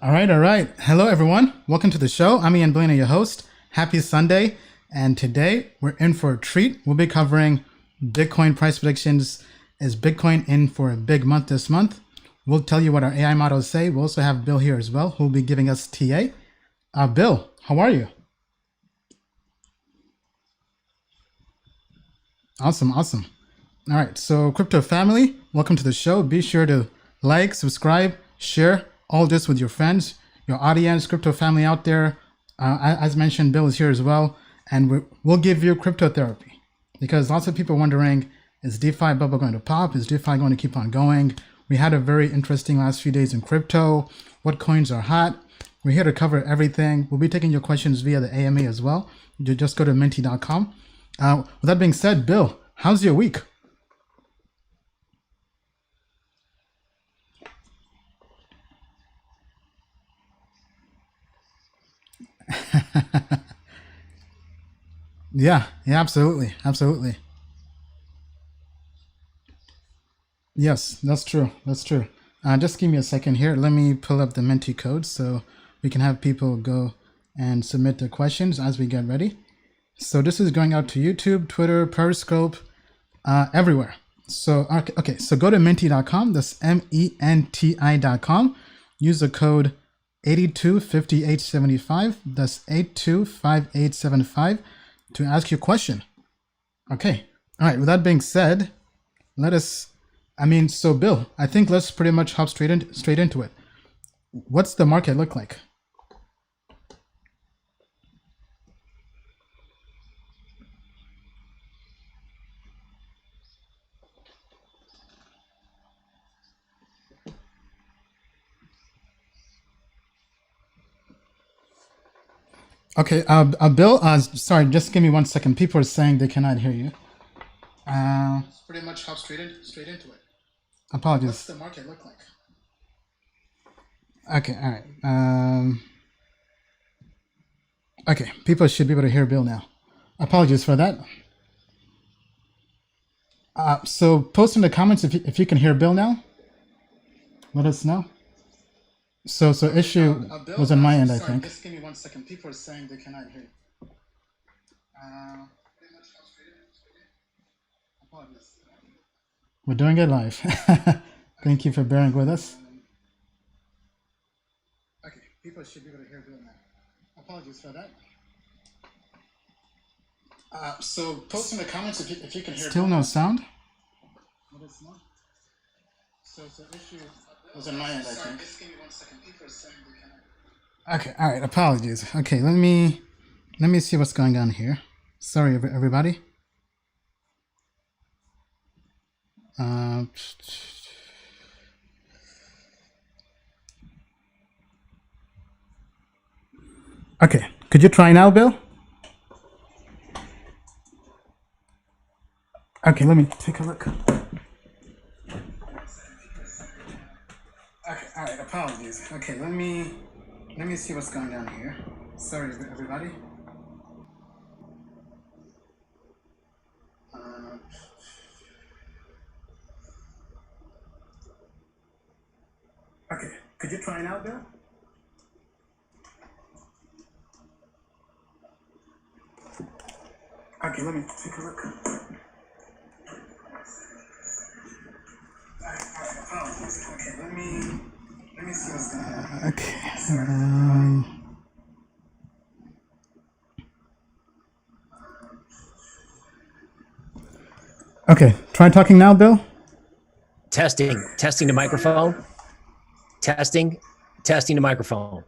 All right, all right. Hello, everyone. Welcome to the show. I'm Ian Blaine, your host. Happy Sunday. And today we're in for a treat. We'll be covering Bitcoin price predictions. Is Bitcoin in for a big month this month? We'll tell you what our AI models say. We'll also have Bill here as well, who will be giving us TA. Bill, how are you? Awesome, awesome. All right, so crypto family, welcome to the show. Be sure to like, subscribe, share all this with your friends, your audience, crypto family out there. As mentioned, Bill is here as well, and we'll give you crypto therapy because lots of people are wondering, is DeFi bubble going to pop? Is DeFi going to keep on going? We had a very interesting last few days in crypto. What coins are hot? We're here to cover everything. We'll be taking your questions via the AMA as well. You just go to minty.com. With that being said, Bill, how's your week? Yeah, absolutely. Absolutely. Yes, that's true. That's true. Just give me a second here. Let me pull up the Menti code so we can have people go and submit their questions as we get ready. So this is going out to YouTube, Twitter, Periscope, everywhere. So, okay, so go to minty.com. That's MENTI.com. Use the code 825875. That's 825875 to ask your question. Okay. All right. With that being said, so Bill, I think let's pretty much hop straight into it. What's the market look like? Okay, Bill, sorry, just give me 1 second. People are saying they cannot hear you. Let's pretty much hop straight into it. Apologies. What's the market look like? Okay, all right. Okay, people should be able to hear Bill now. Apologies for that. So post in the comments if you can hear Bill now. Let us know. So issue Bill, was on my end, I think. Just give me 1 second. People are saying they cannot hear you. Apologies. We're doing it live. Thank you for bearing with us. Okay, people should be able to hear Bill now. Apologies for that. So post in the comments if you can hear. Still no sound? Let us know. So issue was on my end, I think. Just give me 1 second. People are saying they cannot. Okay, all right. Apologies. Okay, let me see what's going on here. Sorry, everybody. Okay, could you try now, Bill? Okay, let me take a look. Okay, all right. Apologies. Okay, let me see what's going on here. Sorry, everybody. Okay, could you try now, Bill? Okay, let me take a look. Okay, let me see what's going on. Okay. Okay, try talking now, Bill. Testing the microphone. Testing the microphone.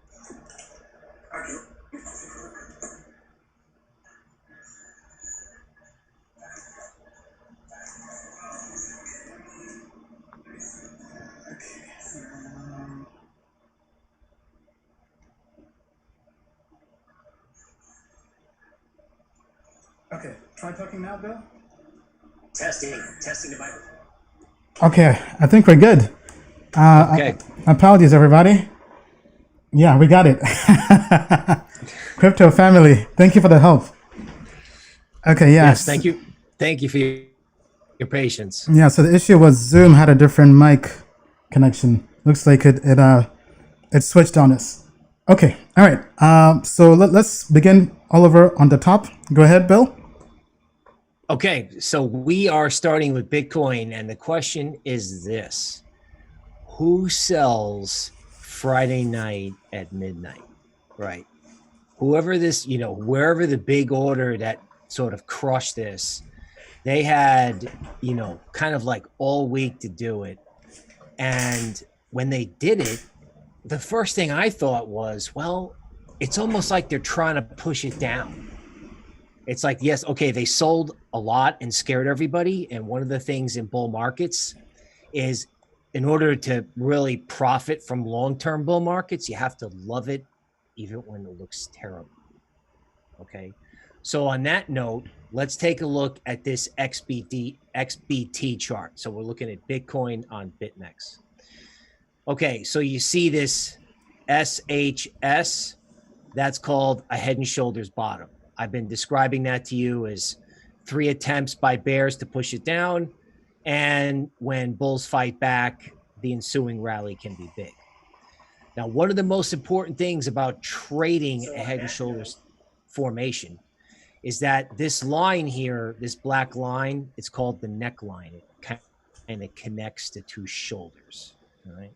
Okay, try talking now, Bill. Testing the microphone. Okay, I think we're good. Okay. Apologies, everybody. Yeah, we got it. Crypto family, thank you for the help. Okay, Yes, thank you for your patience. Yeah, so the issue was Zoom had a different mic connection. Looks like it It switched on us. Okay. All right. So let's begin all over on the top. Go ahead, Bill. Okay, so we are starting with Bitcoin, and the question is this: who sells Friday night at midnight? Right. Whoever this, wherever the big order that sort of crushed this, they had, kind of like all week to do it. And when they did it, the first thing I thought was, well, it's almost like they're trying to push it down. It's like, yes, okay, they sold a lot and scared everybody. And one of the things in bull markets is, in order to really profit from long-term bull markets, you have to love it even when it looks terrible. Okay. So on that note, let's take a look at this XBT chart. So we're looking at Bitcoin on BitMEX. Okay, so you see this SHS, that's called a head and shoulders bottom. I've been describing that to you as 3 attempts by bears to push it down. And when bulls fight back, the ensuing rally can be big. Now, one of the most important things about trading a head and shoulders formation is that this line here, this black line, it's called the neckline. It kind of connects the two shoulders. All right.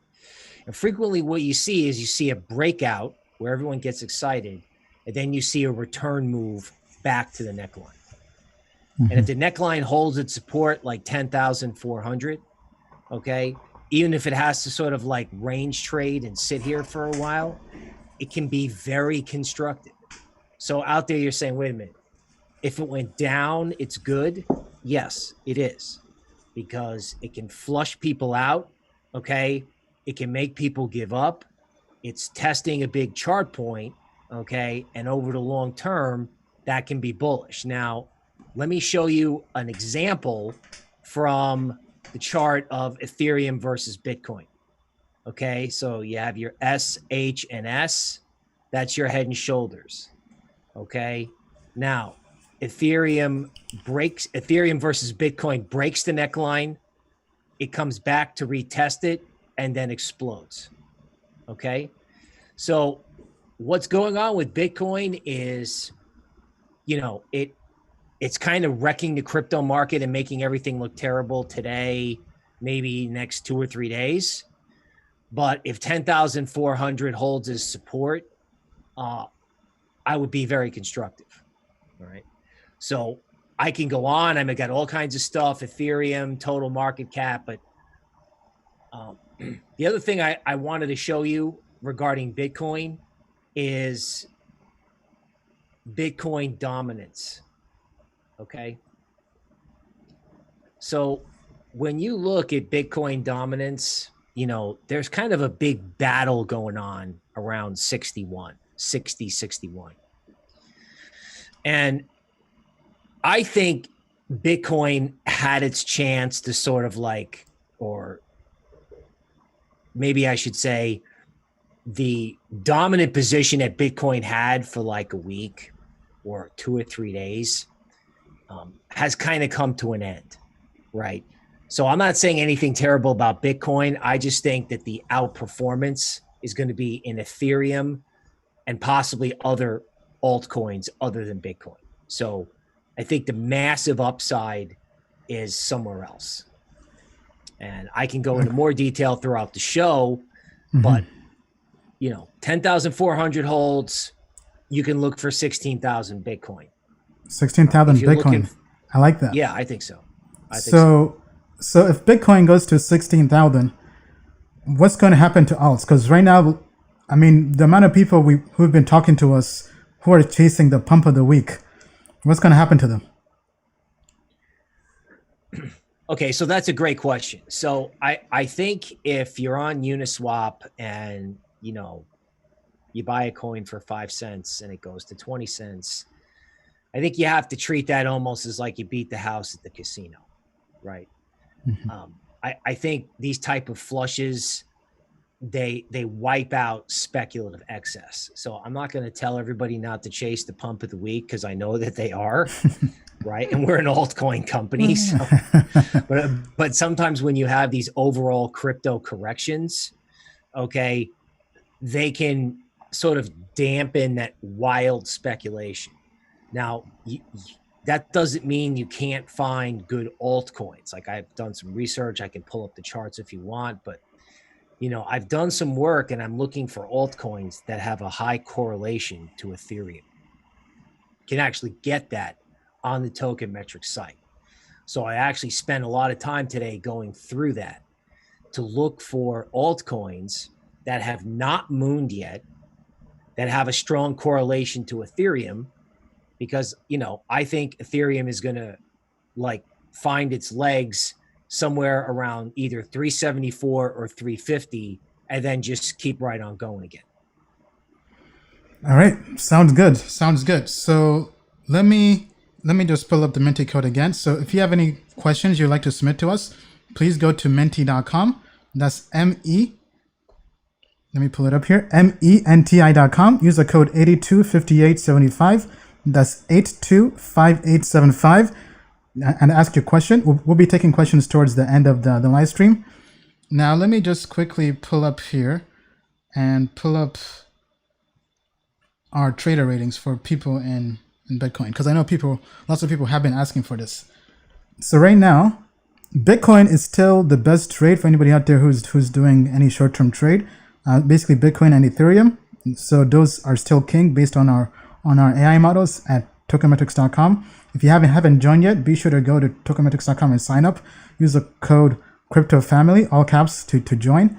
And frequently what you see is you see a breakout where everyone gets excited, and then you see a return move back to the neckline. Mm-hmm. And if the neckline holds its support like 10,400, okay, even if it has to sort of like range trade and sit here for a while, it can be very constructive. So out there you're saying, wait a minute, if it went down, it's good. Yes, it is, because it can flush people out. Okay. It can make people give up. It's testing a big chart point. Okay. And over the long term, that can be bullish. Now, let me show you an example from the chart of Ethereum versus Bitcoin. Okay. So you have your S, H, and S. That's your head and shoulders. Okay. Now, Ethereum versus Bitcoin breaks the neckline. It comes back to retest it and then explodes. Okay. So what's going on with Bitcoin is, it's kind of wrecking the crypto market and making everything look terrible today, maybe next 2 or 3 days. But if 10,400 holds as support, I would be very constructive. All right. So I can go on. I've got all kinds of stuff, Ethereum, total market cap. But the other thing I wanted to show you regarding Bitcoin is Bitcoin dominance. Okay. So when you look at Bitcoin dominance, there's kind of a big battle going on around 60, 61. And I think Bitcoin had its chance to sort of like, or maybe I should say, the dominant position that Bitcoin had for like a week or 2 or 3 days has kind of come to an end, right? So I'm not saying anything terrible about Bitcoin. I just think that the outperformance is going to be in Ethereum and possibly other altcoins other than Bitcoin. So I think the massive upside is somewhere else. And I can go into more detail throughout the show, but 10,400 holds, you can look for 16,000 Bitcoin. 16,000 Bitcoin. I like that. Yeah, I think so. So if Bitcoin goes to 16,000, what's going to happen to alts? Because right now, I mean, the amount of people who've been talking to us who are chasing the pump of the week, what's going to happen to them? Okay, so that's a great question. So I think if you're on Uniswap and, you buy a coin for 5 cents and it goes to 20 cents, I think you have to treat that almost as like you beat the house at the casino, right? Mm-hmm. I think these type of flushes, they wipe out speculative excess. So I'm not going to tell everybody not to chase the pump of the week, because I know that they are, right? And we're an altcoin company. So, but sometimes when you have these overall crypto corrections, okay, they can sort of dampen that wild speculation. Now, that doesn't mean you can't find good altcoins. Like, I've done some research. I can pull up the charts if you want, but I've done some work and I'm looking for altcoins that have a high correlation to Ethereum. Can actually get that on the Token Metrics site. So I actually spent a lot of time today going through that to look for altcoins that have not mooned yet, that have a strong correlation to Ethereum, because, I think Ethereum is going to find its legs somewhere around either 374 or 350 and then just keep right on going again. All right. Sounds good. So let me just pull up the Menti code again. So if you have any questions you'd like to submit to us, please go to menti.com. That's M-E. Let me pull it up here. MENTI.com. Use the code 825875. That's 825875. And ask your question. We'll be taking questions towards the end of the live stream. Now, let me just quickly pull up here and pull up our trader ratings for people in Bitcoin, because I know lots of people have been asking for this. So right now, Bitcoin is still the best trade for anybody out there who's doing any short-term trade. Basically, Bitcoin and Ethereum. So those are still king based on our AI models at tokenmetrics.com. If you haven't joined yet, be sure to go to tokenmetrics.com and sign up. Use the code CryptoFamily, all caps, to join.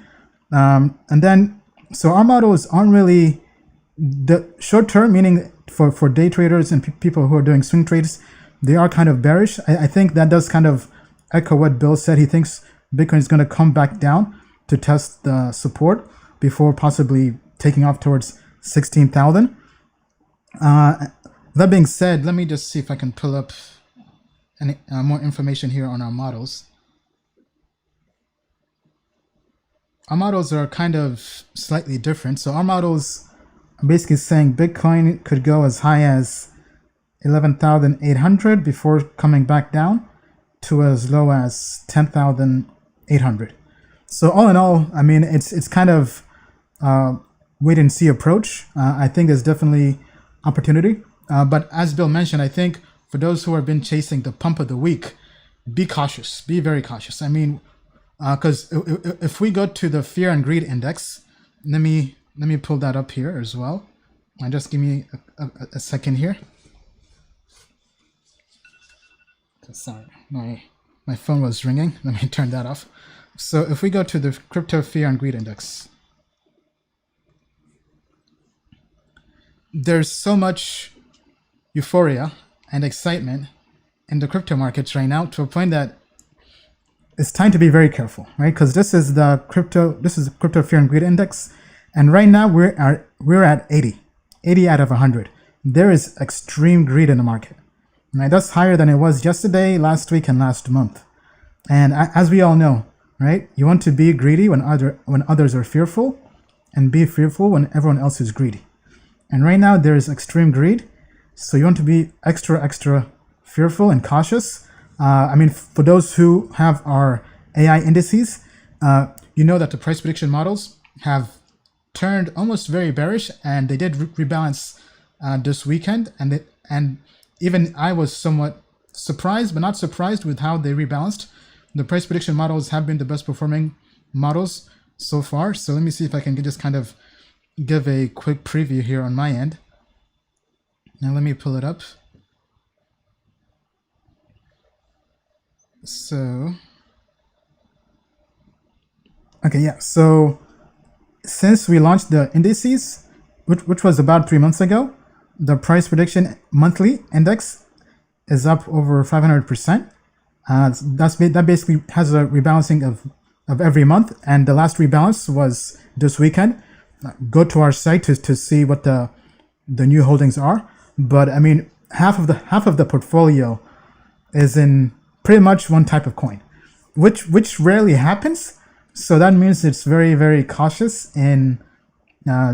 And then, so our models aren't really the short term, meaning for day traders and people who are doing swing trades, they are kind of bearish. I think that does kind of echo what Bill said. He thinks Bitcoin is going to come back down to test the support before possibly taking off towards 16,000. That being said, let me just see if I can pull up any more information here on our models. Our models are kind of slightly different. So our models are basically saying Bitcoin could go as high as 11,800 before coming back down to as low as 10,800. So all in all, I mean, it's kind of wait and see approach. I think there's definitely opportunity. But as Bill mentioned, I think for those who have been chasing the pump of the week, be cautious, be very cautious. I mean, because if we go to the fear and greed index, let me pull that up here as well. And just give me a second here. Sorry, my phone was ringing. Let me turn that off. So if we go to the crypto fear and greed index, there's so much euphoria and excitement in the crypto markets right now to a point that it's time to be very careful, right? Because this is crypto fear and greed index, and right now we're at 80 out of 100. There is extreme greed in the market, right? That's higher than it was yesterday, last week, and last month. And as we all know, right, you want to be greedy when others are fearful, and be fearful when everyone else is greedy. And right now there is extreme greed. So you want to be extra fearful and cautious. I mean, for those who have our AI indices, you know that the price prediction models have turned almost very bearish, and they did rebalance this weekend. And even I was somewhat surprised, but not surprised with how they rebalanced. The price prediction models have been the best performing models so far. So let me see if I can just kind of give a quick preview here on my end. Now let me pull it up. So, okay, yeah. So since we launched the indices, which was about 3 months ago, the price prediction monthly index is up over 500%. That basically has a rebalancing of every month, and the last rebalance was this weekend. Go to our site to see what the new holdings are. But I mean, half of the portfolio is in pretty much one type of coin, which rarely happens. So that means it's very, very cautious in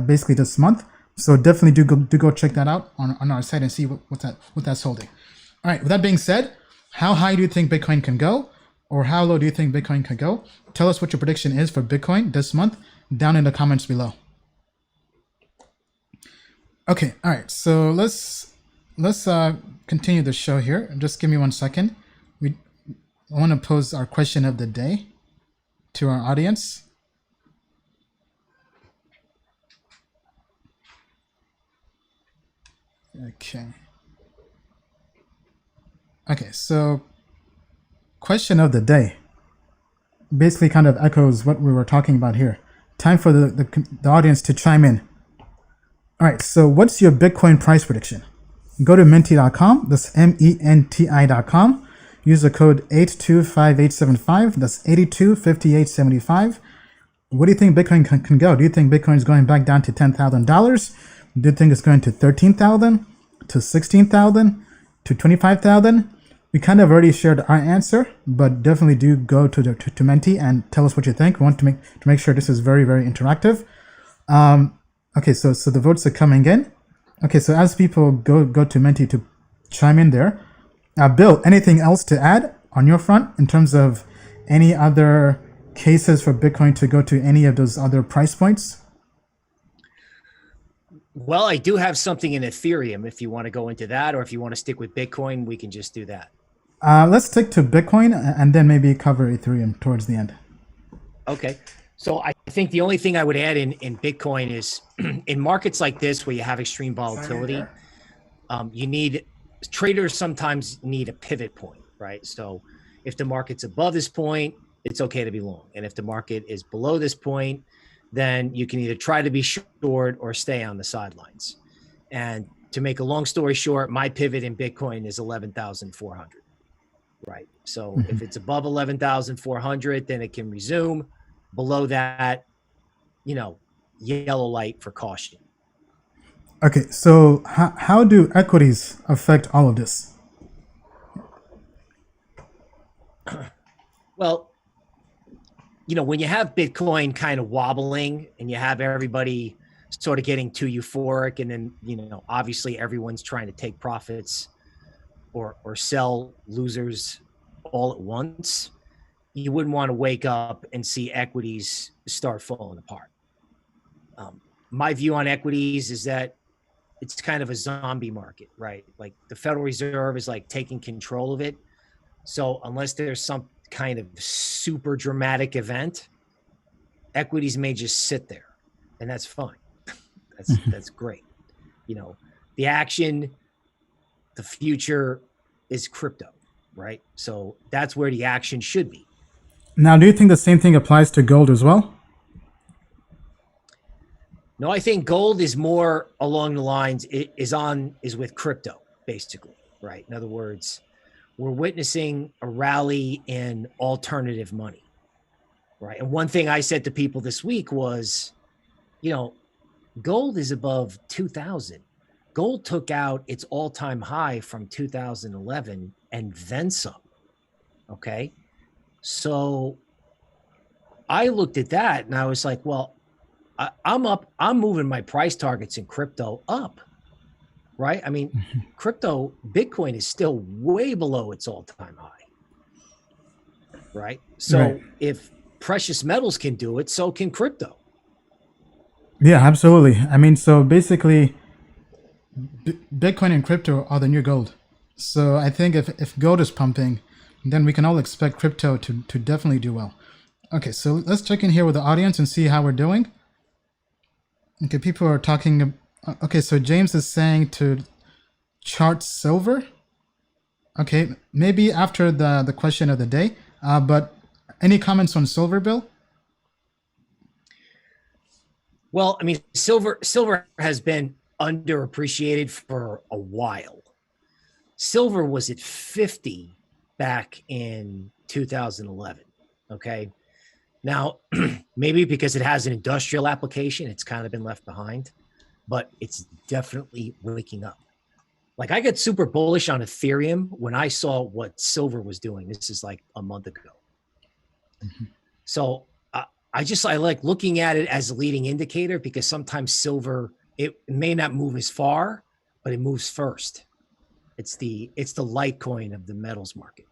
basically this month. So definitely do go check that out on our site and see what that's holding. All right. With that being said, how high do you think Bitcoin can go, or how low do you think Bitcoin can go? Tell us what your prediction is for Bitcoin this month down in the comments below. Okay, all right. So let's continue the show here. Just give me 1 second. We want to pose our question of the day to our audience. Okay. Okay, so question of the day basically kind of echoes what we were talking about here. Time for the audience to chime in. All right, so what's your Bitcoin price prediction? Go to menti.com, that's menti.com. Use the code 825875, that's 825875. What do you think Bitcoin can go? Do you think Bitcoin is going back down to $10,000? Do you think it's going to 13,000, to 16,000, to 25,000? We kind of already shared our answer, but definitely do go to Menti and tell us what you think. We want to make sure this is very, very interactive. Okay, so the votes are coming in. Okay, so as people go to Menti to chime in there, Bill, anything else to add on your front in terms of any other cases for Bitcoin to go to any of those other price points? Well, I do have something in Ethereum if you want to go into that, or if you want to stick with Bitcoin, we can just do that. Let's stick to Bitcoin and then maybe cover Ethereum towards the end. Okay. So I think the only thing I would add in Bitcoin is in markets like this where you have extreme volatility, traders sometimes need a pivot point, right? So if the market's above this point, it's okay to be long. And if the market is below this point, then you can either try to be short or stay on the sidelines. And to make a long story short, my pivot in Bitcoin is 11,400, right? So if it's above 11,400, then it can resume. Below that, yellow light for caution. Okay, so how do equities affect all of this? Well, when you have Bitcoin kind of wobbling and you have everybody sort of getting too euphoric, and then, obviously everyone's trying to take profits or sell losers all at once, you wouldn't want to wake up and see equities start falling apart. My view on equities is that it's kind of a zombie market, right? Like the Federal Reserve is like taking control of it. So unless there's some kind of super dramatic event, equities may just sit there, and that's fine. That's great. The action, the future is crypto, right? So that's where the action should be. Now, do you think the same thing applies to gold as well? No, I think gold is more along the lines is with crypto, basically, right? In other words, we're witnessing a rally in alternative money, right? And one thing I said to people this week was, gold is above 2,000. Gold took out its all-time high from 2011 and then some, okay? So I looked at that and I was like, well, I'm moving my price targets in crypto up, right? I mean, Bitcoin is still way below its all-time high, right? So if precious metals can do it, so can crypto. Yeah, absolutely. I mean, so basically, Bitcoin and crypto are the new gold. So I think if gold is pumping, then we can all expect crypto to definitely do well. Okay, so let's check in here with the audience and see how we're doing. Okay, people are talking. Okay, so James is saying to chart silver. Okay, maybe after the question of the day. But any comments on silver, Bill? Well, I mean, silver has been underappreciated for a while. Silver was at 50 back in 2011. Okay. Now, maybe because it has an industrial application, it's kind of been left behind, but it's definitely waking up. Like I got super bullish on Ethereum when I saw what silver was doing. This is like a month ago. So I like looking at it as a leading indicator because sometimes silver, it may not move as far, but it moves first. It's the Litecoin of the metals market.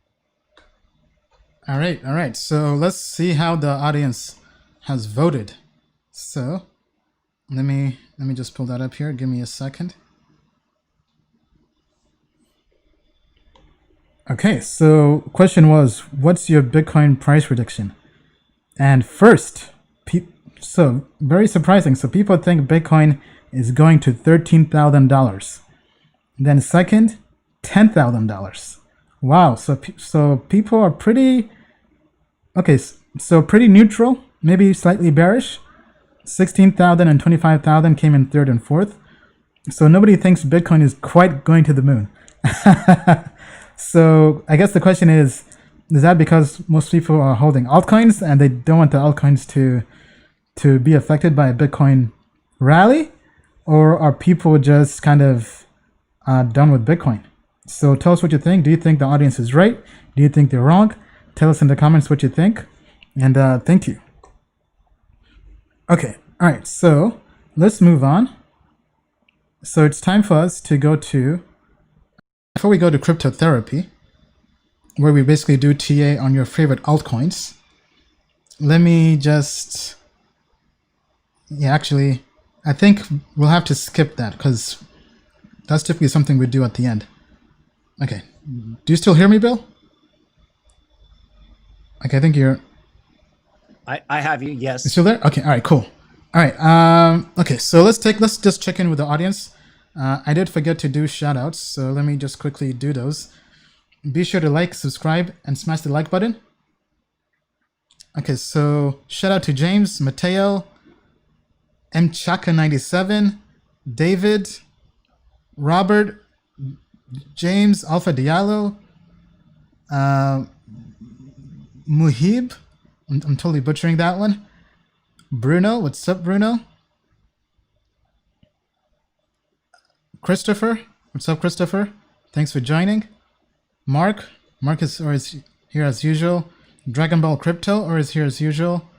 All right. So let's see how the audience has voted. So Let me just pull that up here. Give me a second. Okay, so question was, what's your Bitcoin price prediction? And first, so very surprising. So people think Bitcoin is going to $13,000. Then second, $10,000. Wow. So people are pretty okay. So pretty neutral, maybe slightly bearish. 16,000 and 25,000 came in third and fourth. So nobody thinks Bitcoin is quite going to the moon. So I guess the question is that because most people are holding altcoins and they don't want the altcoins to be affected by a Bitcoin rally, or are people just kind of done with Bitcoin? So tell us what you think. Do you think the audience is right? Do you think they're wrong? Tell us in the comments what you think. And thank you. Okay, all right, so let's move on. So it's time for us to go to, before we go to crypto therapy, where we basically do TA on your favorite altcoins, let me just, actually, I think we'll have to skip that because that's typically something we do at the end. Okay, do you still hear me, Bill? Okay, I think you're... I have you, yes. You still there? Okay, all right, cool. All right, okay, so let's just check in with the audience. I did forget to do shout outs, so let me just quickly do those. Be sure to like, subscribe, and smash the like button. Okay, so shout out to James, Mateo, Mchaka97, David, Robert, James, Alpha Diallo, Muhib, I'm totally butchering that one. Bruno, what's up, Bruno? Christopher, what's up, Christopher? Thanks for joining. Mark is here as usual. Dragon Ball Crypto is here as usual.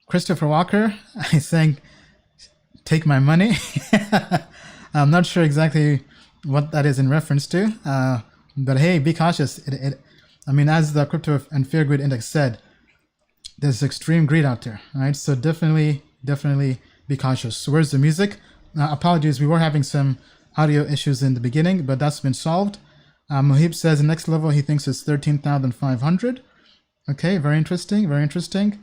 Christopher Walker, I saying, take my money. I'm not sure exactly what that is in reference to, but hey, be cautious. I mean, as the Crypto and Fear Greed Index said, there's extreme greed out there, right? So definitely be cautious. So where's the music? Apologies, we were having some audio issues in the beginning, but that's been solved. Mohib says the next level he thinks is 13,500. Okay, very interesting, very interesting.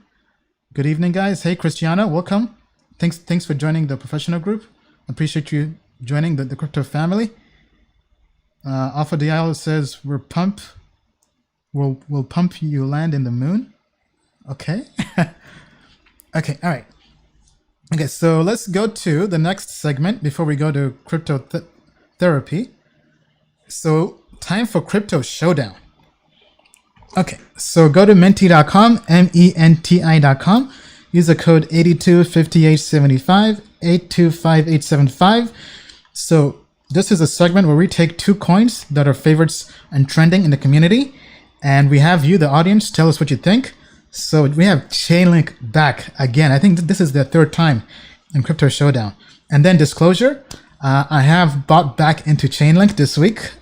Good evening, guys. Hey, Christiana, welcome. Thanks for joining the professional group. Appreciate you joining the crypto family. Alpha Diallo says we'll pump you land in the moon. Okay. Okay, all right. Okay, so let's go to the next segment before we go to crypto therapy. So time for Crypto Showdown. Okay, so go to menti.com, menti.com. Use the code 825875, 825875. So this is a segment where we take two coins that are favorites and trending in the community, and we have you, the audience, tell us what you think. So we have Chainlink back again. I think this is their third time in Crypto Showdown. And then disclosure, I have bought back into Chainlink this week.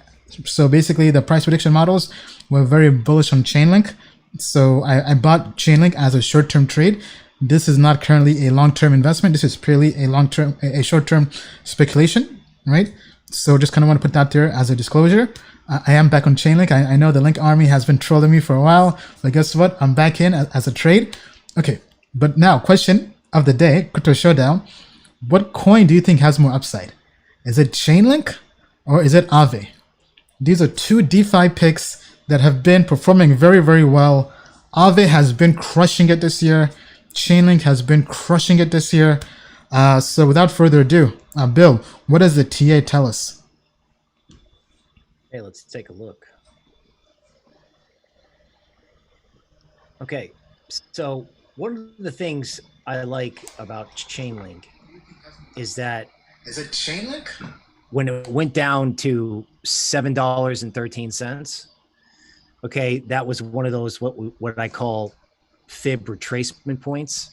So basically the price prediction models were very bullish on Chainlink. So I bought Chainlink as a short-term trade. This is not currently a long-term investment. This is purely a short-term speculation, right? So just kind of want to put that there as a disclosure. I am back on Chainlink. I know the Link Army has been trolling me for a while, but guess what? I'm back in as a trade. Okay, but now question of the day, Crypto Showdown. What coin do you think has more upside? Is it Chainlink or is it Aave? These are two DeFi picks that have been performing very, very well. Aave has been crushing it this year. Chainlink has been crushing it this year. So without further ado, Bill, what does the TA tell us? Hey, let's take a look. Okay, so one of the things I like about Chainlink is that... Is it Chainlink? When it went down to $7.13, okay, that was one of those what I call fib retracement points,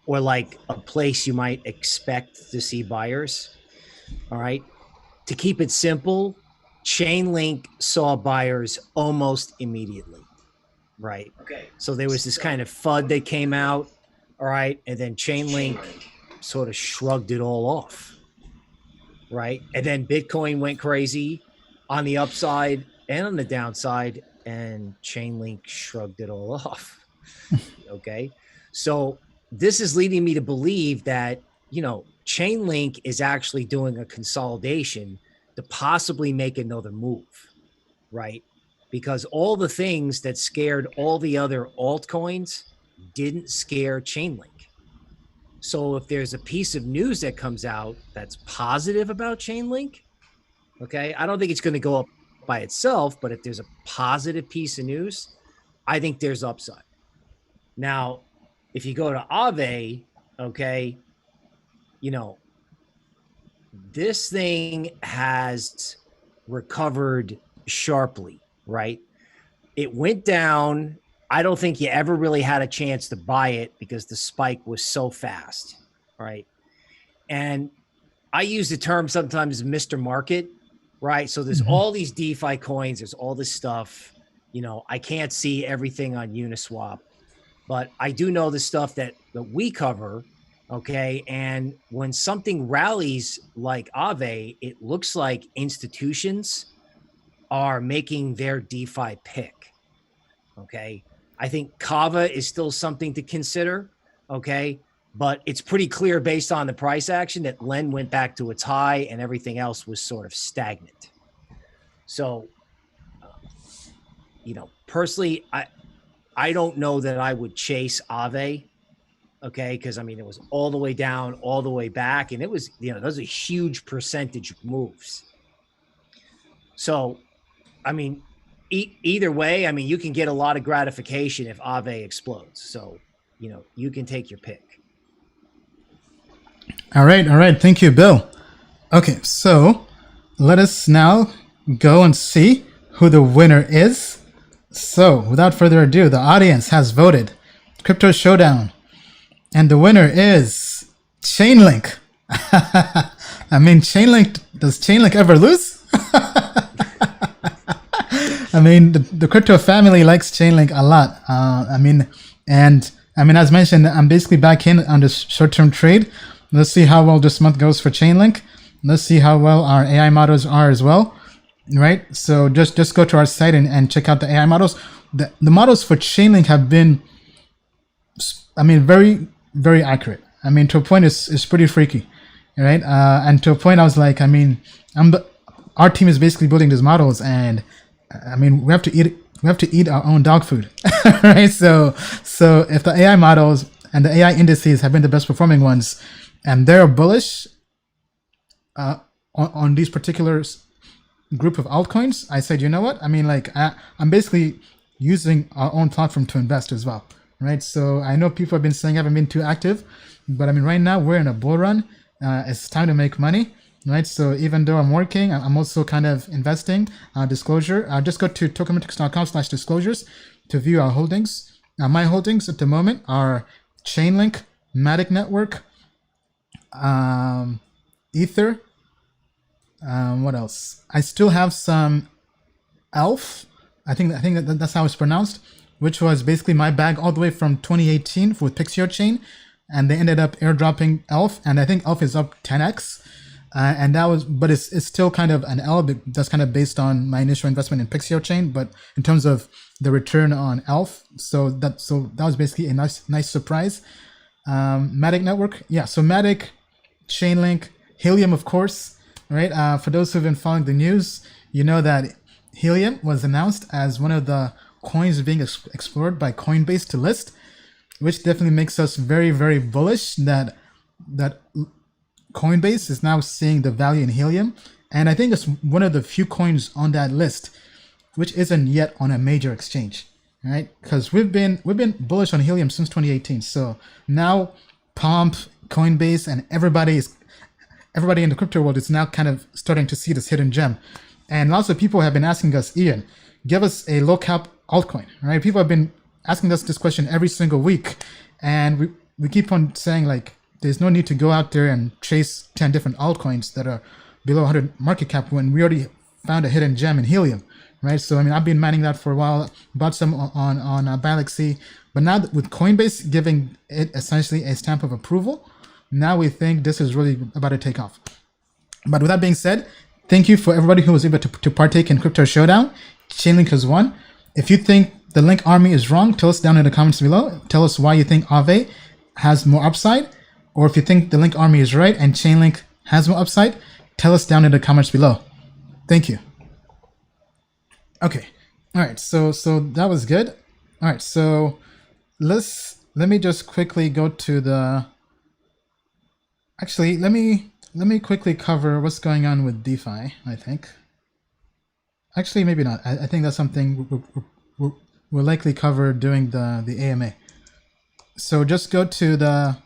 or like a place you might expect to see buyers. All right, to keep it simple, Chainlink saw buyers almost immediately, right? Okay. So there was this kind of FUD that came out, all right, and then Chainlink sort of shrugged it all off, right? And then Bitcoin went crazy on the upside and on the downside, and Chainlink shrugged it all off. Okay. So this is leading me to believe that, Chainlink is actually doing a consolidation to possibly make another move, right? Because all the things that scared all the other altcoins didn't scare Chainlink. So if there's a piece of news that comes out that's positive about Chainlink, okay, I don't think it's going to go up by itself, but if there's a positive piece of news, I think there's upside. Now, if you go to Aave, okay, this thing has recovered sharply, right? It went down. I don't think you ever really had a chance to buy it because the spike was so fast, right? And I use the term sometimes Mr. Market, right? So there's all these DeFi coins, there's all this stuff. I can't see everything on Uniswap, but I do know the stuff that we cover, okay? And when something rallies like Aave, it looks like institutions are making their DeFi pick, okay? I think Kava is still something to consider, okay? But it's pretty clear based on the price action that Len went back to its high and everything else was sort of stagnant. So, personally, I don't know that I would chase Aave, okay? Because, it was all the way down, all the way back, and it was, those are huge percentage moves. So, either way, you can get a lot of gratification if Aave explodes. So, you can take your pick. All right. Thank you, Bill. Okay, so let us now go and see who the winner is. So, without further ado, the audience has voted Crypto Showdown, and the winner is Chainlink. Chainlink, does Chainlink ever lose? The crypto family likes Chainlink a lot. As mentioned, I'm basically back in on this short-term trade. Let's see how well this month goes for Chainlink. Let's see how well our AI models are as well, right? So just go to our site and check out the AI models. The models for Chainlink have been, very, very accurate. To a point, it's pretty freaky, right? And to a point, I was like, our team is basically building these models, and we have to eat our own dog food, right? So if the AI models and the AI indices have been the best performing ones, and they're bullish on these particular group of altcoins, I said, you know what? I'm basically using our own platform to invest as well, right? So I know people have been saying I haven't been too active, but right now we're in a bull run. It's time to make money. Right, so even though I'm working, I'm also kind of investing. Disclosure, just go to tokenmetrics.com/disclosures to view our holdings. My holdings at the moment are Chainlink, Matic Network, Ether. What else? I still have some ELF. I think that's how it's pronounced, which was basically my bag all the way from 2018 with Pixio Chain, and they ended up airdropping ELF, and I think ELF is up 10x. But it's still kind of an L. That's kind of based on my initial investment in Pixio Chain. But in terms of the return on ELF, so that was basically a nice surprise. Matic Network, yeah. So Matic, Chainlink, Helium, of course, right? For those who've been following the news, you know that Helium was announced as one of the coins being explored by Coinbase to list, which definitely makes us very, very bullish that Coinbase is now seeing the value in Helium, and I think it's one of the few coins on that list which isn't yet on a major exchange, right? Because we've been bullish on Helium since 2018. So now Pomp, Coinbase, and everybody in the crypto world is now kind of starting to see this hidden gem. And lots of people have been asking us, Ian, give us a low cap altcoin, right? People have been asking us this question every single week, and we keep on saying there's no need to go out there and chase 10 different altcoins that are below 100 market cap when we already found a hidden gem in Helium, right? So, I've been manning that for a while, bought some on Galaxy, but now with Coinbase giving it essentially a stamp of approval, Now we think this is really about to take off. But with that being said, thank you for everybody who was able to partake in Crypto Showdown. Chainlink has won. If you think the Link Army is wrong, tell us down in the comments below. Tell us why you think Aave has more upside. Or if you think the Link Army is right and Chainlink has more upside, tell us down in the comments below. Thank you. Okay. All right. So that was good. All right. So let me just quickly go to the. Actually, let me quickly cover what's going on with DeFi. I think. Actually, maybe not. I think that's something we'll likely cover during the AMA. So just go to the.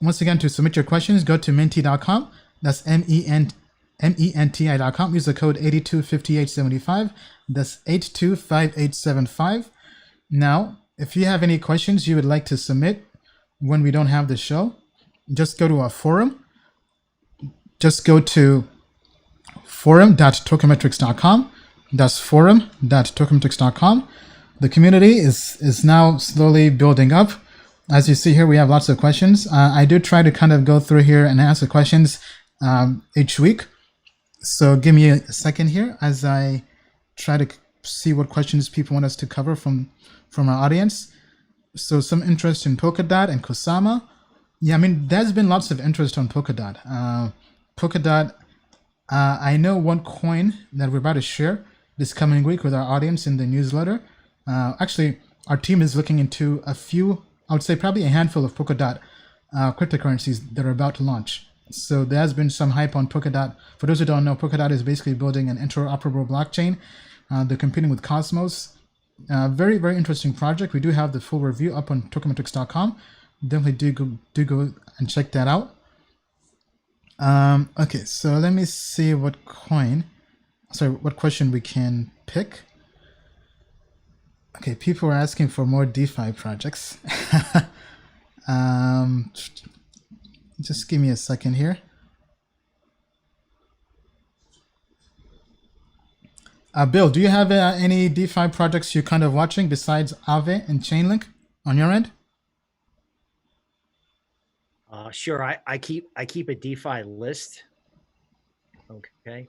Once again, to submit your questions, go to menti.com. That's MENTI.com. Use the code 825875. That's 825875. Now, if you have any questions you would like to submit when we don't have the show, just go to our forum. Just go to forum.tokenmetrics.com. That's forum.tokenmetrics.com. The community is now slowly building up. As you see here, we have lots of questions. I do try to kind of go through here and answer questions each week. So give me a second here as I try to see what questions people want us to cover from our audience. So some interest in Polkadot and Kusama. Yeah, I mean, there's been lots of interest on Polkadot. Polkadot, I know one coin that we're about to share this coming week with our audience in the newsletter. Actually, our team is looking into a few, I would say probably a handful of Polkadot cryptocurrencies that are about to launch. So there has been some hype on Polkadot. For those who don't know, Polkadot is basically building an interoperable blockchain. They're competing with Cosmos. Very, very interesting project. We do have the full review up on tokenmetrics.com. Definitely do go and check that out. Okay, so let me see what question we can pick. Okay, people are asking for more DeFi projects. Just give me a second here. Bill, do you have any DeFi projects you're kind of watching besides Aave and Chainlink on your end? Sure. I keep a DeFi list. Okay.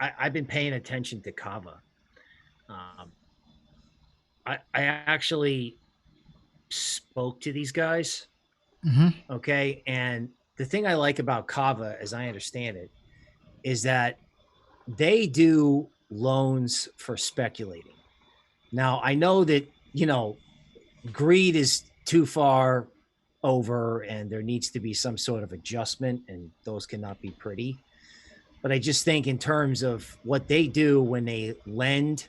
I've been paying attention to Kava. I actually spoke to these guys. Mm-hmm. Okay. And the thing I like about Kava, as I understand it, is that they do loans for speculating. Now, I know that, greed is too far over and there needs to be some sort of adjustment, and those cannot be pretty. But I just think in terms of what they do when they lend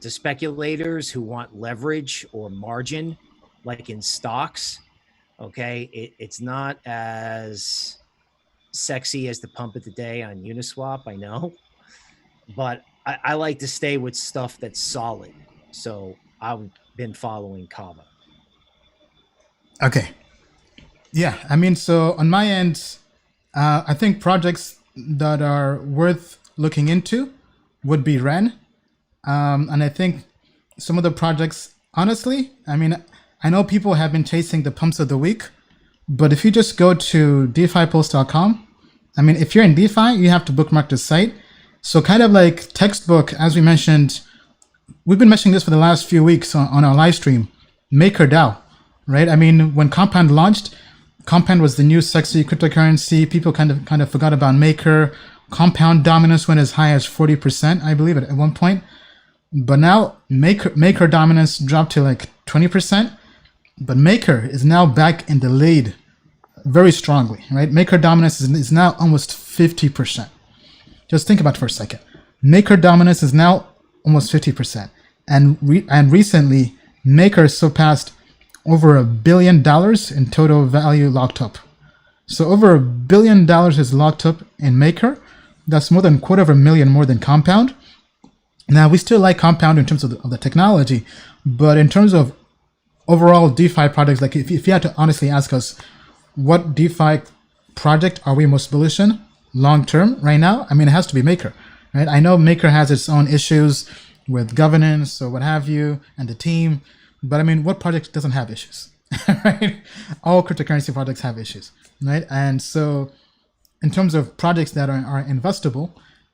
to speculators who want leverage or margin, like in stocks, okay, it's not as sexy as the pump of the day on Uniswap, I know. But I like to stay with stuff that's solid. So I've been following Kava. Okay. Yeah, I mean, so on my end, I think projects that are worth looking into would be Ren. And I think some of the projects, honestly, I mean, I know people have been chasing the pumps of the week, but if you just go to defipulse.com, I mean, if you're in DeFi, you have to bookmark the site. So kind of like textbook, as we mentioned, we've been mentioning this for the last few weeks on our live stream, MakerDAO, right? I mean, when Compound launched, Compound was the new sexy cryptocurrency. People kind of forgot about Maker. Compound dominance went as high as 40%, I believe, at one point. But now Maker dominance dropped to like 20%. But Maker is now back in the lead very strongly, right? Maker dominance is now almost 50%. Just think about it for a second. Maker dominance is now almost 50%. And recently, Maker surpassed over $1 billion in total value locked up. So over $1 billion is locked up in Maker. That's more than $250,000 more than Compound. Now, we still like Compound in terms of the technology, but in terms of overall DeFi products, like if you had to honestly ask us, what DeFi project are we most bullish in long term right now? I mean, it has to be Maker, right? I know Maker has its own issues with governance or what have you and the team, but I mean, what project doesn't have issues? right? All cryptocurrency projects have issues, right? And so in terms of projects that are investable,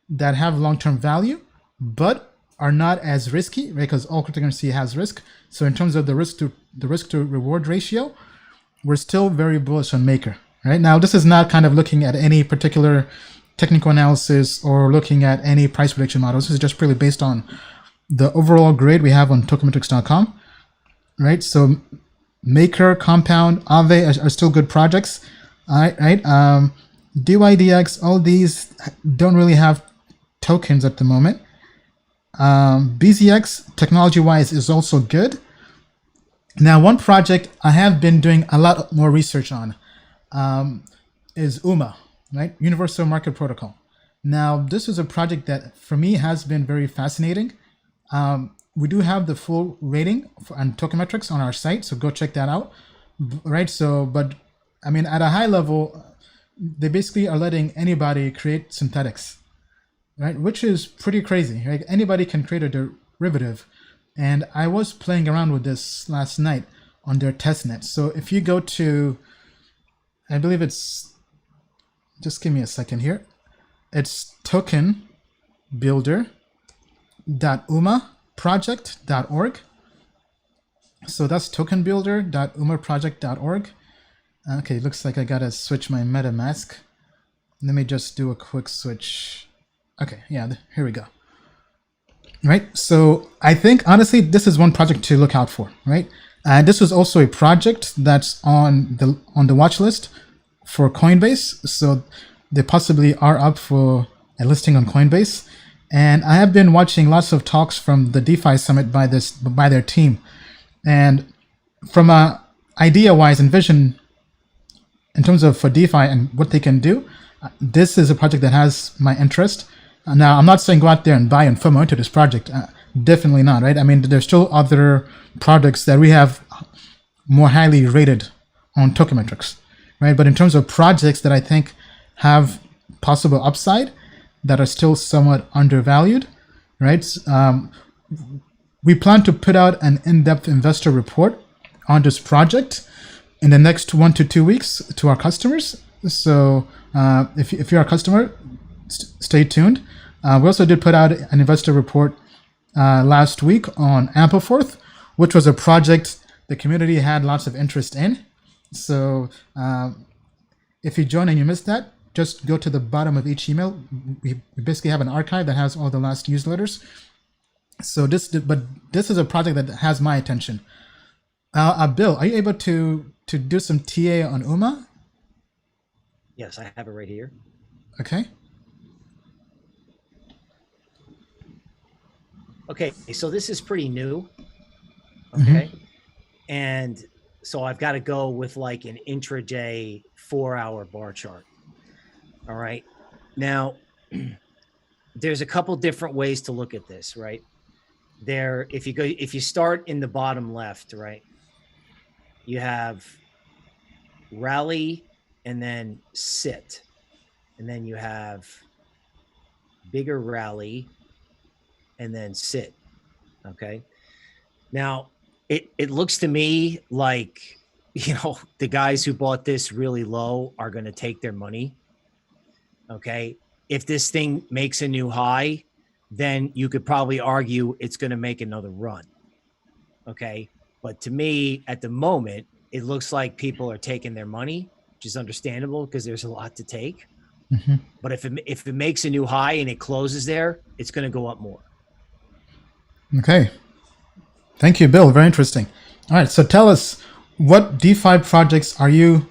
that have long-term value, but are not as risky, right? Because all cryptocurrency has risk. So in terms of the risk to reward ratio, we're still very bullish on Maker, right? Now, this is not kind of looking at any particular technical analysis or looking at any price prediction models. This is just purely based on the overall grade we have on tokenmetrics.com, right? So Maker, Compound, Aave are still good projects, right? DYDX, all these don't really have tokens at the moment. BZX, technology-wise, is also good. Now, one project I have been doing a lot more research on is UMA, right? Universal Market Protocol. Now, this is a project that, for me, has been very fascinating. We do have the full rating on Token Metrics on our site, so go check that out, right? So, but I mean, at a high level, they basically are letting anybody create synthetics, right? Which is pretty crazy, right? Anybody can create a derivative. And I was playing around with this last night on their testnet. So if you go to, I believe it's, just give me a second here. It's tokenbuilder.umaproject.org. So that's tokenbuilder.umaproject.org. Okay, looks like I gotta switch my MetaMask. Let me just do a quick switch. Okay, yeah, here we go. Right, so I think honestly this is one project to look out for, right? And this was also a project that's on the watch list for Coinbase, so they possibly are up for a listing on Coinbase. And I have been watching lots of talks from the DeFi Summit by their team, and from a idea-wise and vision in terms of for DeFi and what they can do, this is a project that has my interest. Now, I'm not saying go out there and buy and FOMO into this project. Definitely not, right? I mean, there's still other products that we have more highly rated on Token Metrics, right? But in terms of projects that I think have possible upside that are still somewhat undervalued, right? We plan to put out an in-depth investor report on this project in the next 1 to 2 weeks to our customers. So if you're a customer, stay tuned. We also did put out an investor report last week on Ampleforth, which was a project the community had lots of interest in. So if you join and you missed that, just go to the bottom of each email. We basically have an archive that has all the last newsletters. So this is a project that has my attention. Bill, are you able to do some TA on UMA? Yes, I have it right here. Okay. Okay, so this is pretty new. Okay. And so I've got to go with like an intraday 4-hour bar chart. All right. Now, there's a couple different ways to look at this, right? If you start in the bottom left, right, you have rally and then sit, and then you have bigger rally and then sit. Okay. Now it looks to me like, the guys who bought this really low are going to take their money. Okay. If this thing makes a new high, then you could probably argue it's going to make another run. Okay. But to me, at the moment, it looks like people are taking their money, which is understandable because there's a lot to take. But if it makes a new high and it closes there, it's going to go up more. Okay. Thank you, Bill. Very interesting. All right. So tell us, what DeFi projects are you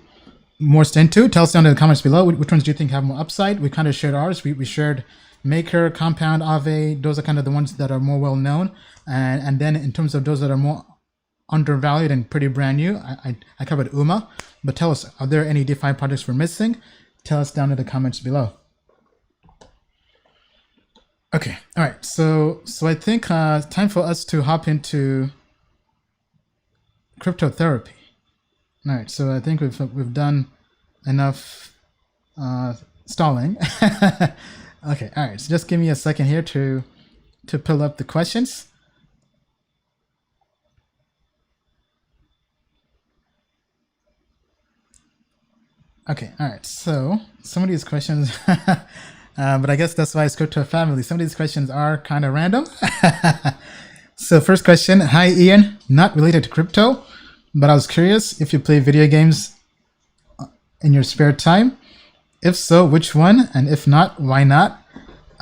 most into? Tell us down in the comments below. Which ones do you think have more upside? We kind of shared ours. We shared Maker, Compound, Aave. Those are kind of the ones that are more well known. And then in terms of those that are more undervalued and pretty brand new, I covered UMA. But tell us, are there any DeFi projects we're missing? Tell us down in the comments below. Okay, all right. So I think it's time for us to hop into cryptotherapy. All right. So I think we've done enough stalling. Okay. All right. So just give me a second here to pull up the questions. Okay, all right. So some of these questions, but I guess that's why it's crypto family. Some of these questions are kind of random. So first question, hi Ian, not related to crypto, but I was curious if you play video games in your spare time. If so, which one? And if not, why not?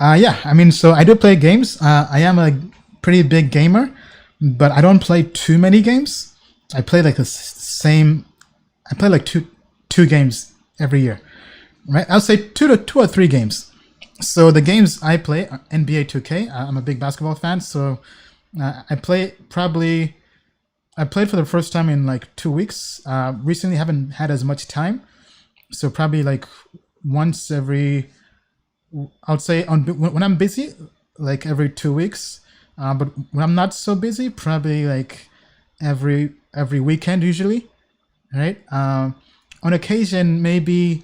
Yeah, I mean, so I do play games. I am a pretty big gamer, but I don't play too many games. I play like I play like two games every year, right? I'll say two or three games. So the games I play are NBA 2K. I'm a big basketball fan, so I played for the first time in like 2 weeks. Recently, haven't had as much time, so probably like once every. I'll say when I'm busy, like every 2 weeks. But when I'm not so busy, probably like every weekend usually, right? On occasion, maybe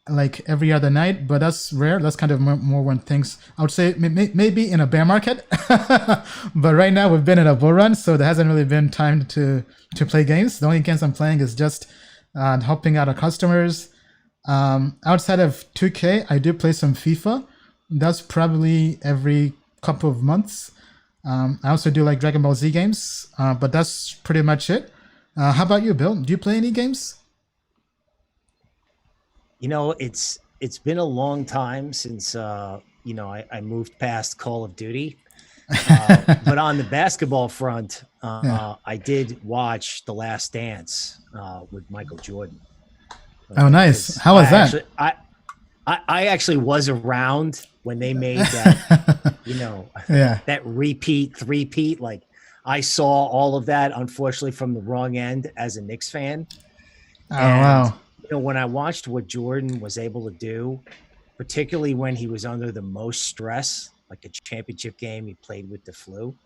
like every other night, but that's rare. That's kind of more when things. I would say maybe in a bear market, but right now we've been in a bull run, so there hasn't really been time to play games. The only games I'm playing is just helping out our customers. Outside of 2K, I do play some FIFA. That's probably every couple of months. I also do like Dragon Ball Z games, but that's pretty much it. How about you, Bill? Do you play any games? It's been a long time since I moved past Call of Duty. But on the basketball front, Yeah. I did watch The Last Dance with Michael Jordan. Oh, nice. How was that? I actually was around when they made that, Yeah. that repeat, three-peat. Like I saw all of that, unfortunately, from the wrong end as a Knicks fan. Oh, And wow. when I watched what Jordan was able to do, particularly when he was under the most stress, like a championship game he played with the flu.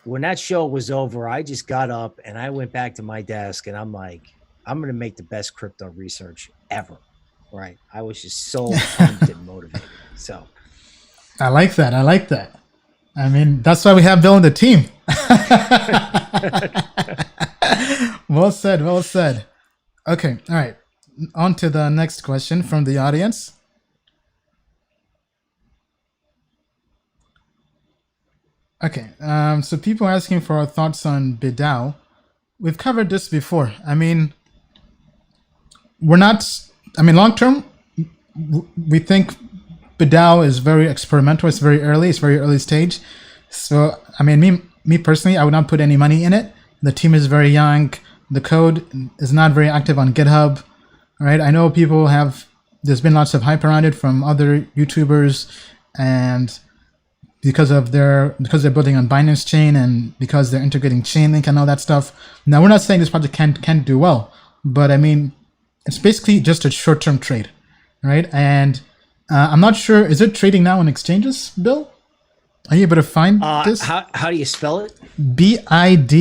When that show was over, I just got up and I went back to my desk and I'm like, I'm going to make the best crypto research ever. Right. I was just so pumped and motivated. So I like that. I like that. I mean, that's why we have Bill on the team. Well said. Well said. Okay. All right. On to the next question from the audience. Okay. So people are asking for our thoughts on Bidau. We've covered this before. I mean, long term, we think Bidau is very experimental. It's very early. It's very early stage. So, I mean, me personally, I would not put any money in it. The team is very young. The code is not very active on GitHub, right? I know there's been lots of hype around it from other YouTubers, and because they're building on Binance Chain and because they're integrating Chainlink and all that stuff. Now, we're not saying this project can't do well, but I mean, it's basically just a short-term trade, right? And I'm not sure, is it trading now on exchanges, Bill? Are you able to find this? How do you spell it? Bidao.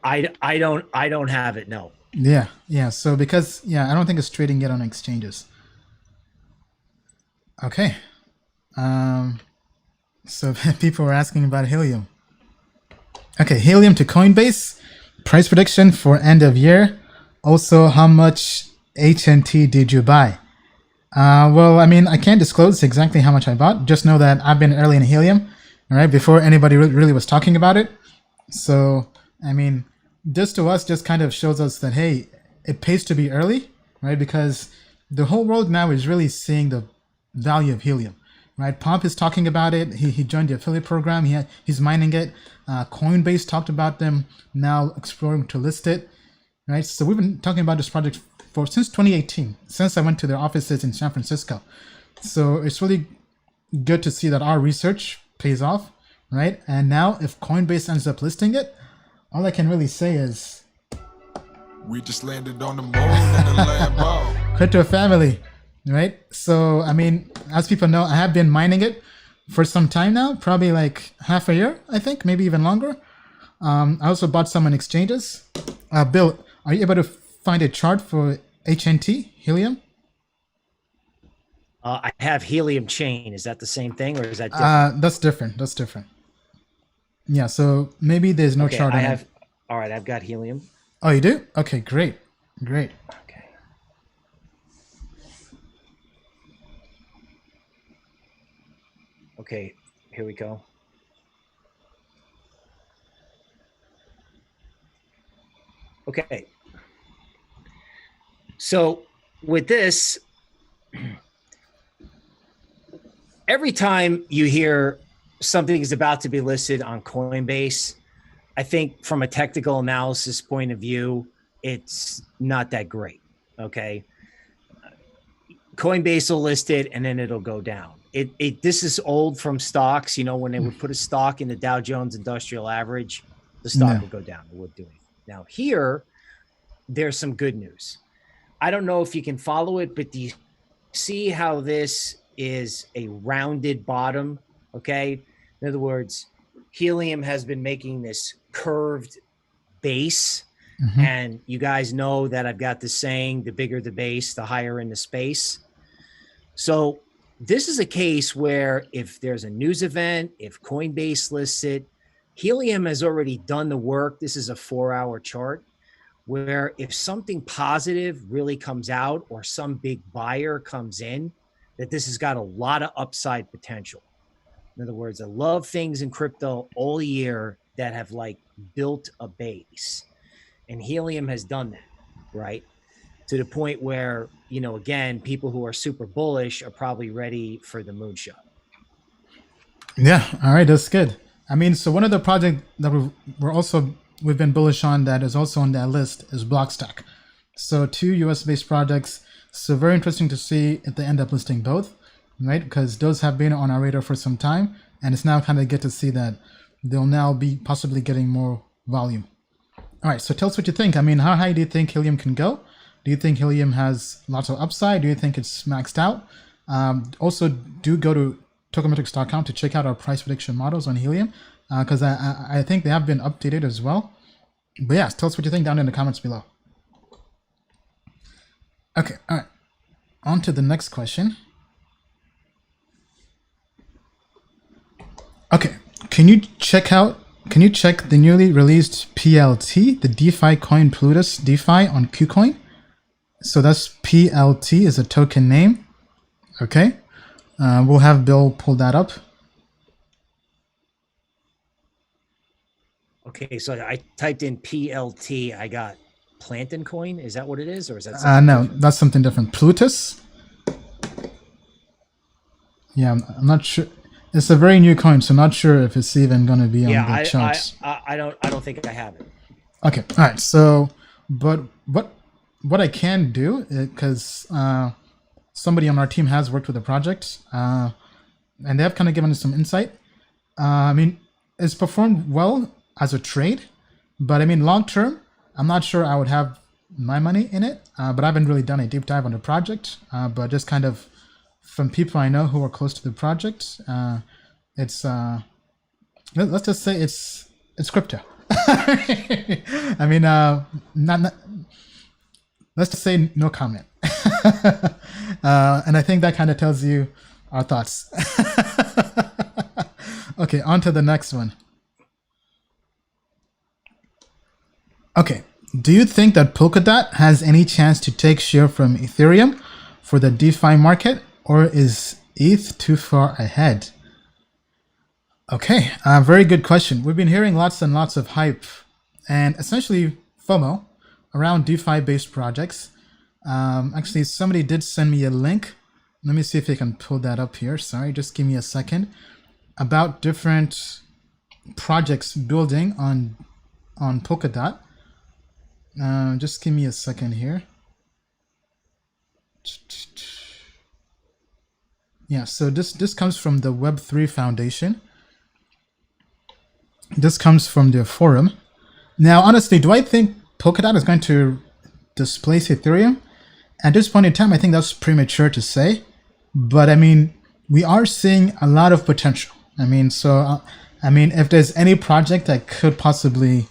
I don't have it. No. Yeah. So I don't think it's trading yet on exchanges. Okay. So people were asking about Helium. Okay, Helium to Coinbase. Price prediction for end of year. Also, how much HNT did you buy? Well, I mean, I can't disclose exactly how much I bought. Just know that I've been early in Helium, all right, before anybody really was talking about it. So, I mean, this to us just kind of shows us that, hey, it pays to be early, right? Because the whole world now is really seeing the value of Helium, right? Pomp is talking about it. He joined the affiliate program. He's mining it. Coinbase talked about them now exploring to list it, right? So we've been talking about this project since 2018, since I went to their offices in San Francisco. So it's really good to see that our research pays off, right? And now if Coinbase ends up listing it, all I can really say is we just landed on the moon in the Lambo. Crypto family, right? So, I mean, as people know, I have been mining it for some time now, probably like half a year, I think, maybe even longer. I also bought some on exchanges. Bill, are you able to find a chart for HNT, Helium? I have Helium Chain. Is that the same thing or is that different? That's different. Yeah, so maybe there's no Okay, chart I on have. it. All right, I've got helium. Oh, you do? Okay, great. Great. Okay. Okay, here we go. Okay. So with this, every time you hear something is about to be listed on Coinbase, I think from a technical analysis point of view, it's not that great. Okay. Coinbase will list it and then it'll go down. This is old from stocks. You know, when they would put a stock in the Dow Jones Industrial Average, the stock would go down. It would do it. Now here, there's some good news. I don't know if you can follow it, but do you see how this is a rounded bottom? Okay. In other words, helium has been making this curved base. And you guys know that I've got this saying, the bigger the base, the higher in the space. So this is a case where if there's a news event, if Coinbase lists it, helium has already done the work. This is a 4-hour chart where if something positive really comes out or some big buyer comes in, that this has got a lot of upside potential. In other words, I love things in crypto all year that have like built a base. And helium has done that, right? To the point where, you know, again, people who are super bullish are probably ready for the moonshot. Yeah. All right. That's good. I mean, so one of the projects that we've been bullish on that is also on that list is Blockstack. So 2 US based projects. So very interesting to see if they end up listing both, right? Because those have been on our radar for some time. And it's now kind of good to see that they'll now be possibly getting more volume. All right, so tell us what you think. I mean, how high do you think helium can go? Do you think helium has lots of upside? Do you think it's maxed out? Also, do go to tokenmetrics.com to check out our price prediction models on helium, because I think they have been updated as well. But yeah, tell us what you think down in the comments below. Okay, all right. On to the next question. Okay, can you check the newly released PLT, the DeFi coin Plutus DeFi on KuCoin? So that's PLT is a token name. Okay. We'll have Bill pull that up. Okay, so I typed in PLT. I got Plantain Coin. Is that what it is? Or is that something No, different? that's something different. Plutus. Yeah, I'm not sure. It's a very new coin, so I'm not sure if it's even going to be on the charts. I don't think I have it. Okay, all right. So, but what I can do, because somebody on our team has worked with the project, and they have kind of given us some insight. I mean, it's performed well as a trade, but I mean, long term, I'm not sure I would have my money in it. But I haven't really done a deep dive on the project. But just kind of from people I know who are close to the project, it's let's just say it's crypto. I mean, not let's just say no comment. And I think that kind of tells you our thoughts. Okay, on to the next one. Okay, do you think that Polkadot has any chance to take share from Ethereum for the DeFi market, or is ETH too far ahead? Okay, very good question. We've been hearing lots and lots of hype and essentially FOMO around DeFi-based projects. Actually, somebody did send me a link. Let me see if I can pull that up here. Sorry, just give me a second. About different projects building on Polkadot. Just give me a second here. Yeah, so this comes from the Web3 Foundation. This comes from their forum. Now, honestly, do I think Polkadot is going to displace Ethereum? At this point in time, I think that's premature to say. But I mean, we are seeing a lot of potential. I mean, so, if there's any project that could possibly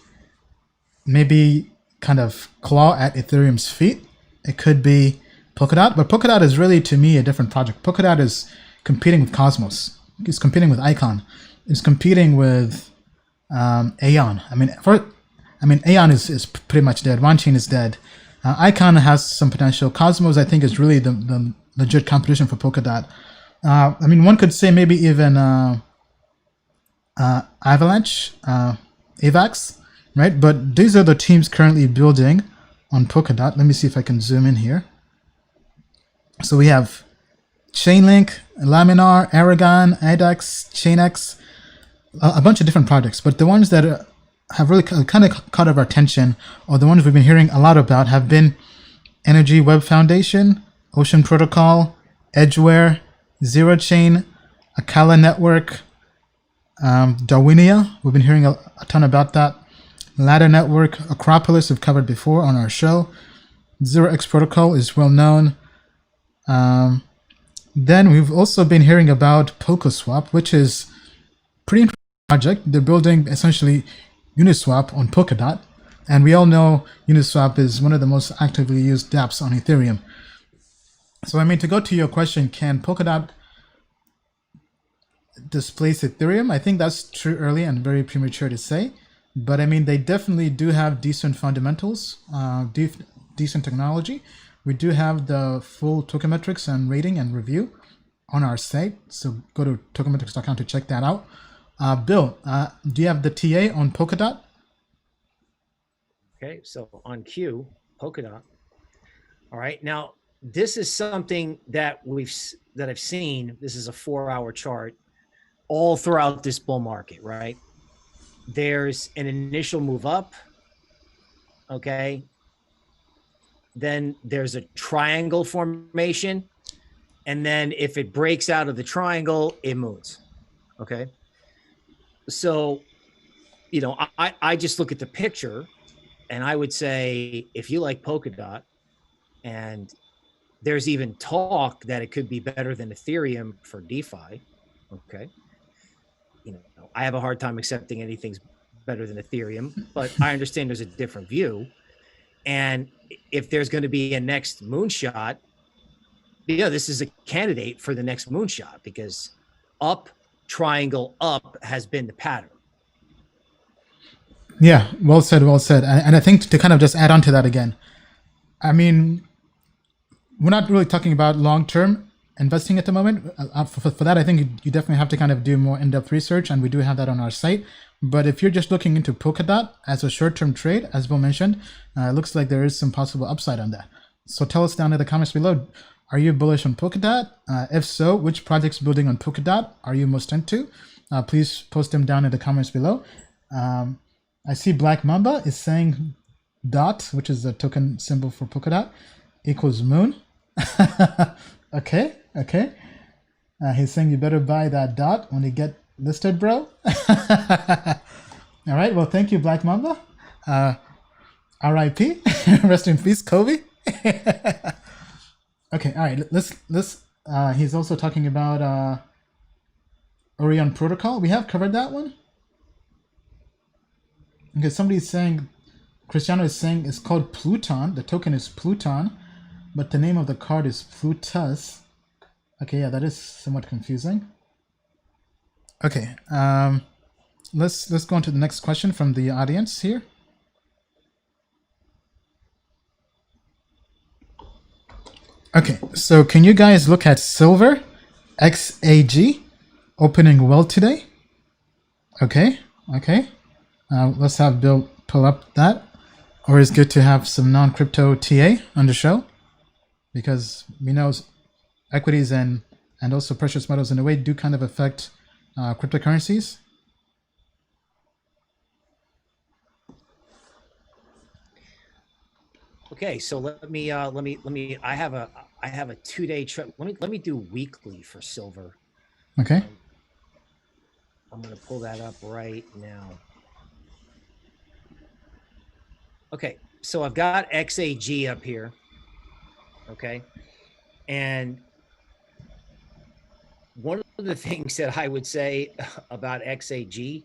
maybe kind of claw at Ethereum's feet, it could be Polkadot. But Polkadot is really, to me, a different project. Polkadot is competing with Cosmos. It's competing with Icon. It's competing with Aeon. Aeon is pretty much dead. One chain is dead. Icon has some potential. Cosmos, I think, is really the legit competition for Polkadot. One could say maybe even Avalanche, AVAX, right? But these are the teams currently building on Polkadot. Let me see if I can zoom in here. So we have Chainlink, Laminar, Aragon, IDEX, Chainx, a bunch of different projects. But the ones that have really kind of caught our attention, or the ones we've been hearing a lot about, have been Energy Web Foundation, Ocean Protocol, Edgeware, Zero Chain, Akala Network, Darwinia. We've been hearing a ton about that. Ladder Network, Acropolis, we've covered before on our show. Zero X Protocol is well known. Then we've also been hearing about PolkaSwap, which is pretty interesting project. They're building essentially Uniswap on Polkadot, and we all know Uniswap is one of the most actively used dApps on Ethereum. So to go to your question, can Polkadot displace Ethereum? I think that's too early and very premature to say, but they definitely do have decent fundamentals, decent technology. We do have the full token metrics and rating and review on our site, so go to tokenmetrics.com to check that out. Bill, do you have the TA on Polkadot? Okay, so on Q, Polkadot. All right, now this is something that I've seen. This is a 4-hour chart all throughout this bull market, right? There's an initial move up, okay? Then there's a triangle formation, and then if it breaks out of the triangle, it moves, okay? So, I just look at the picture, and I would say, if you like Polkadot, and there's even talk that it could be better than Ethereum for DeFi, okay? I have a hard time accepting anything's better than Ethereum, but I understand there's a different view. And if there's going to be a next moonshot, this is a candidate for the next moonshot, because up, triangle, up has been the pattern. Yeah, well said, well said. And I think to kind of just add on to that again, we're not really talking about long-term investing at the moment. For that, I think you definitely have to kind of do more in-depth research, and we do have that on our site. But if you're just looking into Polkadot as a short-term trade, as Bill mentioned, it looks like there is some possible upside on that. So tell us down in the comments below, are you bullish on Polkadot? If so, which projects building on Polkadot are you most into? Please post them down in the comments below. I see Black Mamba is saying DOT, which is the token symbol for Polkadot, equals moon. Okay. He's saying you better buy that DOT when you get listed, bro. All right. Well, thank you, Black Mamba. R.I.P. Rest in peace, Kobe. Okay. All right. Let's. He's also talking about Orion Protocol. We have covered that one. Okay. Somebody's saying, Cristiano is saying it's called Pluton. The token is Pluton, but the name of the card is Plutus. Okay. Yeah, that is somewhat confusing. Okay, let's go on to the next question from the audience here. Okay, so can you guys look at silver, XAG, opening well today? Okay. Let's have Bill pull up that. Or it's good to have some non-crypto TA on the show, because we know equities and also precious metals in a way do kind of affect cryptocurrencies. Okay, so let me. I have a 2-day trip. Let me do weekly for silver. Okay. I'm gonna pull that up right now. Okay, so I've got XAG up here. Okay, and one of the things that I would say about XAG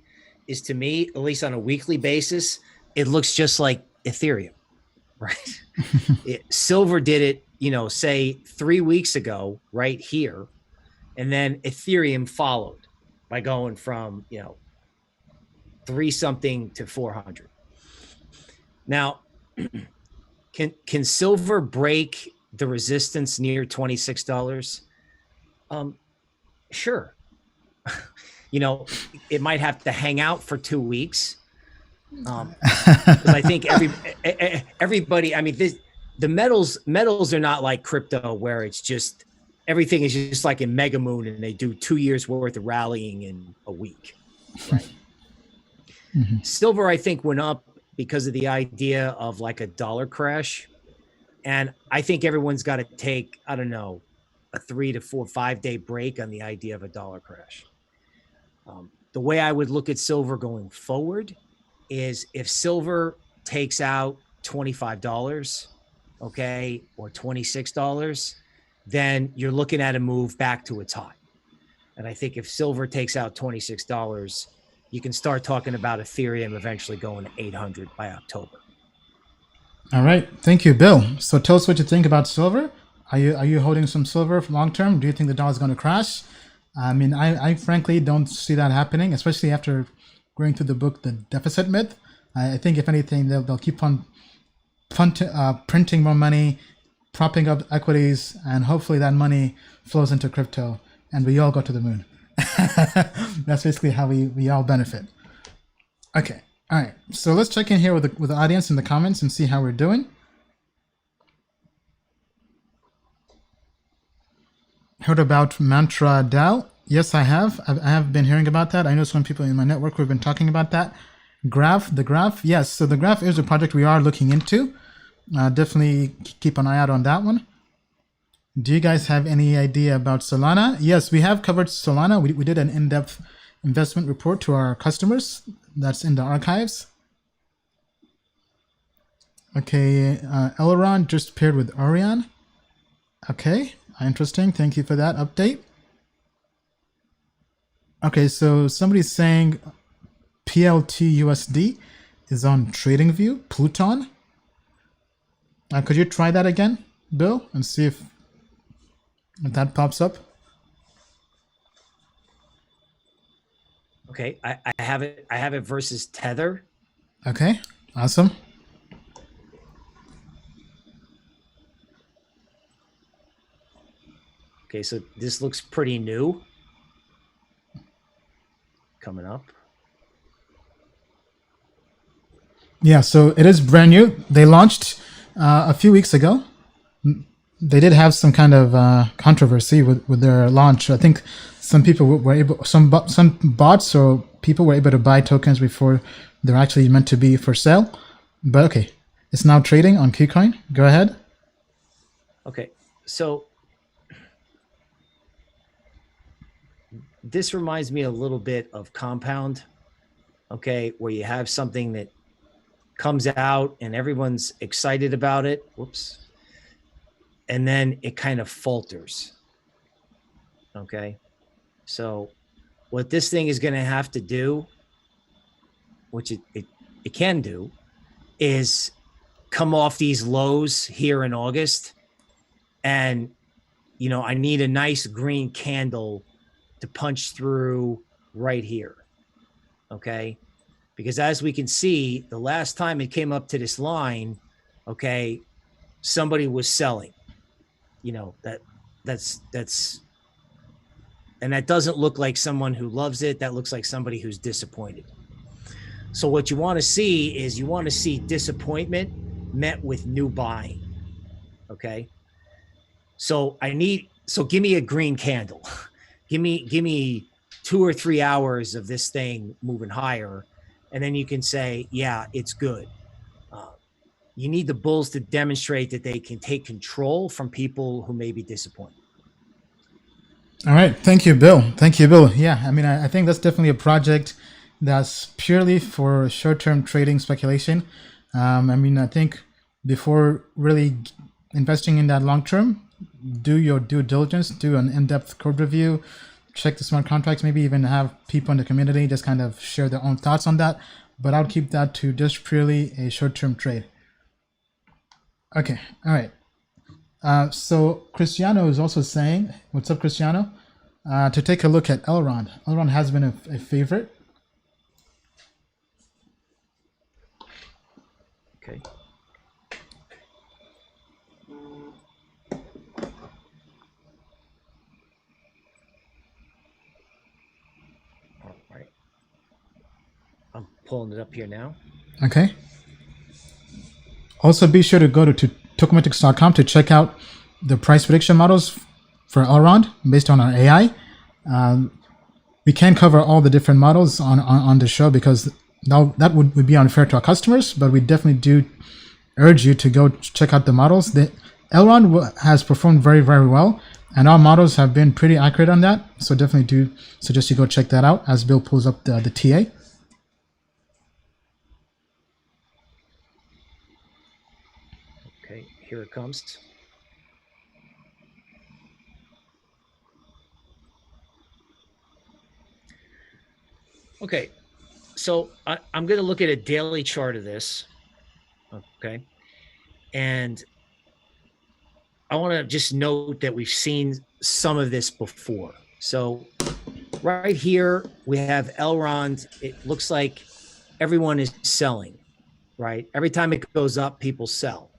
is, to me, at least on a weekly basis, it looks just like Ethereum, right? Silver did it, say 3 weeks ago, right here. And then Ethereum followed by going from, 3 something to 400. Now, can silver break the resistance near $26? Sure. You know, it might have to hang out for 2 weeks. Because I think everybody, I mean, the metals are not like crypto where it's just everything is just like in Mega Moon and they do 2 years worth of rallying in a week, right? Mm-hmm. Silver, I think, went up because of the idea of like a dollar crash, and I think everyone's got to take, I don't know, a 3 to 4, 5 day break on the idea of a dollar crash. The way I would look at silver going forward is if silver takes out $25, okay, or $26, then you're looking at a move back to its high. And I think if silver takes out $26, you can start talking about Ethereum eventually going to 800 by October. All right. Thank you, Bill. So tell us what you think about silver. Are you holding some silver for long term? Do you think the dollar is going to crash? I mean, I frankly don't see that happening, especially after going through the book, The Deficit Myth. I think if anything, they'll keep on printing more money, propping up equities, and hopefully that money flows into crypto and we all go to the moon. That's basically how we all benefit. Okay. All right. So let's check in here with the audience in the comments and see how we're doing. Heard about Mantra DAO? Yes, I have. I have been hearing about that. I know some people in my network who have been talking about that. The Graph. Yes, so the Graph is a project we are looking into. Definitely keep an eye out on that one. Do you guys have any idea about Solana? Yes, we have covered Solana. We did an in-depth investment report to our customers. That's in the archives. Okay, Elrond just paired with Orion. Okay, interesting. Thank you for that update. Okay, so somebody's saying PLTUSD is on TradingView, Pluton. Could you try that again, Bill, and see if that pops up? Okay, I have it. I have it versus Tether. Okay, awesome. Okay, so this looks pretty new. Coming up. Yeah, so it is brand new. They launched a few weeks ago. They did have some kind of controversy with their launch. I think some people were able, some bots or people were able to buy tokens before they're actually meant to be for sale. But okay, it's now trading on KuCoin. Go ahead. Okay, so this reminds me a little bit of Compound, okay, where you have something that comes out and everyone's excited about it. Whoops. And then it kind of falters. Okay. So what this thing is going to have to do, which it can do, is come off these lows here in August. And, you know, I need a nice green candle to punch through right here. Okay. Because as we can see, the last time it came up to this line, okay, somebody was selling. You know, that's and that doesn't look like someone who loves it. That looks like somebody who's disappointed. So what you want to see is you want to see disappointment met with new buying. Okay. So give me a green candle. give me 2 or 3 hours of this thing moving higher. And then you can say, yeah, it's good. You need the bulls to demonstrate that they can take control from people who may be disappointed. All right. Thank you, Bill. Thank you, Bill. Yeah, I mean, I think that's definitely a project that's purely for short-term trading speculation. I mean, I think before really investing in that long-term, do your due diligence, do an in-depth code review, check the smart contracts, maybe even have people in the community just kind of share their own thoughts on that. But I'll keep that to just purely a short-term trade. Okay. All right. So Cristiano is also saying, what's up, Cristiano? To take a look at Elrond. Elrond has been a favorite. Okay. All right. I'm pulling it up here now. Okay. Also, be sure to go to tokenmetrics.com to check out the price prediction models for Elrond based on our AI. We can't cover all the different models on the show because that would be unfair to our customers, but we definitely do urge you to go check out the models. The Elrond has performed very, very well, and our models have been pretty accurate on that. So definitely do suggest you go check that out as Bill pulls up the TA. Okay, here it comes. Okay, so I'm going to look at a daily chart of this. Okay, and I want to just note that we've seen some of this before. So right here, we have Elrond. It looks like everyone is selling, right? Every time it goes up, people sell.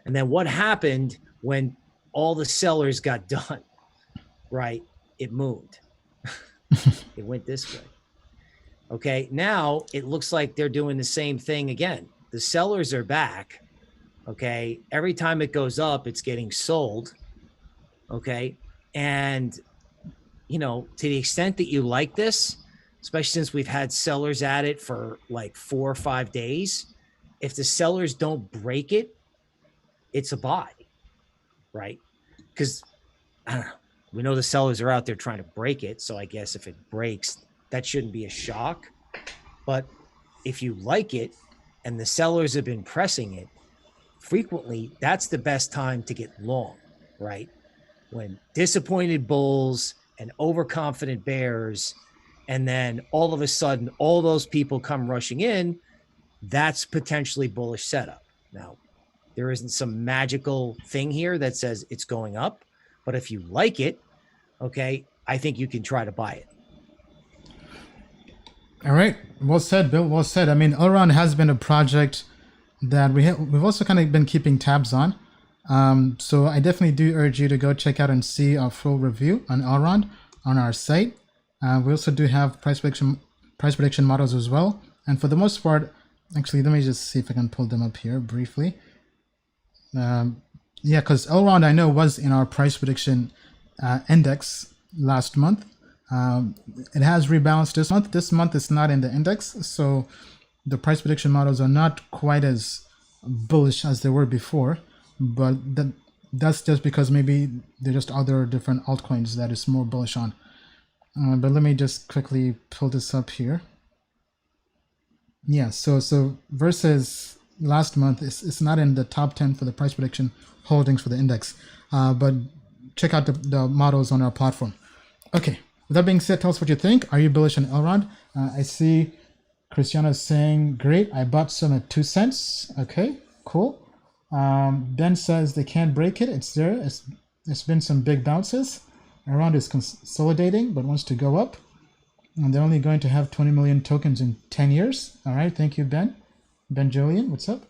And then what happened when all the sellers got done, right? It moved. It went this way. Okay, now it looks like they're doing the same thing again. The sellers are back. Okay, every time it goes up, it's getting sold. Okay, and you know, to the extent that you like this, especially since we've had sellers at it for like 4 or 5 days, if the sellers don't break it, it's a buy, right? Because I don't know, we know the sellers are out there trying to break it. So I guess if it breaks, that shouldn't be a shock. But if you like it and the sellers have been pressing it, frequently that's the best time to get long, right? When disappointed bulls and overconfident bears, and then all of a sudden all those people come rushing in, that's potentially bullish setup. Now, there isn't some magical thing here that says it's going up, but if you like it, okay, I think you can try to buy it. All right. Well said, Bill. Well said. I mean, Elrond has been a project that we've also kind of been keeping tabs on. So I definitely do urge you to go check out and see our full review on Elrond on our site. We also do have price prediction models as well. And for the most part, actually, let me just see if I can pull them up here briefly. Yeah, because Elrond, I know, was in our price prediction index last month. It has rebalanced this month. This month it's not in the index, so the price prediction models are not quite as bullish as they were before. But that's just because maybe they're just other different altcoins that is more bullish on. But let me just quickly pull this up here. Yeah, so versus last month, it's not in the top 10 for the price prediction holdings for the index. But check out the models on our platform. Okay. With that being said, tell us what you think. Are you bullish on Elrond? I see Christiana saying, great, I bought some at 2 cents. Okay, cool. Ben says they can't break it. It's there. It's been some big bounces. Elrond is consolidating, but wants to go up. And they're only going to have 20 million tokens in 10 years. All right, thank you, Ben. Ben Julian, what's up?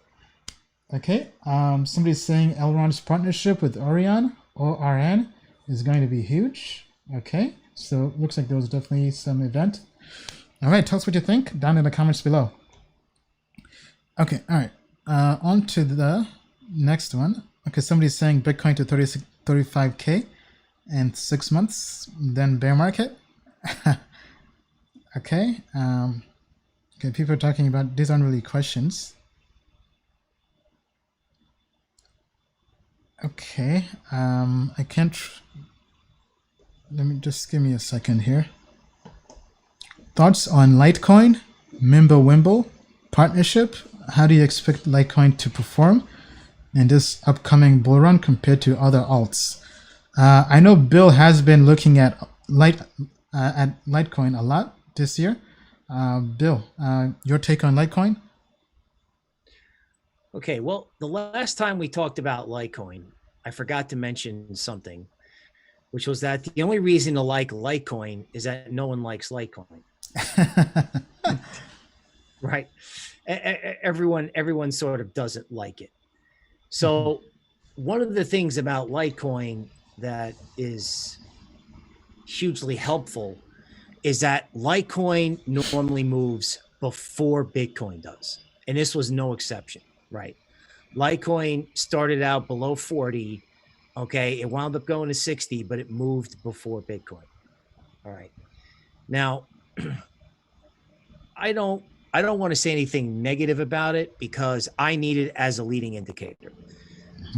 Okay, somebody's saying Elrond's partnership with Orion, ORN, is going to be huge. Okay. So it looks like there was definitely some event. All right, tell us what you think down in the comments below. Okay, all right. On to the next one. Okay, somebody's saying Bitcoin to 35K in 6 months, then bear market. Okay. Okay, people are talking about, these aren't really questions. Okay, I can't... Let me just give me a second here. Thoughts on Litecoin, Mimblewimble partnership? How do you expect Litecoin to perform in this upcoming bull run compared to other alts? I know Bill has been looking at Litecoin a lot this year. Bill, your take on Litecoin? Okay, well, the last time we talked about Litecoin, I forgot to mention something, which was that the only reason to like Litecoin is that no one likes Litecoin. Right. everyone sort of doesn't like it. So one of the things about Litecoin that is hugely helpful is that Litecoin normally moves before Bitcoin does. And this was no exception, right? Litecoin started out below 40. Okay. It wound up going to 60, but it moved before Bitcoin. All right. Now, I don't want to say anything negative about it because I need it as a leading indicator.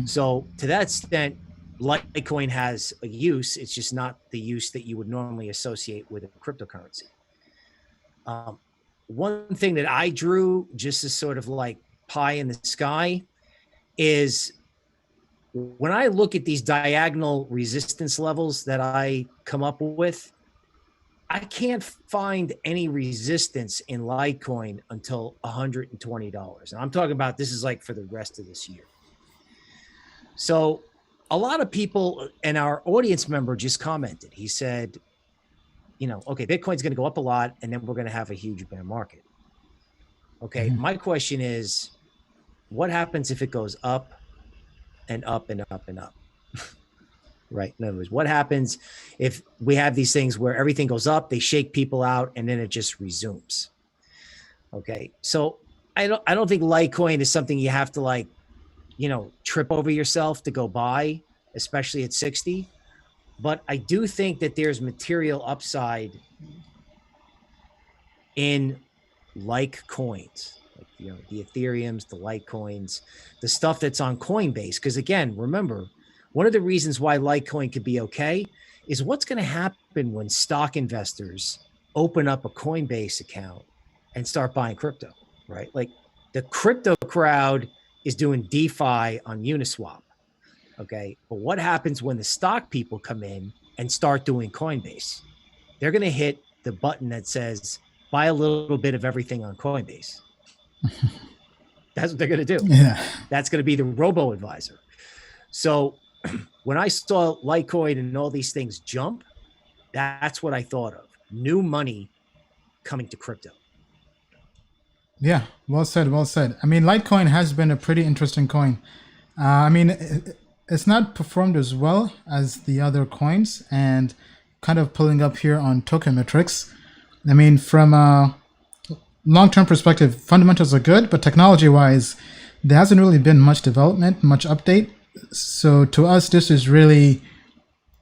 So to that extent, Litecoin has a use. It's just not the use that you would normally associate with a cryptocurrency. One thing that I drew just as sort of like pie in the sky is when I look at these diagonal resistance levels that I come up with, I can't find any resistance in Litecoin until $120. And I'm talking about this is like for the rest of this year. So a lot of people, and our audience member just commented, he said, you know, okay, Bitcoin's going to go up a lot and then we're going to have a huge bear market. Okay. My question is, what happens if it goes up and up and up and up? Right. In other words, what happens if we have these things where everything goes up, they shake people out, and then it just resumes? Okay. So I don't think Litecoin is something you have to like, you know, trip over yourself to go buy, especially at 60. But I do think that there's material upside in like coins, like, you know, the Ethereums, the Litecoins, the stuff that's on Coinbase. Because again, remember, one of the reasons why Litecoin could be okay is what's going to happen when stock investors open up a Coinbase account and start buying crypto, right? Like the crypto crowd is doing DeFi on Uniswap. Okay. But what happens when the stock people come in and start doing Coinbase? They're going to hit the button that says, buy a little bit of everything on Coinbase. That's what they're going to do. Yeah. That's going to be the robo advisor. So when I saw Litecoin and all these things jump, that's what I thought of. New money coming to crypto. Yeah, well said, well said. I mean, Litecoin has been a pretty interesting coin. I mean, it's not performed as well as the other coins, and kind of pulling up here on Token Metrics. I mean, from a long-term perspective, fundamentals are good, but technology-wise, there hasn't really been much development, much update. So to us, this is really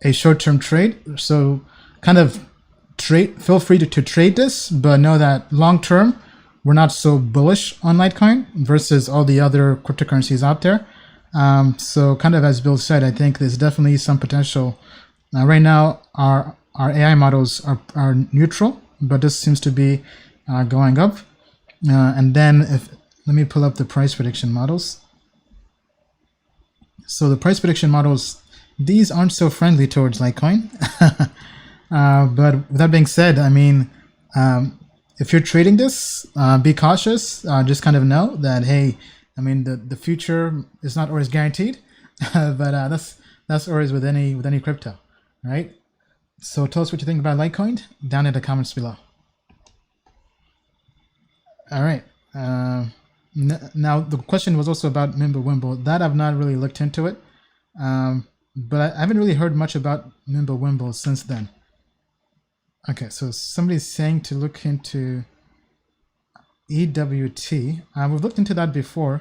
a short-term trade. So kind of feel free to trade this, but know that long-term, we're not so bullish on Litecoin versus all the other cryptocurrencies out there. So kind of as Bill said, I think there's definitely some potential. Right now, our AI models are neutral, but this seems to be going up. And then let me pull up the price prediction models. So the price prediction models, these aren't so friendly towards Litecoin. But with that being said, I mean, if you're trading this, be cautious. Just kind of know that, hey, I mean, the future is not always guaranteed, but that's always with any crypto, right? So tell us what you think about Litecoin down in the comments below. All right. Now the question was also about Mimblewimble. That I've not really looked into it, but I haven't really heard much about Mimblewimble since then. Okay, so somebody's saying to look into EWT. We've looked into that before.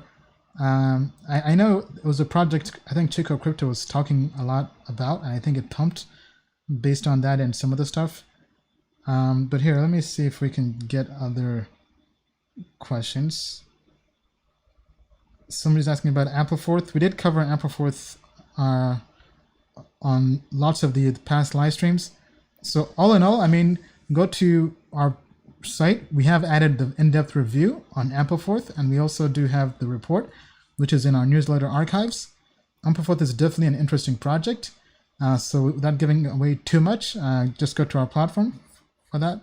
I know it was a project I think Chico Crypto was talking a lot about, and I think it pumped based on that and some other stuff. But here, let me see if we can get other questions. Somebody's asking about Ampleforth. We did cover Ampleforth on lots of the past live streams. So all in all, I mean, go to our site. We have added the in-depth review on Ampleforth, and we also do have the report, which is in our newsletter archives. Ampleforth is definitely an interesting project. So without giving away too much, just go to our platform for that.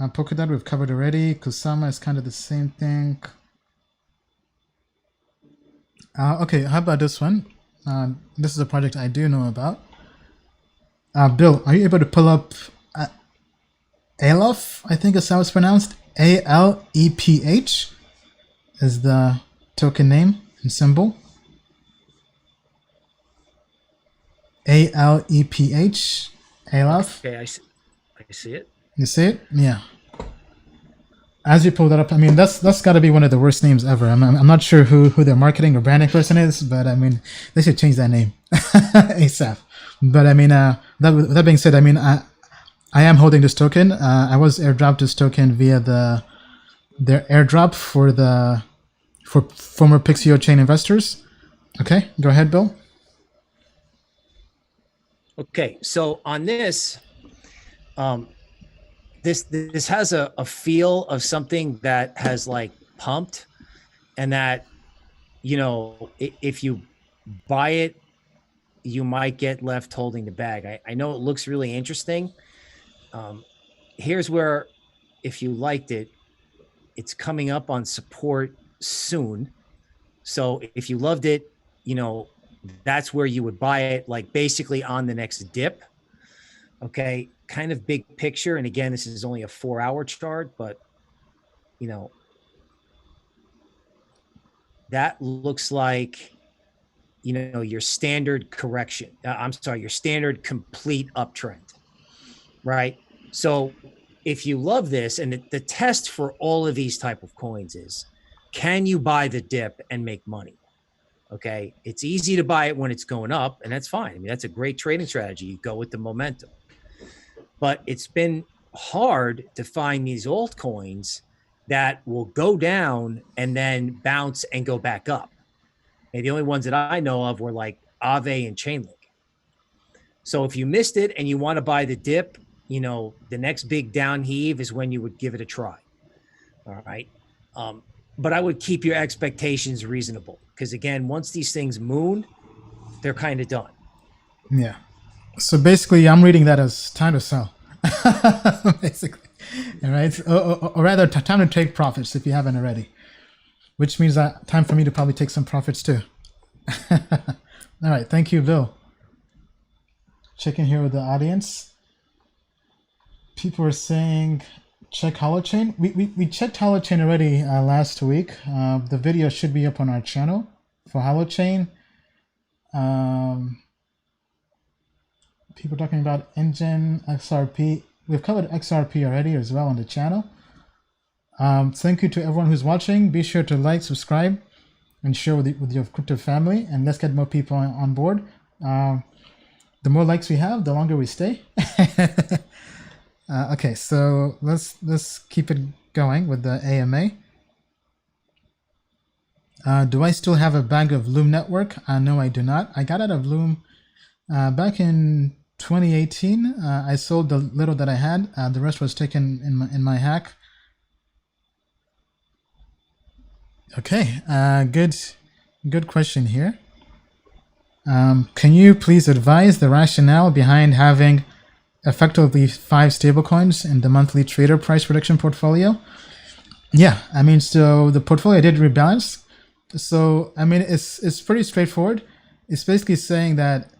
Polkadot we've covered already. Kusama is kind of the same thing. Okay, how about this one? This is a project I do know about. Bill, are you able to pull up Aleph? I think is how it's pronounced. ALEPH. is the token name and symbol. ALEPH. Aleph. Okay, I see it. You see it? Yeah. As you pull that up, I mean, that's got to be one of the worst names ever. I'm not sure who their marketing or branding person is, but I mean, they should change that name ASAP. But I mean, that being said, I mean, I am holding this token. I was airdropped this token via their airdrop for former Pixio chain investors. Okay, go ahead, Bill. Okay, so on this, this has a feel of something that has like pumped, and that, you know, if you buy it, you might get left holding the bag. I know it looks really interesting. Here's where, if you liked it, it's coming up on support soon. So if you loved it, you know, that's where you would buy it, like basically on the next dip. Okay, kind of big picture. And again, this is only a 4-hour chart, but you know, that looks like, you know, your standard correction. I'm sorry, your standard complete uptrend, right? So if you love this, and the test for all of these type of coins is, can you buy the dip and make money? Okay, it's easy to buy it when it's going up, and that's fine. I mean, that's a great trading strategy. You go with the momentum. But it's been hard to find these altcoins that will go down and then bounce and go back up. And the only ones that I know of were like Aave and Chainlink. So if you missed it and you want to buy the dip, you know, the next big down heave is when you would give it a try. All right. But I would keep your expectations reasonable, because again, once these things moon, they're kind of done. Yeah. So basically, I'm reading that as time to sell, basically, all right? Or rather, time to take profits if you haven't already, which means that time for me to probably take some profits too. All right. Thank you, Bill. Checking here with the audience. People are saying, check Holochain. We checked Holochain already last week. The video should be up on our channel for Holochain. People talking about Engine, XRP. We've covered XRP already as well on the channel. Thank you to everyone who's watching. Be sure to like, subscribe, and share with your crypto family. And let's get more people on board. The more likes we have, the longer we stay. Okay, so let's keep it going with the AMA. Do I still have a bag of Loom Network? No, I do not. I got out of Loom back in 2018. I sold the little that I had. The rest was taken in my hack. Okay, good question here. Can you please advise the rationale behind having effectively 5 stablecoins in the monthly trader price prediction portfolio? Yeah, I mean, so the portfolio did rebalance. So I mean, it's pretty straightforward. It's basically saying that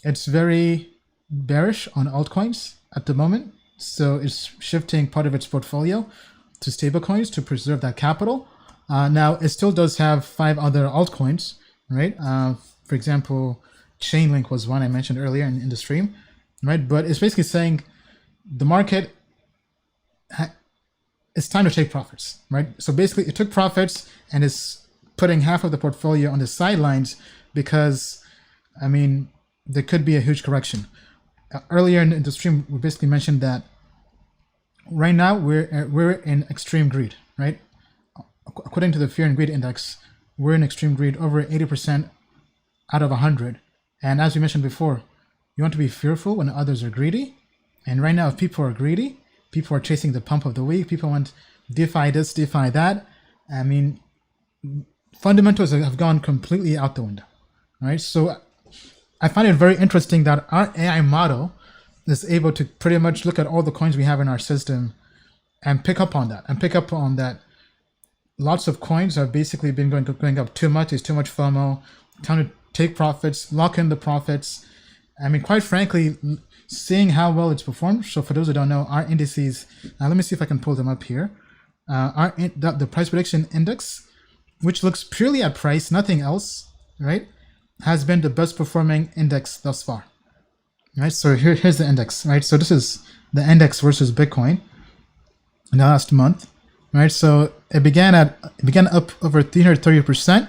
it's very bearish on altcoins at the moment. So it's shifting part of its portfolio to stablecoins to preserve that capital. Now it still does have 5 other altcoins, right? For example, Chainlink was one I mentioned earlier in the stream, right? But it's basically saying the market, it's time to take profits, right? So basically it took profits and is putting half of the portfolio on the sidelines because, I mean, there could be a huge correction. Earlier in the stream, we basically mentioned that right now we're in extreme greed, right? According to the Fear and Greed Index, we're in extreme greed, over 80% out of 100. And as we mentioned before, you want to be fearful when others are greedy. And right now, if people are greedy, people are chasing the pump of the week. People want DeFi this, DeFi that. I mean, fundamentals have gone completely out the window, right? So I find it very interesting that our AI model is able to pretty much look at all the coins we have in our system and pick up on that. Lots of coins have basically been going up too much. There's too much FOMO. Time to take profits, lock in the profits. I mean, quite frankly, seeing how well it's performed. So for those who don't know, our indices, let me see if I can pull them up here. The price prediction index which looks purely at price, nothing else, right, has been the best performing index thus far. Right, so here's the index, right? So this is the index versus Bitcoin in the last month, right? So it began up over 330%,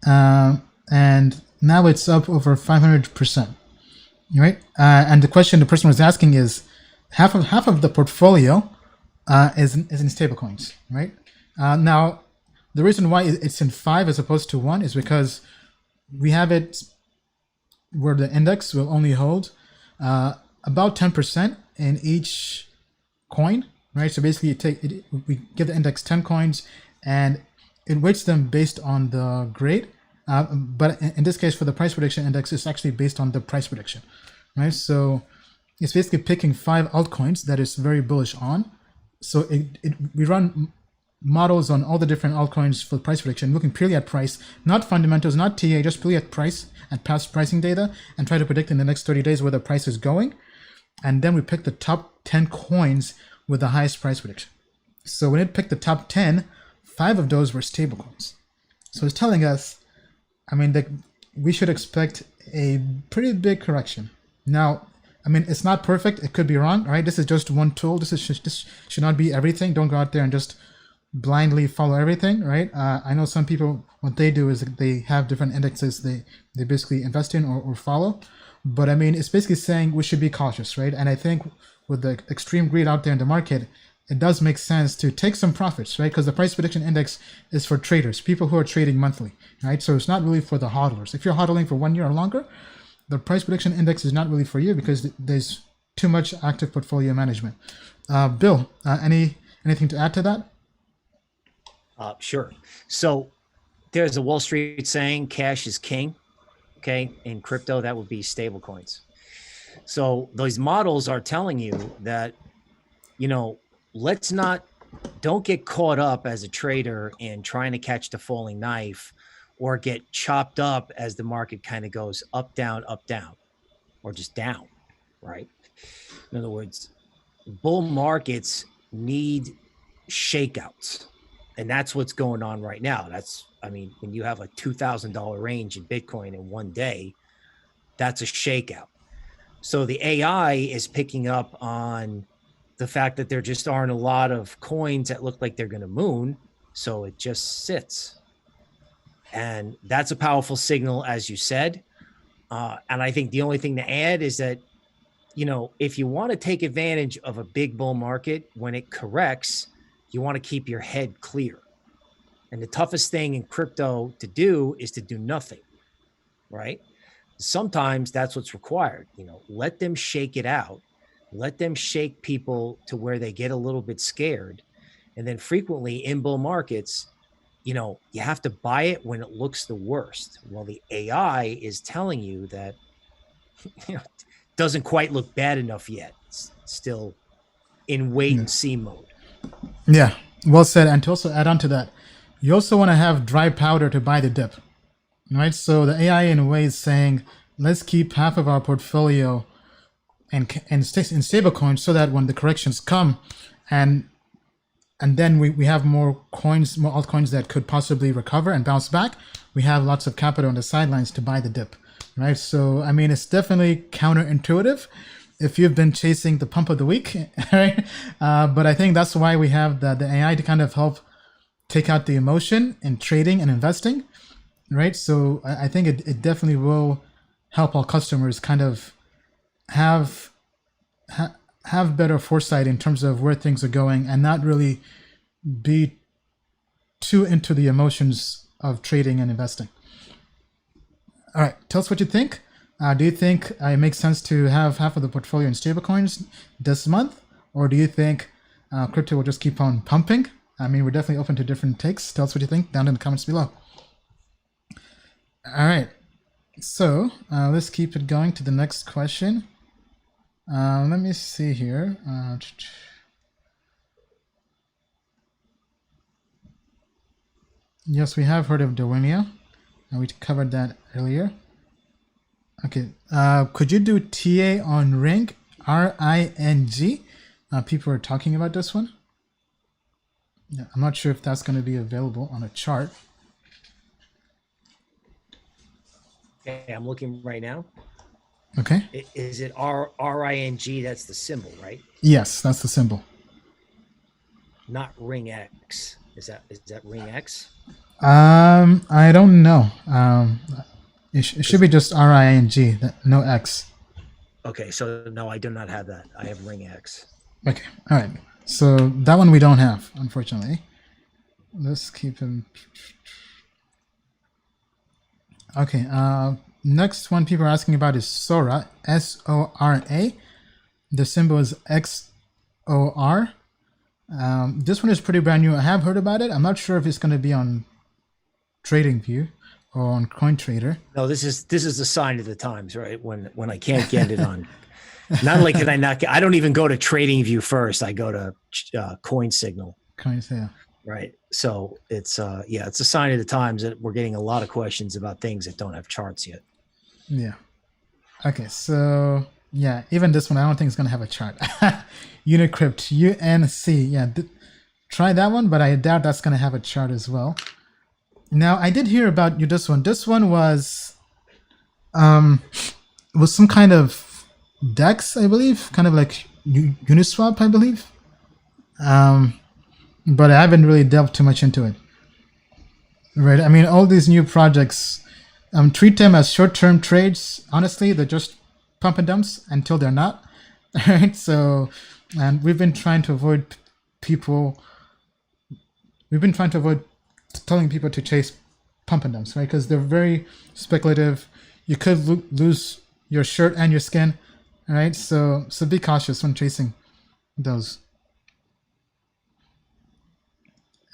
and now it's up over 500%, right? And the question the person was asking is, half of the portfolio is in stablecoins, right? Now, the reason why it's in 5 as opposed to 1 is because we have it where the index will only hold about 10% in each coin, right? So basically, we give the index 10 coins, and it weights them based on the grade. But in this case, for the price prediction index, it's actually based on the price prediction, right? So it's basically picking 5 altcoins that it's very bullish on. So we run models on all the different altcoins for price prediction, looking purely at price, not fundamentals, not TA, just purely at price and past pricing data, and try to predict in the next 30 days where the price is going. And then we pick the top 10 coins with the highest price prediction. So when it picked the top 10, 5 of those were stable coins. So it's telling us, I mean, that we should expect a pretty big correction. Now, I mean, it's not perfect. It could be wrong, right? This is just one tool. This should not be everything. Don't go out there and just blindly follow everything, right? I know some people, what they do is they have different indexes they basically invest in or follow. But I mean, it's basically saying we should be cautious, right? And I think with the extreme greed out there in the market, it does make sense to take some profits, right? Because the price prediction index is for traders, people who are trading monthly, right? So it's not really for the hodlers. If you're hodling for 1 year or longer, the price prediction index is not really for you because there's too much active portfolio management. Bill, anything to add to that? Sure. So there's a Wall Street saying, cash is king. Okay. In crypto, that would be stable coins. So those models are telling you that, don't get caught up as a trader in trying to catch the falling knife or get chopped up as the market kind of goes up, down, or just down, right? In other words, bull markets need shakeouts. And that's what's going on right now. When you have a $2,000 range in Bitcoin in one day, that's a shakeout. So the AI is picking up on the fact that there just aren't a lot of coins that look like they're going to moon. So it just sits. And that's a powerful signal, as you said. And I think the only thing to add is that, if you want to take advantage of a big bull market, when it corrects, you want to keep your head clear. And the toughest thing in crypto to do is to do nothing, right? Sometimes that's what's required. Let them shake it out. Let them shake people to where they get a little bit scared. And then frequently in bull markets, you have to buy it when it looks the worst. Well, the AI is telling you that doesn't quite look bad enough yet. It's still in wait and see mode. Yeah, well said. And to also add on to that, you also want to have dry powder to buy the dip, right? So the AI in a way is saying, let's keep half of our portfolio and stay in stablecoins so that when the corrections come and then we have more altcoins that could possibly recover and bounce back, we have lots of capital on the sidelines to buy the dip, right? So, I mean, it's definitely counterintuitive if you've been chasing the pump of the week, right? But I think that's why we have the AI to kind of help take out the emotion in trading and investing, right? So I think it definitely will help our customers kind of have better foresight in terms of where things are going and not really be too into the emotions of trading and investing. All right, tell us what you think. Do you think it makes sense to have half of the portfolio in stablecoins this month? Or do you think crypto will just keep on pumping? I mean, we're definitely open to different takes. Tell us what you think down in the comments below. All right, so let's keep it going to the next question. Let me see here. Yes, we have heard of Dowimia. We covered that earlier. Okay, could you do TA on Ring, RING? People are talking about this one. Yeah, I'm not sure if that's going to be available on a chart. Okay, I'm looking right now. Okay. Is it RING? That's the symbol, right? Yes, that's the symbol. Not ring X. Is that ring X? I don't know. It should be just RING, no X. Okay, so no, I do not have that. I have ring X. Okay, all right. So that one we don't have, unfortunately. Let's keep him. Okay. Next one people are asking about is Sora, SORA. The symbol is XOR. This one is pretty brand new. I have heard about it. I'm not sure if it's going to be on TradingView or on CoinTrader. No, this is the sign of the times, right? When I can't get it on. Not only can I not get, I don't even go to TradingView first. I go to CoinSignal. Yeah. Right. So it's it's a sign of the times that we're getting a lot of questions about things that don't have charts yet. Yeah. Okay. So yeah, even this one, I don't think it's going to have a chart. Unicrypt, UNC. Yeah. Try that one, but I doubt that's going to have a chart as well. Now, I did hear about this one. This one was some kind of DEX, I believe, kind of like Uniswap, I believe. But I haven't really delved too much into it. Right? I mean, all these new projects, treat them as short-term trades. Honestly, they're just pump and dumps until they're not. Right? So, and we've been trying to avoid telling people to chase pump and dumps, right? Because they're very speculative. You could lose your shirt and your skin, right? So be cautious when chasing those.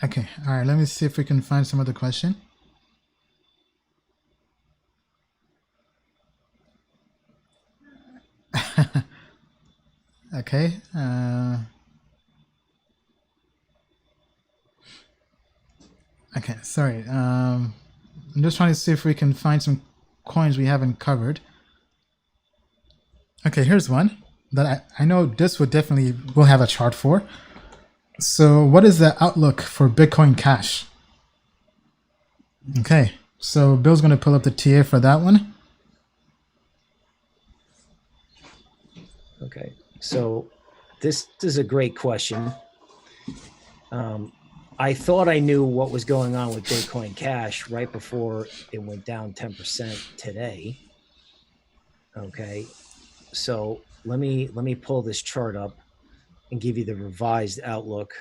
Okay, all right. Let me see if we can find some other question. Okay. Okay, sorry. I'm just trying to see if we can find some coins we haven't covered. Okay, here's one that I know this will have a chart for. So what is the outlook for Bitcoin Cash? Okay, so Bill's going to pull up the TA for that one. Okay, so this is a great question. I thought I knew what was going on with Bitcoin Cash right before it went down 10% today. Okay, so let me pull this chart up and give you the revised outlook.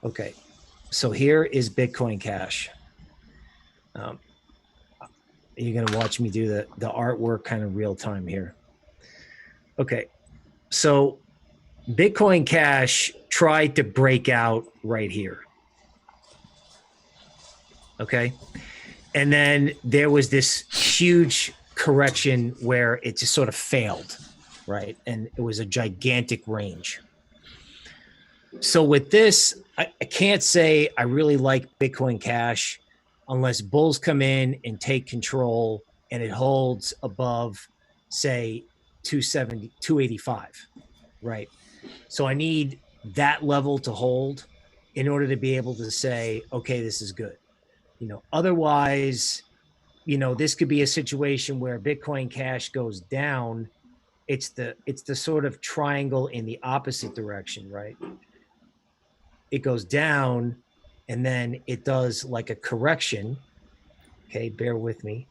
Okay, so here is Bitcoin Cash. You're going to watch me do the artwork kind of real time here. Okay, so Bitcoin Cash tried to break out right here. Okay, and then there was this huge correction where it just sort of failed, right? And it was a gigantic range. So with this, I can't say I really like Bitcoin Cash unless bulls come in and take control and it holds above, say, 270, 285, right? So I need that level to hold in order to be able to say, okay, this is good. Otherwise, this could be a situation where Bitcoin Cash goes down. It's the sort of triangle in the opposite direction, right? It goes down and then it does like a correction. Okay, bear with me.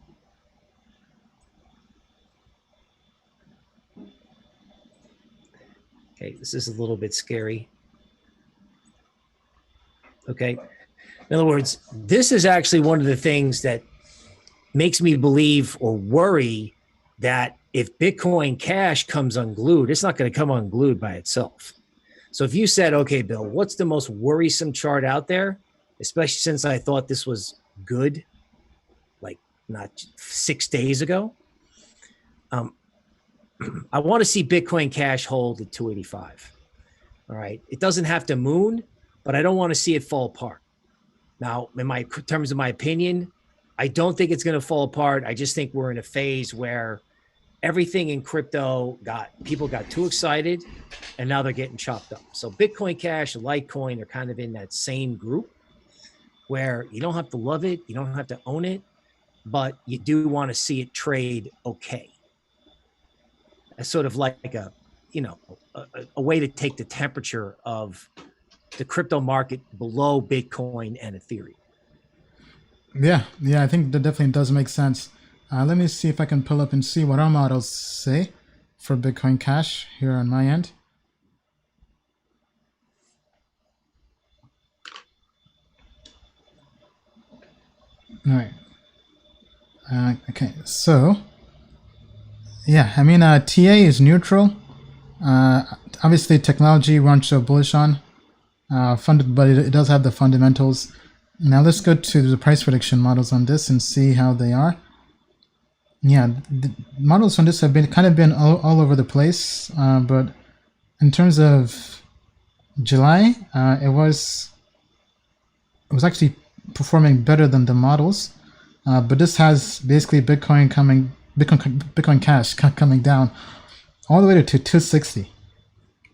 Okay, this is a little bit scary. Okay, in other words, this is actually one of the things that makes me believe or worry that if Bitcoin Cash comes unglued, it's not going to come unglued by itself. So if you said, okay, Bill, what's the most worrisome chart out there, especially since I thought this was good, like not 6 days ago, I want to see Bitcoin Cash hold at 285. All right. It doesn't have to moon, but I don't want to see it fall apart. Now, in terms of my opinion, I don't think it's going to fall apart. I just think we're in a phase where everything in crypto people got too excited and now they're getting chopped up. So Bitcoin Cash and Litecoin are kind of in that same group. where you don't have to love it, you don't have to own it, but you do want to see it trade okay. As sort of like a, a way to take the temperature of the crypto market below Bitcoin and Ethereum. Yeah, I think that definitely does make sense. Let me see if I can pull up and see what our models say for Bitcoin Cash here on my end. All right. Okay, so yeah, I mean, TA is neutral. Obviously, technology we aren't so bullish on, but it does have the fundamentals. Now let's go to the price prediction models on this and see how they are. Yeah, the models on this have been all over the place, but in terms of July, it was actually performing better than the models. But this has basically Bitcoin Cash coming down all the way to 260.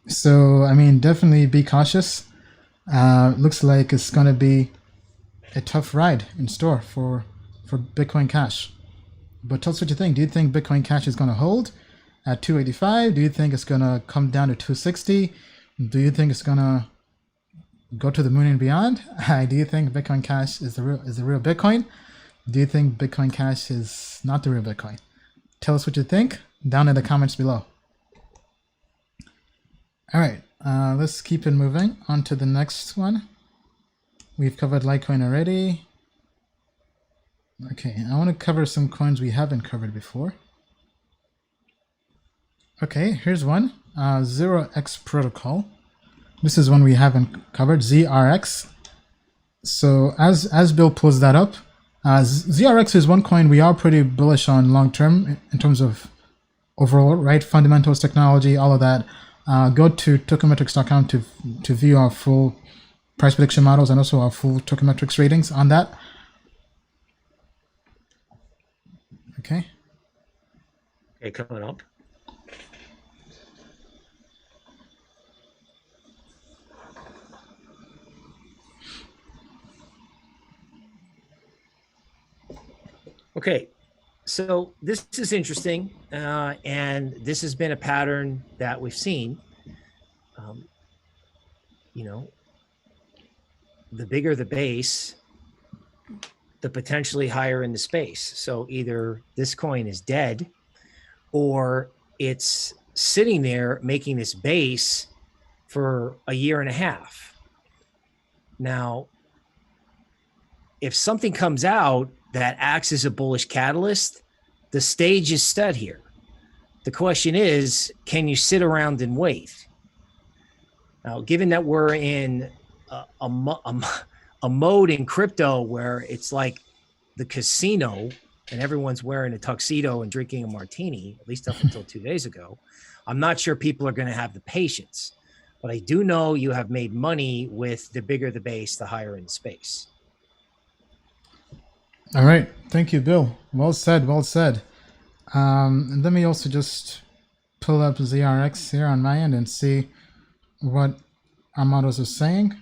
So I mean, definitely be cautious. Looks like it's gonna be a tough ride in store for Bitcoin Cash. But tell us what you think. Do you think Bitcoin Cash is going to hold at 285? Do you think it's going to come down to 260? Do you think it's going to go to the moon and beyond? Do you think Bitcoin Cash is the real Bitcoin? Do you think Bitcoin Cash is not the real Bitcoin? Tell us what you think down in the comments below. All right, let's keep it moving on to the next one. We've covered Litecoin already. Okay, I want to cover some coins we haven't covered before. Okay, here's one, 0x protocol. This is one we haven't covered, ZRX. So as Bill pulls that up, ZRX is one coin we are pretty bullish on long term in terms of overall, right? Fundamentals, technology, all of that. Go to tokenmetrics.com to view our full price prediction models and also our full token metrics ratings on that. Okay, coming up. Okay, so this is interesting, and this has been a pattern that we've seen. The bigger the base, the potentially higher in the space. So either this coin is dead or it's sitting there making this base for a year and a half. Now, if something comes out that acts as a bullish catalyst, the stage is set here. The question is, can you sit around and wait? Now, given that we're in a mode in crypto where it's like the casino and everyone's wearing a tuxedo and drinking a martini, at least up until 2 days ago, I'm not sure people are going to have the patience. But I do know you have made money with the bigger the base, the higher in space. All right. Thank you, Bill. Well said. Well said. And let me also just pull up ZRX here on my end and see what our models are saying.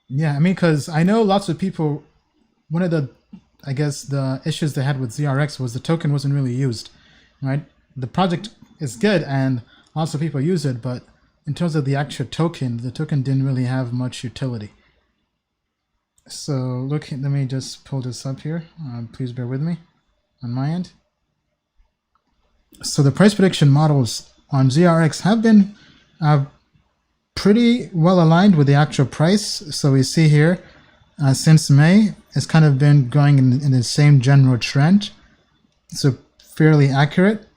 Yeah, I mean, because I know lots of people, one of the issues they had with ZRX was the token wasn't really used, right? The project is good and lots of people use it, but in terms of the actual token, the token didn't really have much utility. So let me just pull this up here. Please bear with me on my end. So the price prediction models on ZRX have been pretty well aligned with the actual price. So we see here since May, it's kind of been going in the same general trend. So fairly accurate.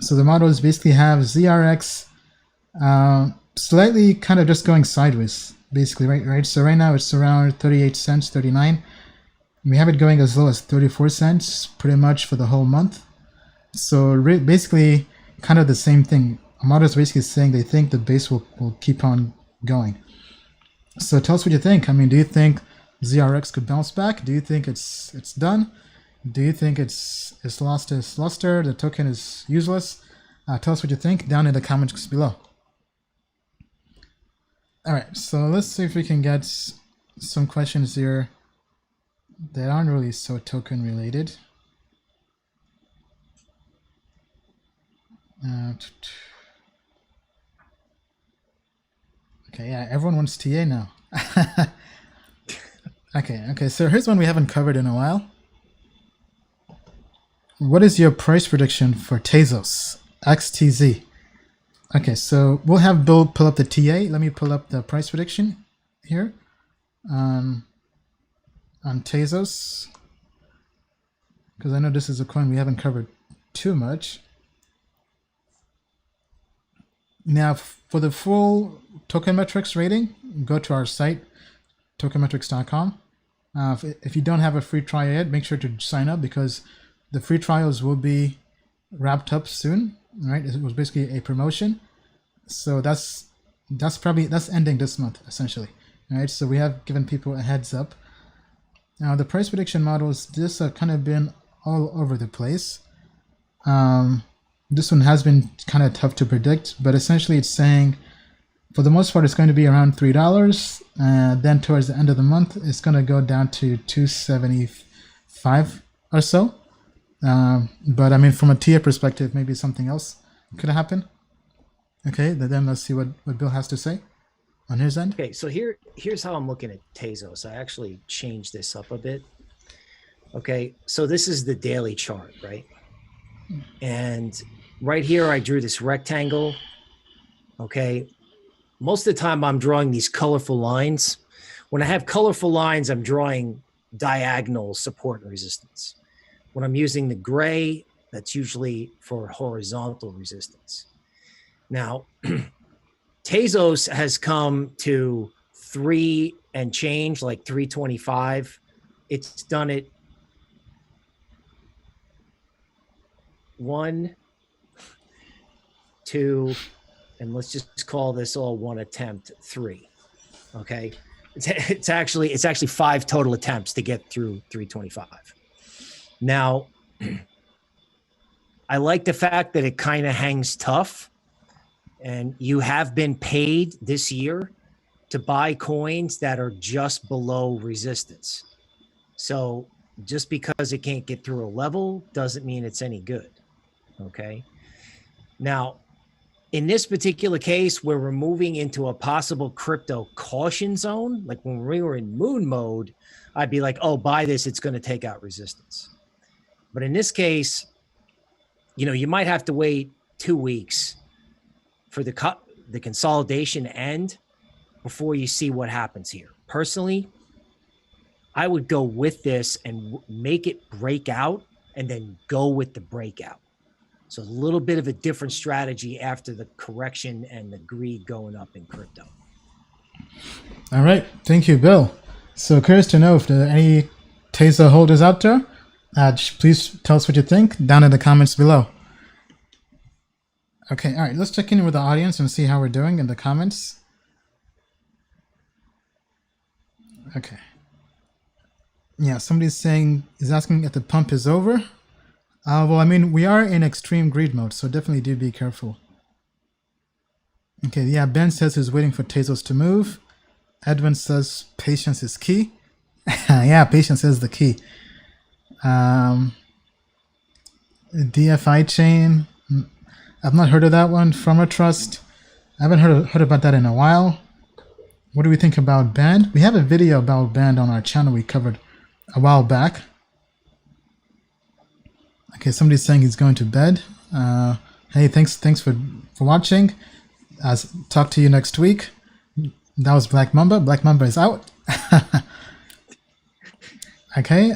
So the models basically have ZRX slightly kind of just going sideways, basically, right? So right now it's around 38 cents, 39. We have it going as low as 34 cents pretty much for the whole month. So basically kind of the same thing. Models basically saying they think the base will keep on going. So tell us what you think. I mean, do you think ZRX could bounce back? Do you think it's done? Do you think it's lost its luster? The token is useless? Tell us what you think down in the comments below. All right, so let's see if we can get some questions here that aren't really so token related. Okay, yeah, everyone wants TA now. Okay, so here's one we haven't covered in a while. What is your price prediction for Tezos XTZ? Okay, so we'll have Bill pull up the TA. Let me pull up the price prediction here on Tezos, because I know this is a coin we haven't covered too much. Now, for the full Token Metrics rating, go to our site, tokenmetrics.com. If you don't have a free trial yet, make sure to sign up, because the free trials will be wrapped up soon. Right? It was basically a promotion, so that's ending this month essentially. Right? So we have given people a heads up. Now the price prediction models, this have kind of been all over the place. This one has been kind of tough to predict, but essentially it's saying, for the most part, it's going to be around $3. Then towards the end of the month, it's going to go down to $2.75 or so. But I mean, from a tier perspective, maybe something else could happen. Okay, then let's see what Bill has to say on his end. Okay, so here's how I'm looking at Tezos. I actually changed this up a bit. Okay, so this is the daily chart, right? And right here, I drew this rectangle. Okay, most of the time I'm drawing these colorful lines. When I have colorful lines, I'm drawing diagonal support and resistance. When I'm using the gray, that's usually for horizontal resistance. Now, Tezos has come to 3 and change, like 325. It's done it 1, 2, and let's just call this all one attempt 3. Okay, it's actually 5 total attempts to get through 325. Now, I like the fact that it kind of hangs tough, and you have been paid this year to buy coins that are just below resistance. So just because it can't get through a level doesn't mean it's any good. Okay. Now, in this particular case, where we're moving into a possible crypto caution zone, like when we were in moon mode, I'd be like, oh, buy this, it's going to take out resistance. But in this case, you know, you might have to wait 2 weeks for the consolidation to end before you see what happens here. Personally, I would go with this and make it break out and then go with the breakout. So a little bit of a different strategy after the correction and the greed going up in crypto. All right. Thank you, Bill. So curious to know if there are any Tezos holders out there. Please tell us what you think down in the comments below. Okay. All right. Let's check in with the audience and see how we're doing in the comments. Okay. Yeah. Somebody's asking if the pump is over. Well, I mean, we are in extreme greed mode, so definitely do be careful. Okay, yeah, Ben says he's waiting for Tezos to move. Edwin says patience is key. Yeah, patience is the key. DFI chain, I've not heard of that one. From a trust, I haven't heard about that in a while. What do we think about Band? We have a video about Band on our channel we covered a while back. Okay, somebody's saying he's going to bed. Hey, thanks for watching. Talk to you next week. That was Black Mamba. Black Mamba is out. Okay,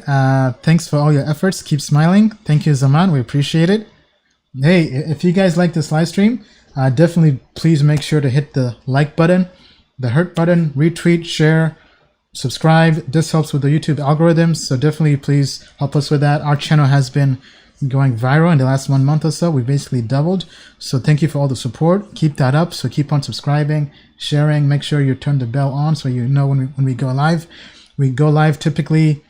thanks for all your efforts. Keep smiling. Thank you, Zaman. We appreciate it. Hey, if you guys like this live stream, definitely please make sure to hit the like button, the heart button, retweet, share, subscribe. This helps with the YouTube algorithms, so definitely please help us with that. Our channel has been going viral in the last 1 month or so. We basically doubled. So thank you for all the support. Keep that up. So keep on subscribing, sharing. Make sure you turn the bell on so you know when we go live. We go live typically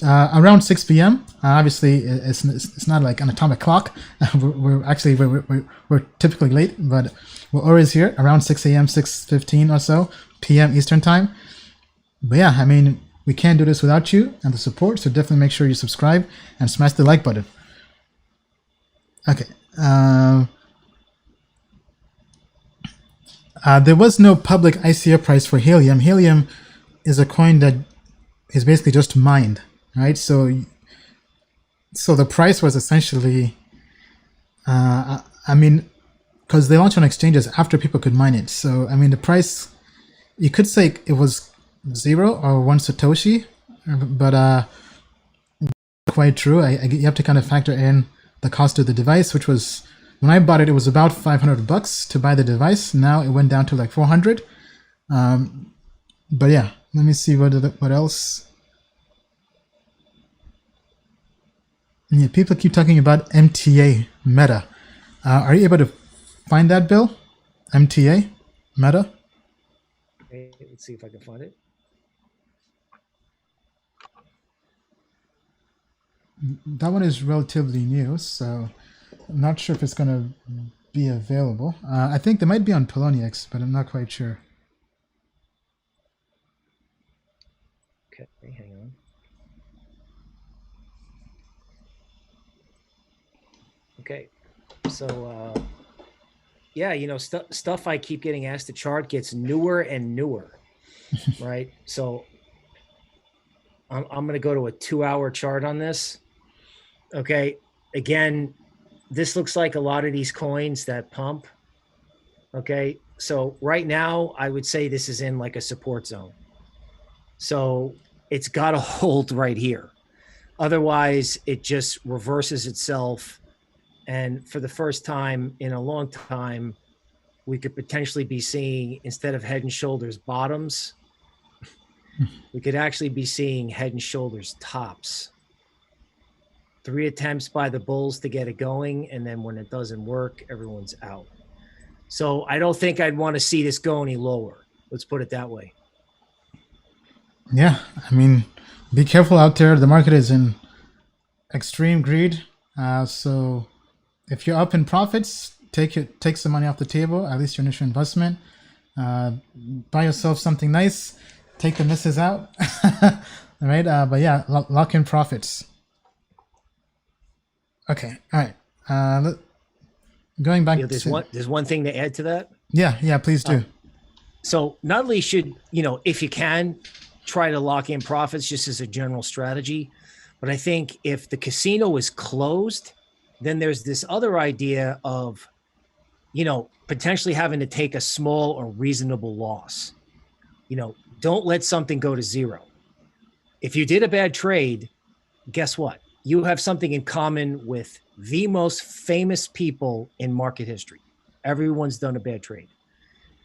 around 6 p.m. Obviously, it's not like an atomic clock. We're typically late, but we're always here around 6 a.m., 6:15 or so p.m. Eastern time. But yeah, I mean, we can't do this without you and the support, so definitely make sure you subscribe and smash the like button. Okay. There was no public ICO price for Helium. Helium is a coin that is basically just mined, right? So the price was essentially, I mean, because they launched on exchanges after people could mine it. So I mean, the price, you could say it was 0 or 1 Satoshi, but quite true. You have to kind of factor in the cost of the device, which was, when I bought it, it was about $500 to buy the device. Now it went down to like 400. But yeah, let me see what else. Yeah, people keep talking about MTA, Meta. Are you able to find that, Bill? MTA, Meta? Okay, let's see if I can find it. That one is relatively new, so I'm not sure if it's going to be available. I think they might be on Poloniex, but I'm not quite sure. Okay, hang on. Okay, so yeah, you know, stuff I keep getting asked to chart gets newer and newer, right? So I'm going to go to a 2-hour chart on this. Okay, again, this looks like a lot of these coins that pump. Okay, so right now I would say this is in like a support zone. So it's got to hold right here. Otherwise, it just reverses itself. And for the first time in a long time, we could potentially be seeing, instead of head and shoulders bottoms, we could actually be seeing head and shoulders tops. 3 attempts by the bulls to get it going, and then when it doesn't work, everyone's out. So I don't think I'd want to see this go any lower. Let's put it that way. Yeah, I mean, be careful out there. The market is in extreme greed. So if you're up in profits, take some money off the table, at least your initial investment. Buy yourself something nice. Take the misses out. All right. But yeah, lock in profits. Okay. All right. Going back. You know, there's one thing to add to that. Yeah. Please do. So not only should, you know, if you can, try to lock in profits just as a general strategy, but I think if the casino is closed, then there's this other idea of, you know, potentially having to take a small or reasonable loss. You know, don't let something go to 0. If you did a bad trade, guess what? You have something in common with the most famous people in market history. Everyone's done a bad trade.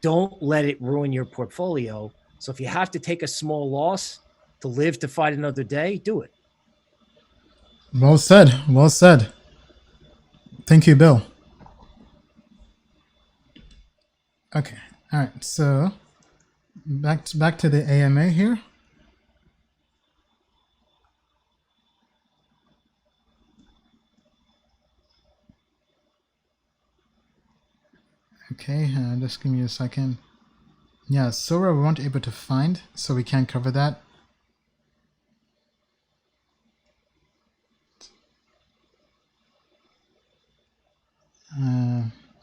Don't let it ruin your portfolio. So if you have to take a small loss to live to fight another day, do it. Well said. Well said. Thank you, Bill. Okay. All right. So back to the AMA here. Okay. Just give me a second. Yeah, Sora we weren't able to find, so we can't cover that.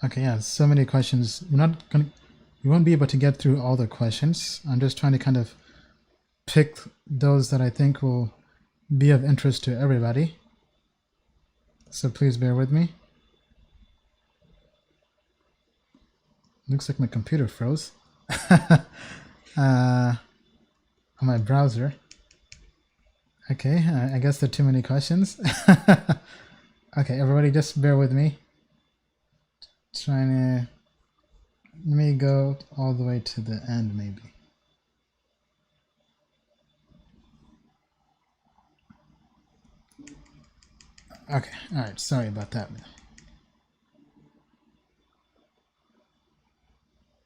Okay, yeah, so many questions. We won't be able to get through all the questions. I'm just trying to kind of pick those that I think will be of interest to everybody. So please bear with me. Looks like my computer froze. On my browser. Okay, I guess there are too many questions. Okay, everybody just bear with me. Let me go all the way to the end maybe. Okay, all right, sorry about that.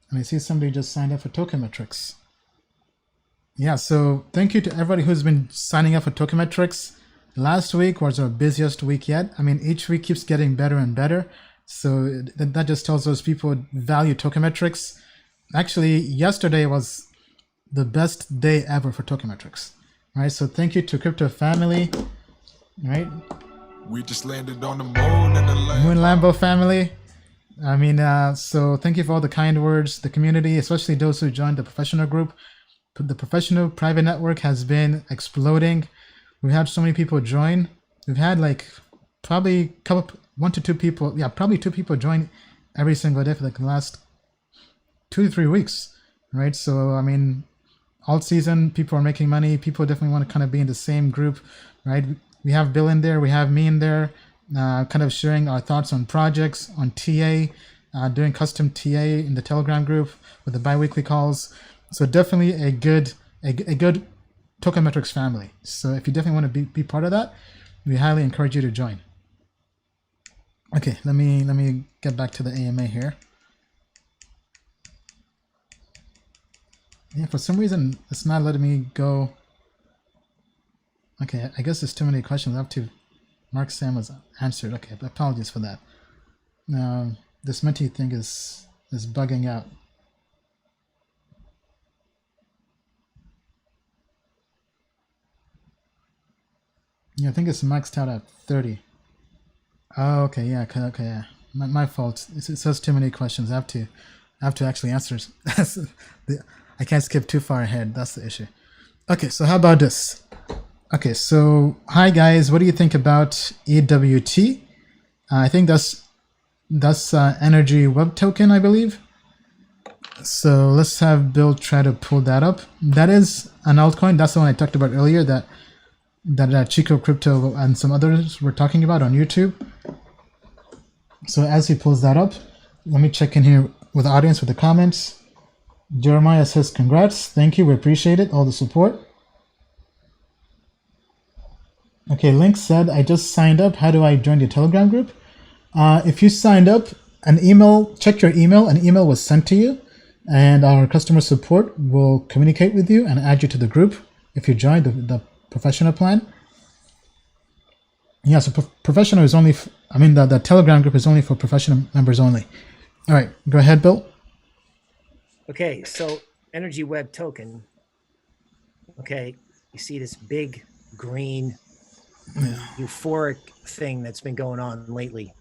And I see somebody just signed up for Token Metrics. Yeah, so thank you to everybody who's been signing up for Token Metrics. Last week was our busiest week yet. I mean, each week keeps getting better and better. So that just tells us people value Token Metrics. Actually, yesterday was the best day ever for Token Metrics, right? So thank you to Crypto Family, right? We just landed on the moon and the Moon land. Lambo family. I mean, so thank you for all the kind words, the community, especially those who joined the professional group. The professional private network has been exploding. We've had so many people join. We've had like probably one to two people, probably two people join every single day for like the last 2 to 3 weeks, right? So I mean, all season people are making money. People definitely want to kind of be in the same group, right? We have Bill in there, we have me in there, kind of sharing our thoughts on projects, on TA, doing custom TA in the Telegram group with the bi-weekly calls. So definitely a good Token Metrics family. So if you definitely want to be part of that, we highly encourage you to join. Okay, let me get back to the AMA here. Yeah, for some reason it's not letting me go. Okay, I guess there's too many questions up to Mark Sam was answered. Okay, apologies for that. This Menti thing is bugging out. Yeah, I think it's maxed out at 30. Oh, okay, yeah, okay, yeah. My fault. It says too many questions. I have to actually answer. I can't skip too far ahead. That's the issue. Okay, so how about this? Okay, so hi guys, what do you think about EWT? I think that's Energy Web Token, I believe. So let's have Bill try to pull that up. That is an altcoin. That's the one I talked about earlier that Chico Crypto and some others were talking about on YouTube. So as he pulls that up, let me check in here with the audience with the comments. Jeremiah says, congrats. Thank you. We appreciate it. All the support. Okay, Link said, I just signed up. How do I join the Telegram group? If you signed up, check your email. An email was sent to you, and our customer support will communicate with you and add you to the group if you join the professional plan. Yeah, so professional is only, the Telegram group is only for professional members only. All right, go ahead, Bill. Okay, so Energy Web Token. Okay, you see this big green euphoric thing that's been going on lately.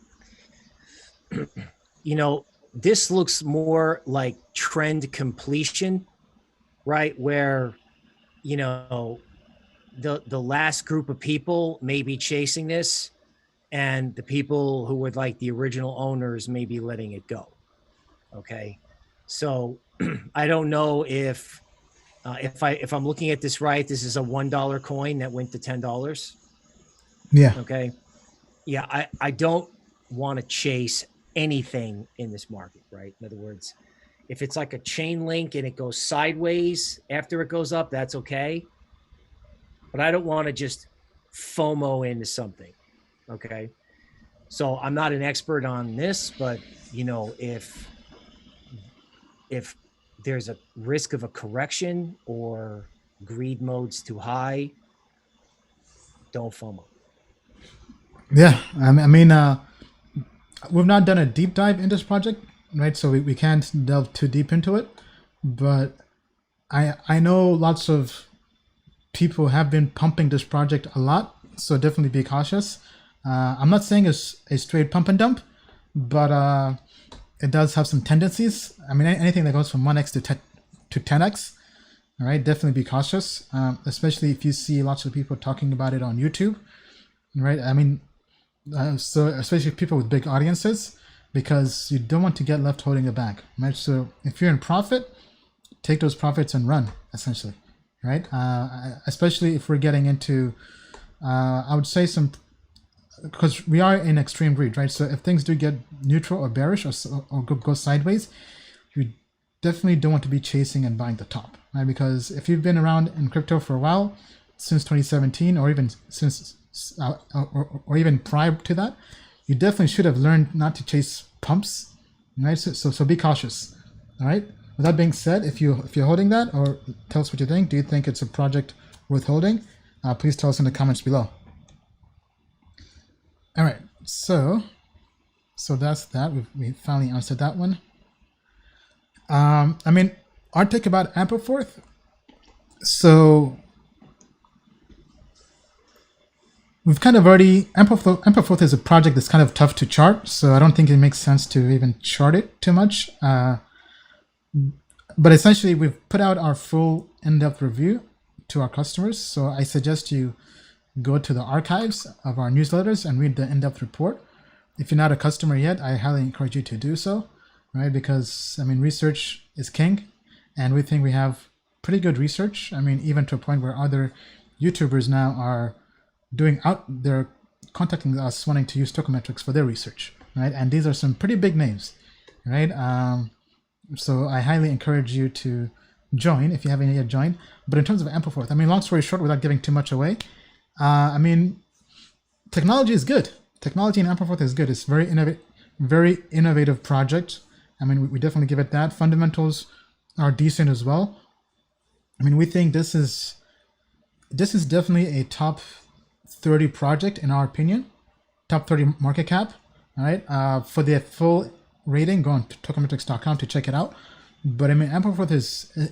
This looks more like trend completion, right? Where, the last group of people may be chasing this, and the people who would like the original owners may be letting it go. Okay, so I don't know if I'm looking at this right. This is a $1 coin that went to $10. Yeah. Okay. Yeah, I don't want to chase anything in this market, right? In other words, if it's like a chain link and it goes sideways after it goes up, that's okay. But I don't want to just FOMO into something. Okay. So I'm not an expert on this, but if there's a risk of a correction or greed mode's too high, don't FOMO. Yeah, we've not done a deep dive in this project, right? So we can't delve too deep into it, but I know lots of people have been pumping this project a lot, so definitely be cautious. I'm not saying it's a straight pump and dump, but it does have some tendencies. Anything that goes from 1x to 10x, all right, definitely be cautious, especially if you see lots of people talking about it on YouTube, right? So especially people with big audiences, because you don't want to get left holding the bag, right? So if you're in profit, take those profits and run, essentially, right? Especially if we're getting into, I would say because we are in extreme greed, right? So if things do get neutral or bearish or go sideways, you definitely don't want to be chasing and buying the top, right? Because if you've been around in crypto for a while, since 2017, or even since or even prior to that, you definitely should have learned not to chase pumps, right? So be cautious, all right? with that being said, if you're holding that, or tell us what you think. Do you think it's a project worth holding? Please tell us in the comments below. All right, so that's that. We finally answered that one. I mean, our take about Ampleforth. So we've kind of already, Ampleforth is a project that's kind of tough to chart, so I don't think it makes sense to even chart it too much. But essentially, we've put out our full in-depth review to our customers. So I suggest you go to the archives of our newsletters and read the in-depth report. If you're not a customer yet, I highly encourage you to do so, right? Because, I mean, research is king, and we think we have pretty good research. I mean, even to a point where other YouTubers now are they're contacting us wanting to use Token Metrics for their research, right? And these are some pretty big names, right? So I highly encourage you to join if you haven't yet joined. But in terms of Ampleforth, I mean, long story short, without giving too much away, I mean, technology is good. Technology in Ampleforth is good. It's very innovative project. I mean, we definitely give it that. Fundamentals are decent as well. I mean, we think this is definitely a top 30 project in our opinion, top 30 market cap. All right. For the full rating, go on to tokenmetrics.com to check it out. But I mean, Ampleforth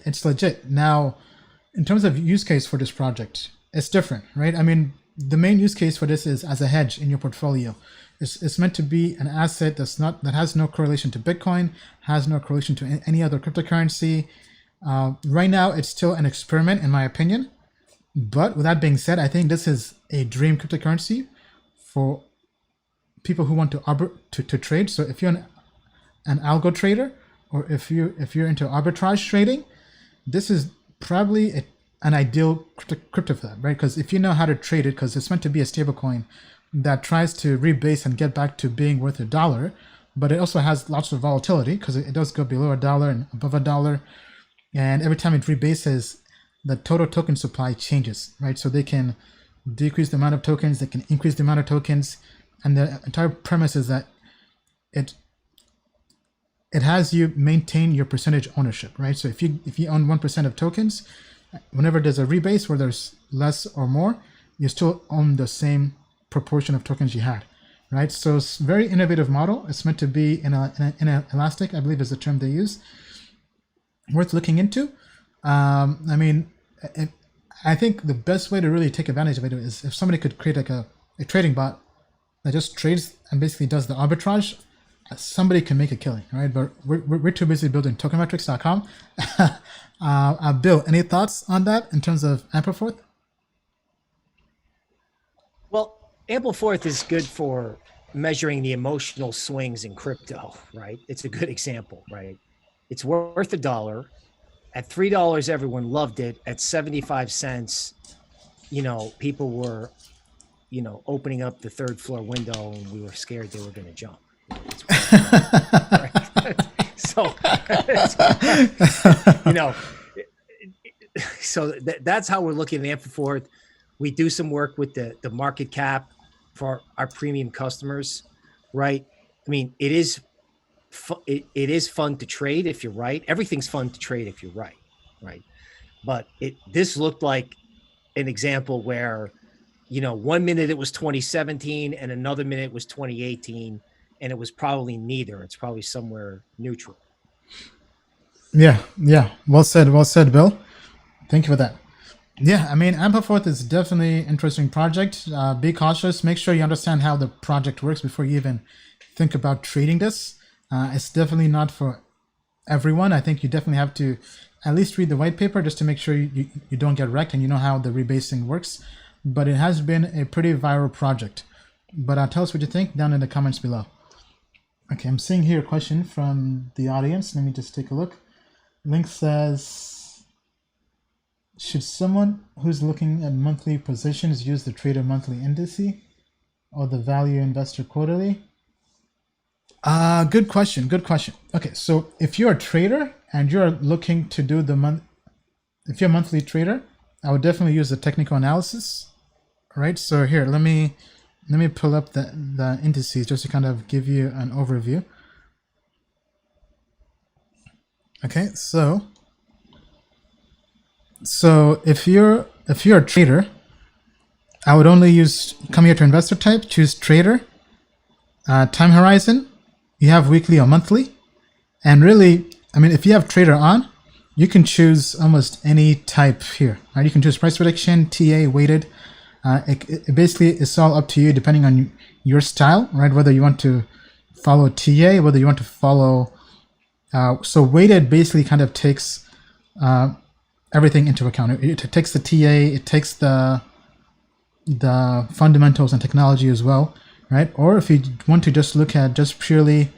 it's legit. Now, in terms of use case for this project, it's different, right? I mean, the main use case for this is as a hedge in your portfolio. It's meant to be an asset that has no correlation to Bitcoin, has no correlation to any other cryptocurrency. Right now, it's still an experiment, in my opinion. But with that being said, I think this is a dream cryptocurrency for people who want to trade. So if you're an algo trader, or if you're into arbitrage trading, this is probably an ideal crypto for that, right? Because if you know how to trade it, because it's meant to be a stable coin that tries to rebase and get back to being worth $1, but it also has lots of volatility because it does go below $1 and above $1, and every time it rebases, the total token supply changes, right? So they can decrease the amount of tokens, they can increase the amount of tokens, and the entire premise is that it has you maintain your percentage ownership, right? So if you own 1% of tokens, whenever there's a rebase where there's less or more, you still own the same proportion of tokens you had, right? So it's a very innovative model. It's meant to be in a elastic, I believe is the term they use. Worth looking into. I mean, I think the best way to really take advantage of it is if somebody could create like a trading bot that just trades and basically does the arbitrage. Somebody can make a killing, right? But we're too busy building tokenmetrics.com. Bill, any thoughts on that in terms of Ampleforth? Well, Ampleforth is good for measuring the emotional swings in crypto, right? It's a good example, right? It's worth $1. At $3, everyone loved it. At 75 cents, people were, opening up the third floor window, and we were scared they were going to jump. So, so that's how we're looking at Ampleforth. We do some work with the market cap for our premium customers, right? I mean, it is fun to trade if you're right. Everything's fun to trade if you're right? But this looked like an example where, 1 minute it was 2017 and another minute it was 2018. And it was probably neither. It's probably somewhere neutral. Yeah. Well said, Bill. Thank you for that. Yeah, I mean, Ampleforth is definitely an interesting project. Be cautious. Make sure you understand how the project works before you even think about trading this. It's definitely not for everyone. I think you definitely have to at least read the white paper just to make sure you don't get wrecked and you know how the rebasing works. But it has been a pretty viral project. But tell us what you think down in the comments below. Okay, I'm seeing here a question from the audience. Let me just take a look. Link says, should someone who's looking at monthly positions use the Trader Monthly Indice or the Value Investor Quarterly? Good question. Okay, so if you're a trader and you're looking to do if you're a monthly trader, I would definitely use the technical analysis. All right, so here, let me pull up the indices just to kind of give you an overview. Okay, so if you're a trader, I would only come here to investor type, choose trader, time horizon. You have weekly or monthly, and really, I mean, if you have trader on, you can choose almost any type here. Right? You can choose price prediction, TA, weighted. It basically it's all up to you depending on your style, right? Whether you want to follow TA, whether you want to follow. So weighted basically kind of takes everything into account. It takes the TA, it takes the fundamentals and technology as well, right? Or if you want to just look at just purely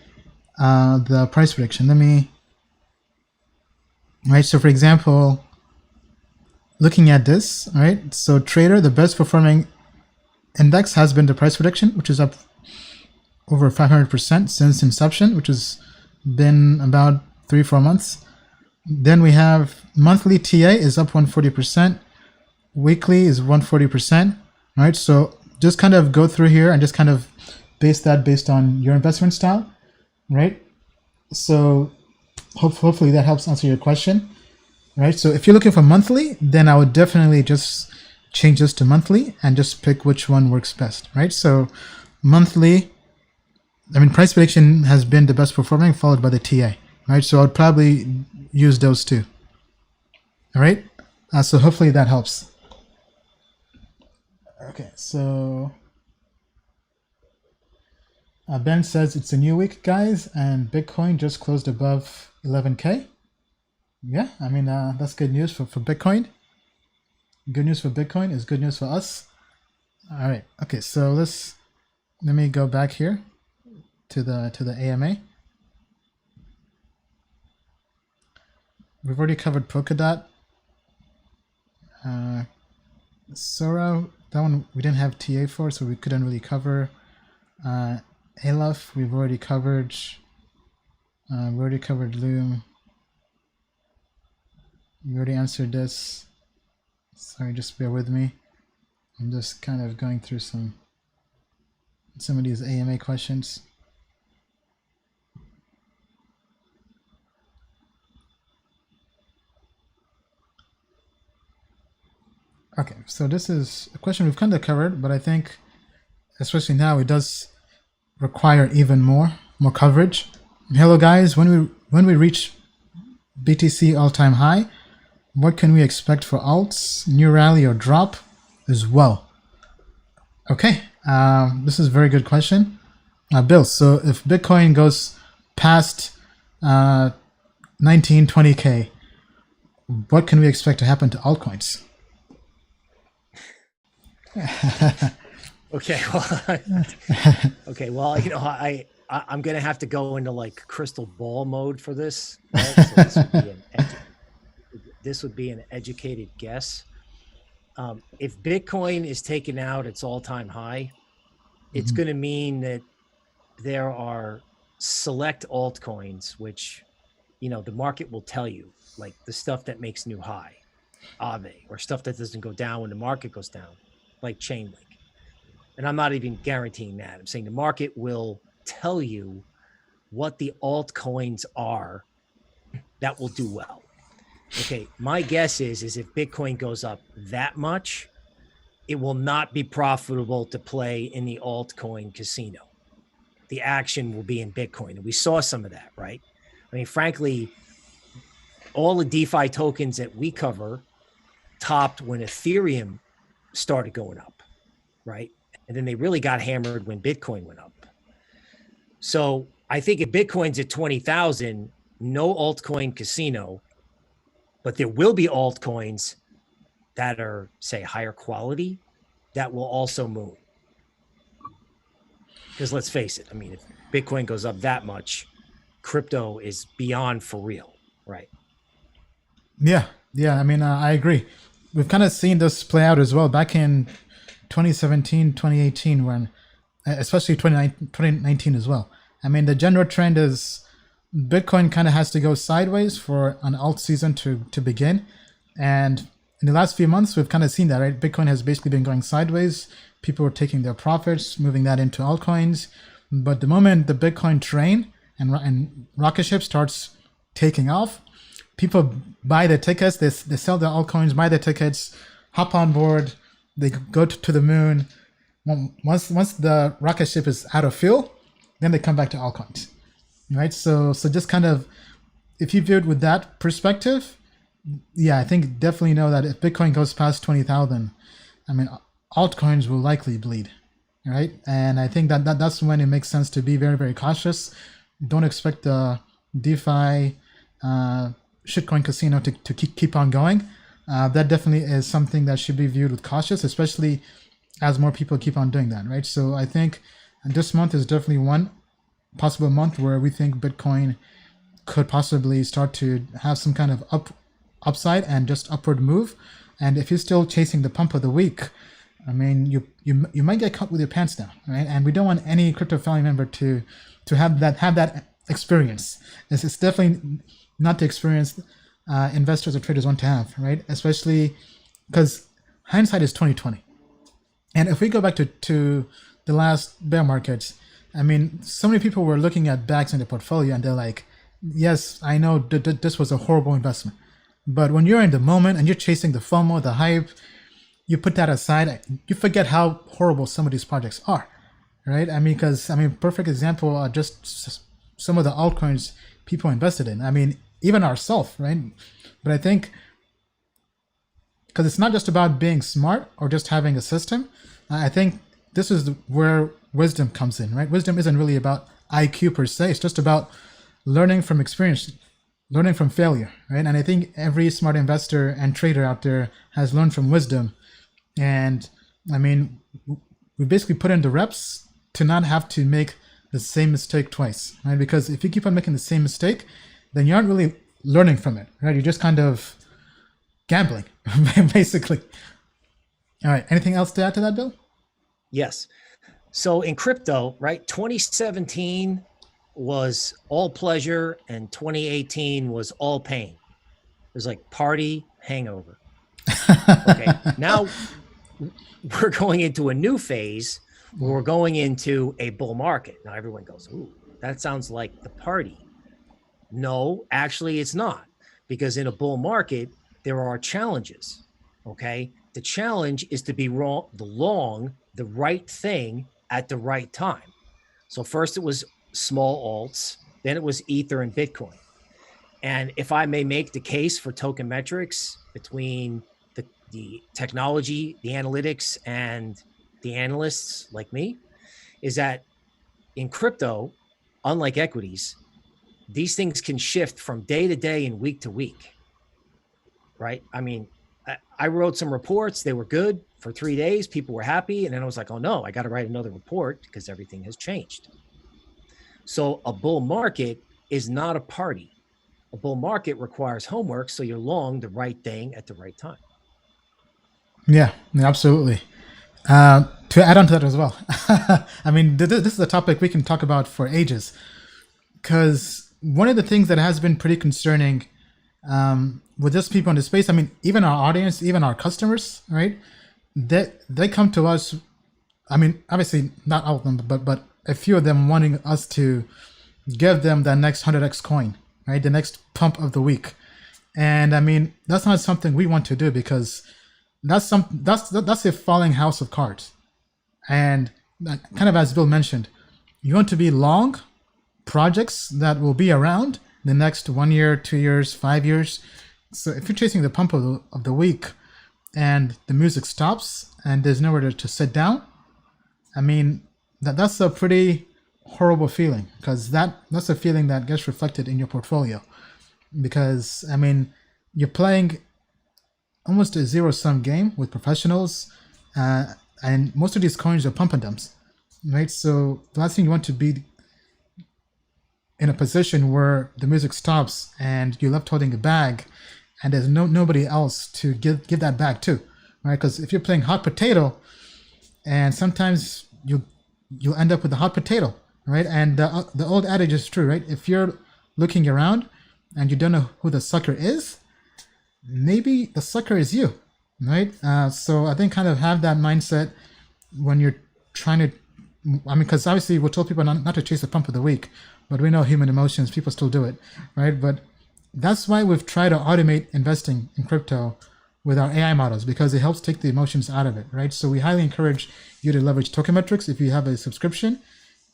the price prediction, right? So for example, looking at this, right? So trader, the best performing index has been the price prediction, which is up over 500% since inception, which has been about 3-4 months. Then we have monthly TA is up 140%, weekly is 140%, right? So just kind of go through here and just kind of base that based on your investment style, right? So hopefully that helps answer your question, right? So if you're looking for monthly, then I would definitely just change this to monthly and just pick which one works best, right? So monthly, price prediction has been the best performing, followed by the TA, right? So I would probably use those two. All right. So hopefully that helps. Okay. So Ben says it's a new week, guys, and Bitcoin just closed above 11K. Yeah. That's good news for Bitcoin. Good news for Bitcoin is good news for us. All right. Okay. So let me go back here to the AMA. We've already covered Polkadot. Sora, that one we didn't have TA for, so we couldn't really cover. Aleph, we've already covered. Loom. We already answered this. Sorry, just bear with me. I'm just kind of going through some of these AMA questions. Okay, so this is a question we've kind of covered, but I think, especially now, it does require even more coverage. Hello, guys. When we reach BTC all-time high, what can we expect for alts, new rally or drop as well? Okay, this is a very good question, Bill. So if Bitcoin goes past 19-20K, what can we expect to happen to altcoins? Okay, well, I'm gonna have to go into like crystal ball mode for this. Right? So this would be an educated guess. If Bitcoin is taken out its all-time high, it's going to mean that there are select altcoins which, the market will tell you, like the stuff that makes new high, Aave, or stuff that doesn't go down when the market goes down, like Chainlink. And I'm not even guaranteeing that. I'm saying the market will tell you what the altcoins are that will do well. Okay, my guess is if Bitcoin goes up that much, it will not be profitable to play in the altcoin casino. The action will be in Bitcoin. And we saw some of that, right? Frankly, all the DeFi tokens that we cover topped when Ethereum started going up, right? And then they really got hammered when Bitcoin went up. So I think if Bitcoin's at 20,000, no altcoin casino, but there will be altcoins that are, say, higher quality that will also move. Because let's face it, if Bitcoin goes up that much, crypto is beyond for real, right? Yeah. I agree. We've kind of seen this play out as well back in 2017, 2018, when, especially 2019 as well. The general trend is Bitcoin kind of has to go sideways for an alt season to begin. And in the last few months, we've kind of seen that, right? Bitcoin has basically been going sideways. People are taking their profits, moving that into altcoins. But the moment the Bitcoin train and rocket ship starts taking off, people buy the tickets, they sell the altcoins, buy the tickets, hop on board, they go to the moon. Once the rocket ship is out of fuel, then they come back to altcoins, right? So just kind of, if you view it with that perspective, yeah, I think definitely know that if Bitcoin goes past 20,000, I mean, altcoins will likely bleed, right? And I think that's when it makes sense to be very, very cautious. Don't expect the DeFi shitcoin casino to keep on going. That definitely is something that should be viewed with cautious, especially as more people keep on doing that, right? So I think this month is definitely one possible month where we think Bitcoin could possibly start to have some kind of upside and just upward move. And if you're still chasing the pump of the week, I mean, you might get caught with your pants down, right? And we don't want any crypto family member to have that experience. It's definitely not the experience investors or traders want to have, right? Especially because hindsight is 2020. And if we go back to the last bear markets, I mean, so many people were looking at bags in their portfolio and they're like, yes, I know this was a horrible investment. But when you're in the moment and you're chasing the FOMO, the hype, you put that aside, you forget how horrible some of these projects are, right? I mean, perfect example, just some of the altcoins people invested in. I mean, even ourselves, right? But I think, because it's not just about being smart or just having a system, I think this is where wisdom comes in, right? Wisdom isn't really about IQ per se. It's just about learning from experience, learning from failure, right? And I think every smart investor and trader out there has learned from wisdom. And I mean, we basically put in the reps to not have to make the same mistake twice, right? Because if you keep on making the same mistake, then you aren't really learning from it, right? You're just kind of gambling, basically. All right. Anything else to add to that, Bill? Yes. So in crypto, right, 2017 was all pleasure and 2018 was all pain. It was like party hangover. Okay. Now we're going into a new phase where we're going into a bull market. Now everyone goes, ooh, that sounds like the party. No, actually it's not, because in a bull market, there are challenges. Okay. The challenge is to be long the right thing at the right time. So first it was small alts, then it was Ether and Bitcoin. And if I may make the case for token metrics between the technology, the analytics, and the analysts like me, is that in crypto, unlike equities, these things can shift from day to day and week to week, right? I mean, I wrote some reports, they were good for 3 days, people were happy, and then I was like, oh no, I got to write another report because everything has changed. So a bull market is not a party. A bull market requires homework, so you're long the right thing at the right time. Yeah, absolutely. To add on to that as well, I mean, this is a topic we can talk about for ages, because one of the things that has been pretty concerning with just people in the space, I mean, even our audience, even our customers, right? They come to us, I mean, obviously not all of them, but a few of them wanting us to give them the next 100x coin, right? The next pump of the week. And I mean, that's not something we want to do, because that's a falling house of cards. And kind of as Bill mentioned, you want to be long projects that will be around the next 1 year, 2 years, 5 years. So if you're chasing the pump of the week and the music stops and there's nowhere to sit down, I mean, that's a pretty horrible feeling, because that's a feeling that gets reflected in your portfolio. Because, I mean, you're playing almost a zero-sum game with professionals, and most of these coins are pump and dumps, right? So the last thing you want to be in a position where the music stops and you're left holding a bag and there's nobody else to give that bag to, right? Because if you're playing hot potato, and sometimes you'll end up with a hot potato, right? And the old adage is true, right? If you're looking around and you don't know who the sucker is, maybe the sucker is you, right? So I think kind of have that mindset when you're trying to, I mean, because obviously we're told people not to chase the pump of the week, but we know human emotions, people still do it, right? But that's why we've tried to automate investing in crypto with our AI models, because it helps take the emotions out of it, right? So we highly encourage you to leverage Token Metrics if you have a subscription.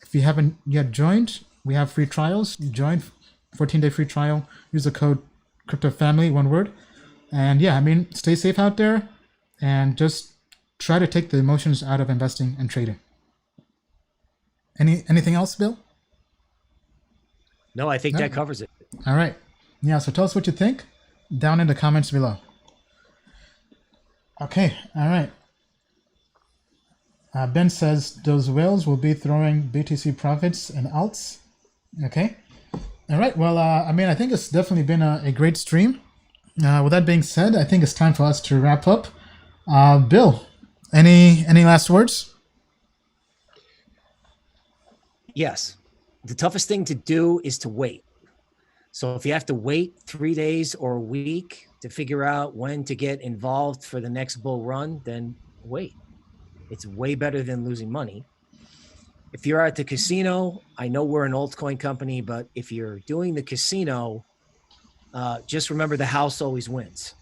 If you haven't yet joined, we have free trials. Join, 14-day free trial. Use the code CryptoFamily, one word. And yeah, I mean, stay safe out there and just try to take the emotions out of investing and trading. Anything else, Bill? No, I think that covers it. All right. Yeah, so tell us what you think down in the comments below. Okay, all right. Ben says those whales will be throwing BTC profits and alts. Okay. All right. Well, I mean, I think it's definitely been a great stream. With that being said, I think it's time for us to wrap up. Bill, any last words? Yes. The toughest thing to do is to wait. So if you have to wait 3 days or a week to figure out when to get involved for the next bull run, then wait. It's way better than losing money. If you're at the casino, I know we're an altcoin company, but if you're doing the casino, just remember the house always wins.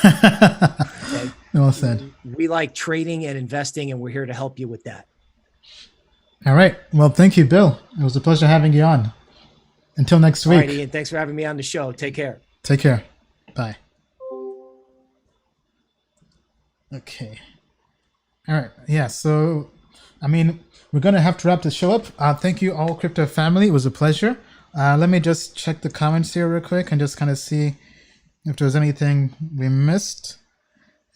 Okay? Well said. We like trading and investing, and we're here to help you with that. All right. Well, thank you, Bill. It was a pleasure having you on. Until next week. All right, Ian, thanks for having me on the show. Take care. Take care. Bye. Okay. All right. Yeah. So, I mean, we're going to have to wrap the show up. Thank you all, Crypto Family. It was a pleasure. Let me just check the comments here real quick and just kind of see if there's anything we missed.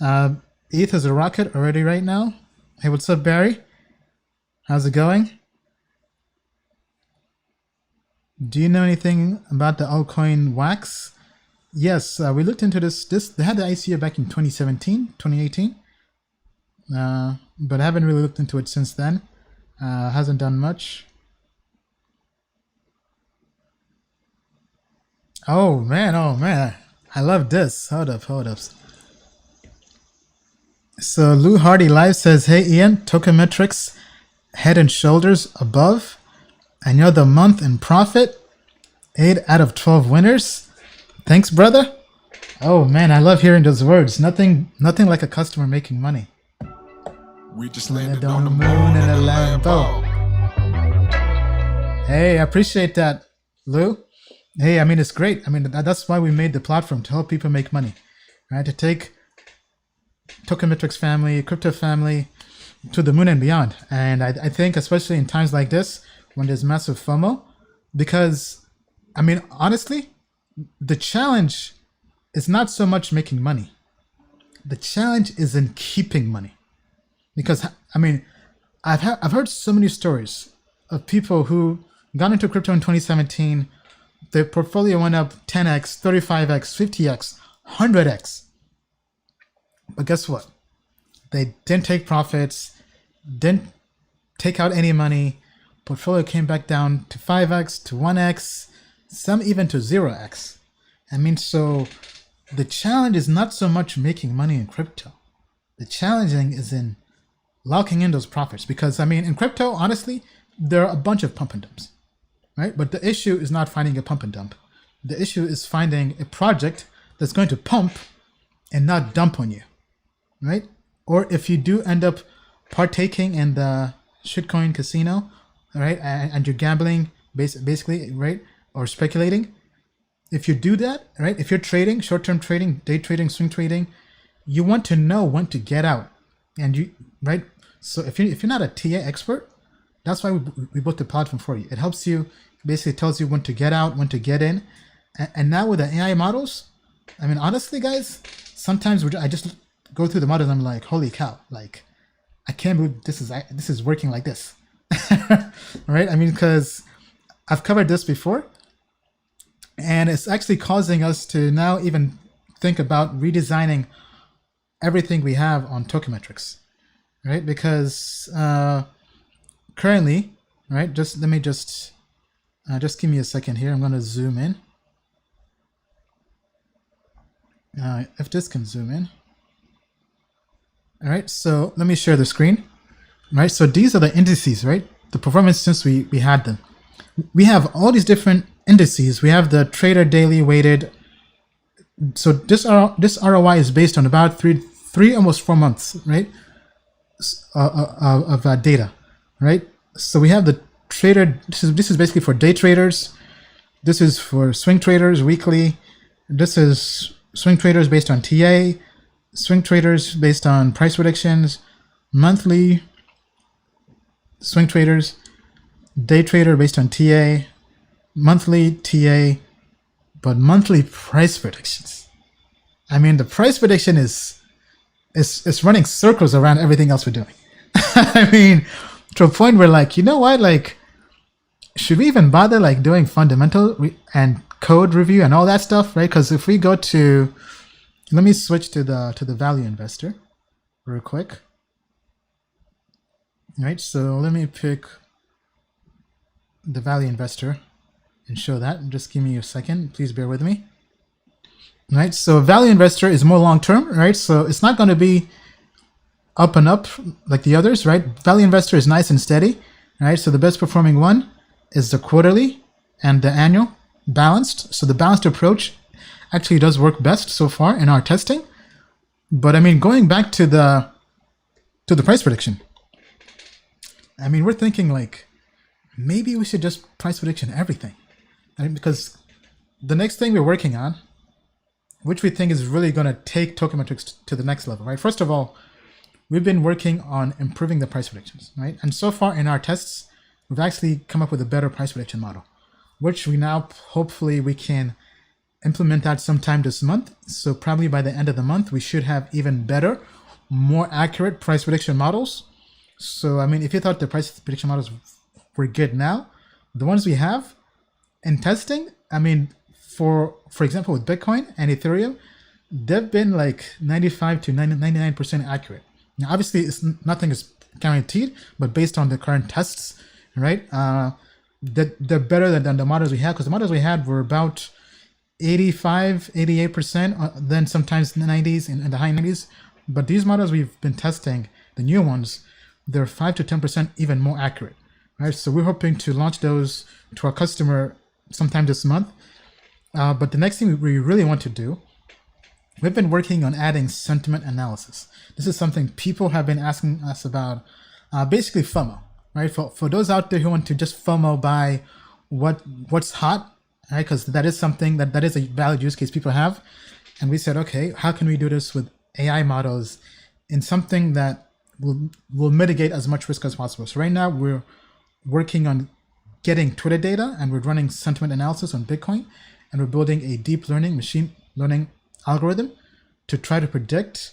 ETH is a rocket already right now. Hey, what's up, Barry? How's it going? Do you know anything about the altcoin wax? Yes, we looked into this. They had the ICO back in 2017, 2018. But I haven't really looked into it since then. Hasn't done much. Oh man, I love this. Hold up. So Lou Hardy Live says, hey Ian, Token Metrics head and shoulders above. And you're the month in profit. 8 out of 12 winners. Thanks, brother. Oh man, I love hearing those words. Nothing like a customer making money. We just landed on the moon in a Lambo. Hey, I appreciate that, Lou. Hey, I mean, it's great. I mean, that's why we made the platform, to help people make money, right? To take Token Metrics family, crypto family to the moon and beyond. And I think, especially in times like this, when there's massive FOMO, because, I mean, honestly, the challenge is not so much making money. The challenge is in keeping money. Because, I mean, I've heard so many stories of people who got into crypto in 2017, their portfolio went up 10x, 35x, 50x, 100x. But guess what? They didn't take profits, didn't take out any money. Portfolio came back down to 5x, to 1x, some even to 0x. I mean, so the challenge is not so much making money in crypto. The challenging is in locking in those profits. Because, I mean, in crypto, honestly, there are a bunch of pump and dumps, right? But the issue is not finding a pump and dump. The issue is finding a project that's going to pump and not dump on you, right? Or if you do end up partaking in the shitcoin casino, right, and you're gambling basically, right, or speculating, if you do that, right, if you're trading, short-term trading, day trading, swing trading, you want to know when to get out. And you, right, so if you're not a TA expert, that's why we built the platform for you. It helps you, basically tells you when to get out, when to get in. And now with the AI models, I mean, honestly, guys, sometimes I just go through the models and I'm like, holy cow, like, I can't believe this is working like this. Right? I mean, because I've covered this before, and it's actually causing us to now even think about redesigning everything we have on Token Metrics, right? Because currently, right, just let me just give me a second here. I'm going to zoom in. If this can zoom in. All right, so let me share the screen. Right, so these are the indices, right? The performance since we had them. we have all these different indices. We have the trader daily weighted. So this ROI is based on about three almost 4 months, right? Of data, right? So we have the trader. This is basically for day traders. This is for swing traders weekly. This is swing traders based on TA, swing traders based on price predictions, monthly swing traders, day trader based on TA, monthly TA, but monthly price predictions. I mean, the price prediction is running circles around everything else we're doing. I mean, to a point where, like, you know what, like, should we even bother like doing fundamental and code review and all that stuff, right? Because if we go to, let me switch to the value investor real quick. All right, so let me pick the value investor and show that. Just give me a second, please bear with me. All right, so value investor is more long term, right? So it's not going to be up and up like the others, right? Value investor is nice and steady, right? So the best performing one is the quarterly and the annual balanced. So the balanced approach actually does work best so far in our testing. But I mean, going back to the price prediction, I mean, we're thinking like maybe we should just price prediction everything, right? Because the next thing we're working on, which we think is really going to take Token Metrics to the next level, right? First of all, we've been working on improving the price predictions, right? And so far in our tests, we've actually come up with a better price prediction model, which we now hopefully we can implement that sometime this month. So probably by the end of the month, we should have even better, more accurate price prediction models. So, I mean, if you thought the price prediction models were good now, the ones we have in testing, I mean, for example, with Bitcoin and Ethereum, they've been like 95 to 99% accurate. Now, obviously, nothing is guaranteed, but based on the current tests, right, they're better than the models we had, because the models we had were about 85, 88%, then sometimes 90s and the high 90s. But these models we've been testing, the new ones, they're 5 to 10% even more accurate, right? So we're hoping to launch those to our customer sometime this month. But the next thing we really want to do, we've been working on adding sentiment analysis. This is something people have been asking us about, basically FOMO, right? For those out there who want to just FOMO buy what's hot, right? Because that is something that is a valid use case people have. And we said, okay, how can we do this with AI models in something that will mitigate as much risk as possible? So right now we're working on getting Twitter data, and we're running sentiment analysis on Bitcoin, and we're building a deep learning, machine learning algorithm to try to predict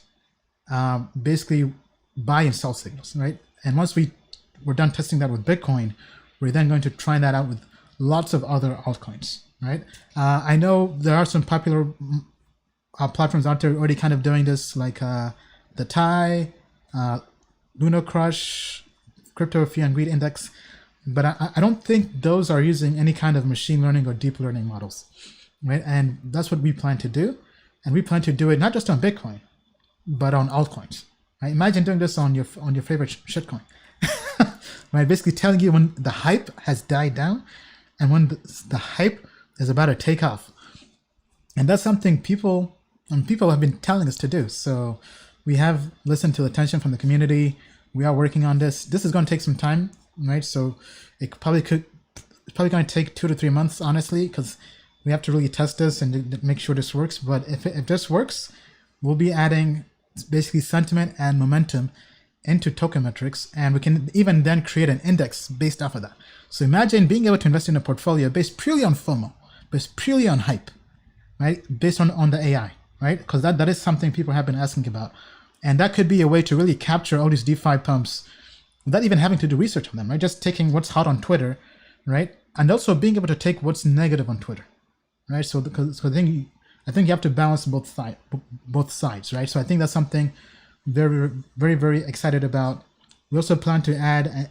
basically buy and sell signals, right? And once we're done testing that with Bitcoin, we're then going to try that out with lots of other altcoins, right? I know there are some popular platforms out there already kind of doing this, like the TIE, Luno Crush, Crypto Fear and Greed Index, but I don't think those are using any kind of machine learning or deep learning models, right? And that's what we plan to do. And we plan to do it not just on Bitcoin, but on altcoins, right? Imagine doing this on your favorite shitcoin, right? Basically telling you when the hype has died down and when the hype is about to take off. And that's something people have been telling us to do. So we have listened to attention from the community. We are working on this. This is going to take some time, right? So it's probably going to take 2 to 3 months, honestly, because we have to really test this and make sure this works. But if this works, we'll be adding basically sentiment and momentum into Token Metrics, and we can even then create an index based off of that. So imagine being able to invest in a portfolio based purely on FOMO, based purely on hype, right? Based on the AI, right? Because that is something people have been asking about. And that could be a way to really capture all these DeFi pumps without even having to do research on them, right? Just taking what's hot on Twitter, right? And also being able to take what's negative on Twitter, right? So I think you have to balance both sides, right? So I think that's something very, very, very excited about. We also plan to add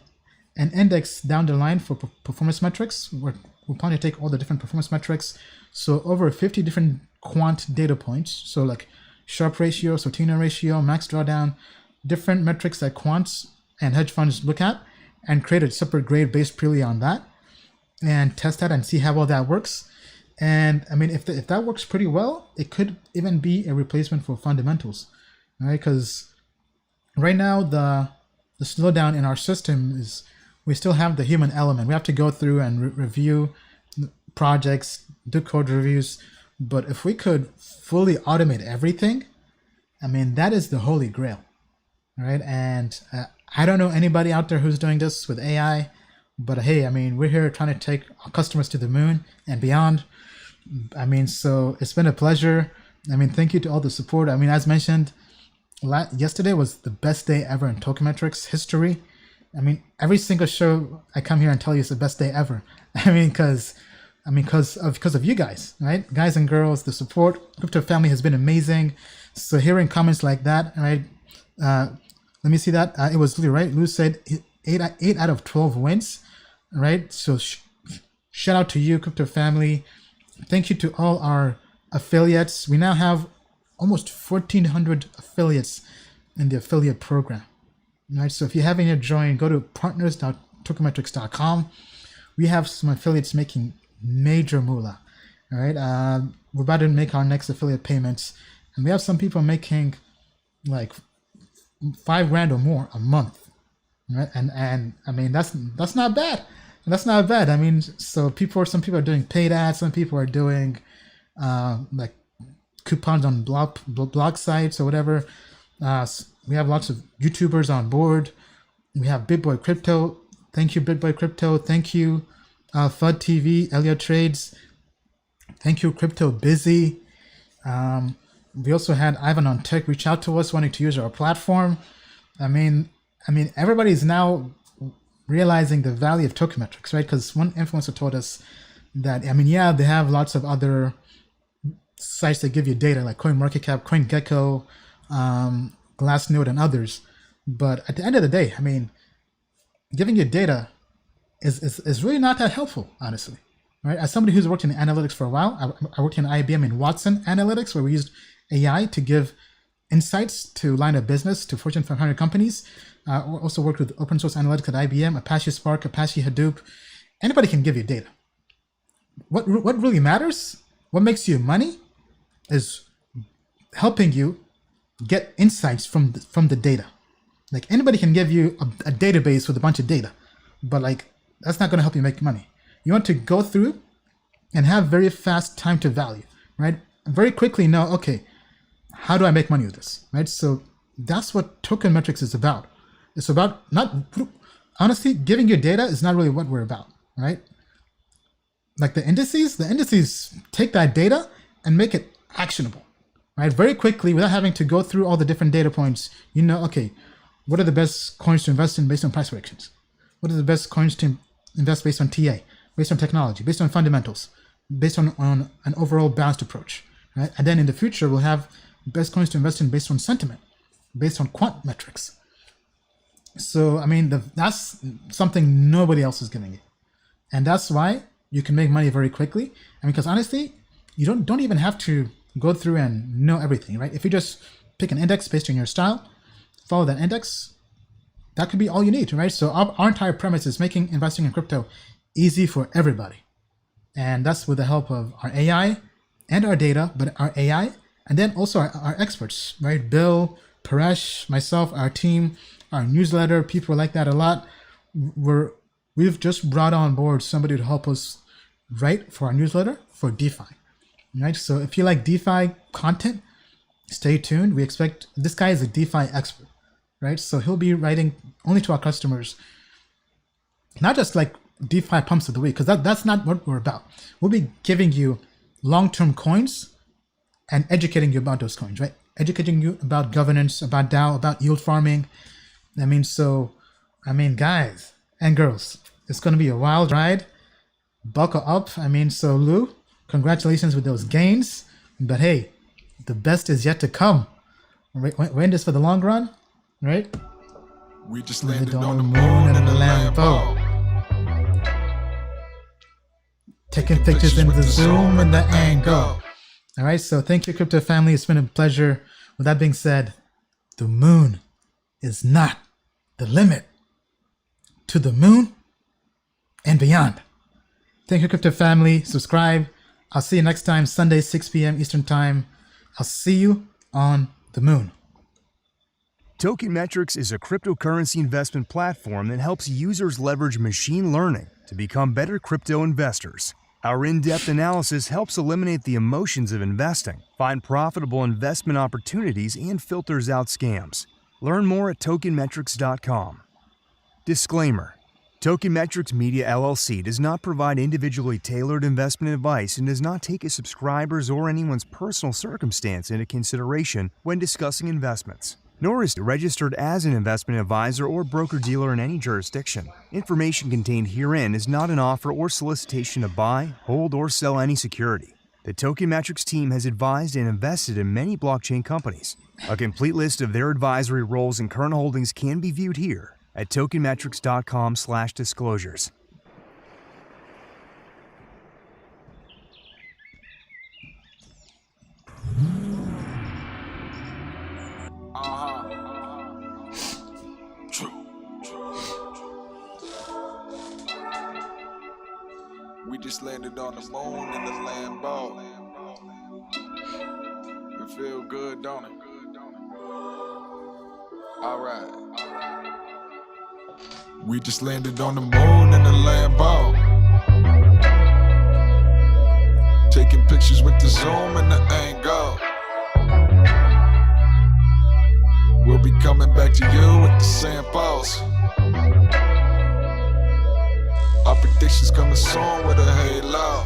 an index down the line for performance metrics. We plan to take all the different performance metrics. So over 50 different quant data points. So like Sharpe ratio, Sortino ratio, max drawdown, different metrics that quants and hedge funds look at, and create a separate grade based purely on that. and test that and see how well that works. And I mean, if that works pretty well, it could even be a replacement for fundamentals, right? Because right now the slowdown in our system is we still have the human element. We have to go through and review projects, do code reviews. But if we could fully automate everything, I mean, that is the holy grail, right? And I don't know anybody out there who's doing this with AI, but hey, I mean, we're here trying to take our customers to the moon and beyond. I mean, so it's been a pleasure. I mean, thank you to all the support. I mean, as mentioned, yesterday was the best day ever in Token Metrics history. I mean, every single show I come here and tell you it's the best day ever. I mean, because of you guys, right? Guys and girls, the support. Crypto family has been amazing. So hearing comments like that, right? Let me see that. It was Lou, right? Lou said 8 out of 12 wins, right? So shout out to you, crypto family. Thank you to all our affiliates. We now have almost 1,400 affiliates in the affiliate program, right? So if you haven't yet joined, go to partners.tokenmetrics.com. We have some affiliates making major moolah, all right? We're about to make our next affiliate payments, and we have some people making like $5,000 or more a month, right? And I mean, that's not bad. That's not bad. I mean, so some people are doing paid ads, some people are doing like coupons on blog sites or whatever. We have lots of YouTubers on board. We have Big Boy Crypto. Thank you, Big Boy Crypto. Thank you, FUD TV, Elliot Trades. Thank you, Crypto Busy. We also had Ivan on Tech reach out to us wanting to use our platform. I mean, everybody's now realizing the value of Token Metrics, right? Because one influencer told us that, I mean, yeah, they have lots of other sites that give you data like CoinMarketCap, CoinGecko, Glassnode, and others. But at the end of the day, I mean, giving you data is really not that helpful, honestly, right? As somebody who's worked in analytics for a while, I worked in IBM in Watson Analytics, where we used AI to give insights to line of business to Fortune 500 companies. Also worked with open source analytics at IBM, Apache Spark, Apache Hadoop. Anybody can give you data. What really matters, what makes you money, is helping you get insights from the data. Like anybody can give you a database with a bunch of data, but like that's not going to help you make money. You want to go through and have very fast time to value, right? Very quickly know, okay, how do I make money with this, right? So that's what Token Metrics is about. It's about honestly, giving you data is not really what we're about, right? Like the indices take that data and make it actionable, right? Very quickly without having to go through all the different data points. You know, okay, what are the best coins to invest in based on price predictions? What are the best coins to invest based on TA, based on technology, based on fundamentals, based on an overall balanced approach, right? And then in the future, we'll have best coins to invest in based on sentiment, based on quant metrics. So, I mean, that's something nobody else is giving you. And that's why you can make money very quickly. I mean, because honestly, you don't even have to go through and know everything, right? If you just pick an index based on your style, follow that index, that could be all you need, right? So our entire premise is making investing in crypto easy for everybody. And that's with the help of our AI and our data, but our AI, and then also our experts, right? Bill, Paresh, myself, our team, our newsletter, people like that a lot. We've just brought on board somebody to help us write for our newsletter for DeFi, right? So if you like DeFi content, stay tuned. We expect, this guy is a DeFi expert, right? So he'll be writing only to our customers, not just like DeFi pumps of the week, because that's not what we're about. We'll be giving you long-term coins and educating you about those coins, right? Educating you about governance, about DAO, about yield farming. I mean, guys and girls, it's going to be a wild ride. Buckle up. I mean, so Lou, congratulations with those gains. But hey, the best is yet to come. We're in this for the long run, right? We just landed on the moon and the Lambo. Taking pictures in the zoom and the angle. All right, so thank you, crypto family. It's been a pleasure. With that being said, the moon is not the limit. To the moon and beyond. Thank you, Crypto Family. Subscribe. I'll see you next time, Sunday, 6 p.m. Eastern Time. I'll see you on the moon. Token Metrics is a cryptocurrency investment platform that helps users leverage machine learning to become better crypto investors. Our in-depth analysis helps eliminate the emotions of investing, find profitable investment opportunities, and filters out scams. Learn more at tokenmetrics.com. Disclaimer: Token Metrics Media LLC does not provide individually tailored investment advice and does not take a subscriber's or anyone's personal circumstance into consideration when discussing investments, nor is it registered as an investment advisor or broker-dealer in any jurisdiction. Information contained herein is not an offer or solicitation to buy, hold, or sell any security. The Token Metrics team has advised and invested in many blockchain companies. A complete list of their advisory roles and current holdings can be viewed here at tokenmetrics.com/disclosures. We just landed on the moon in the Lambo. It feel good, don't it? Alright. We just landed on the moon in the Lambo. Taking pictures with the zoom and the angle. We'll be coming back to you with the samples. Our predictions coming soon with a halo.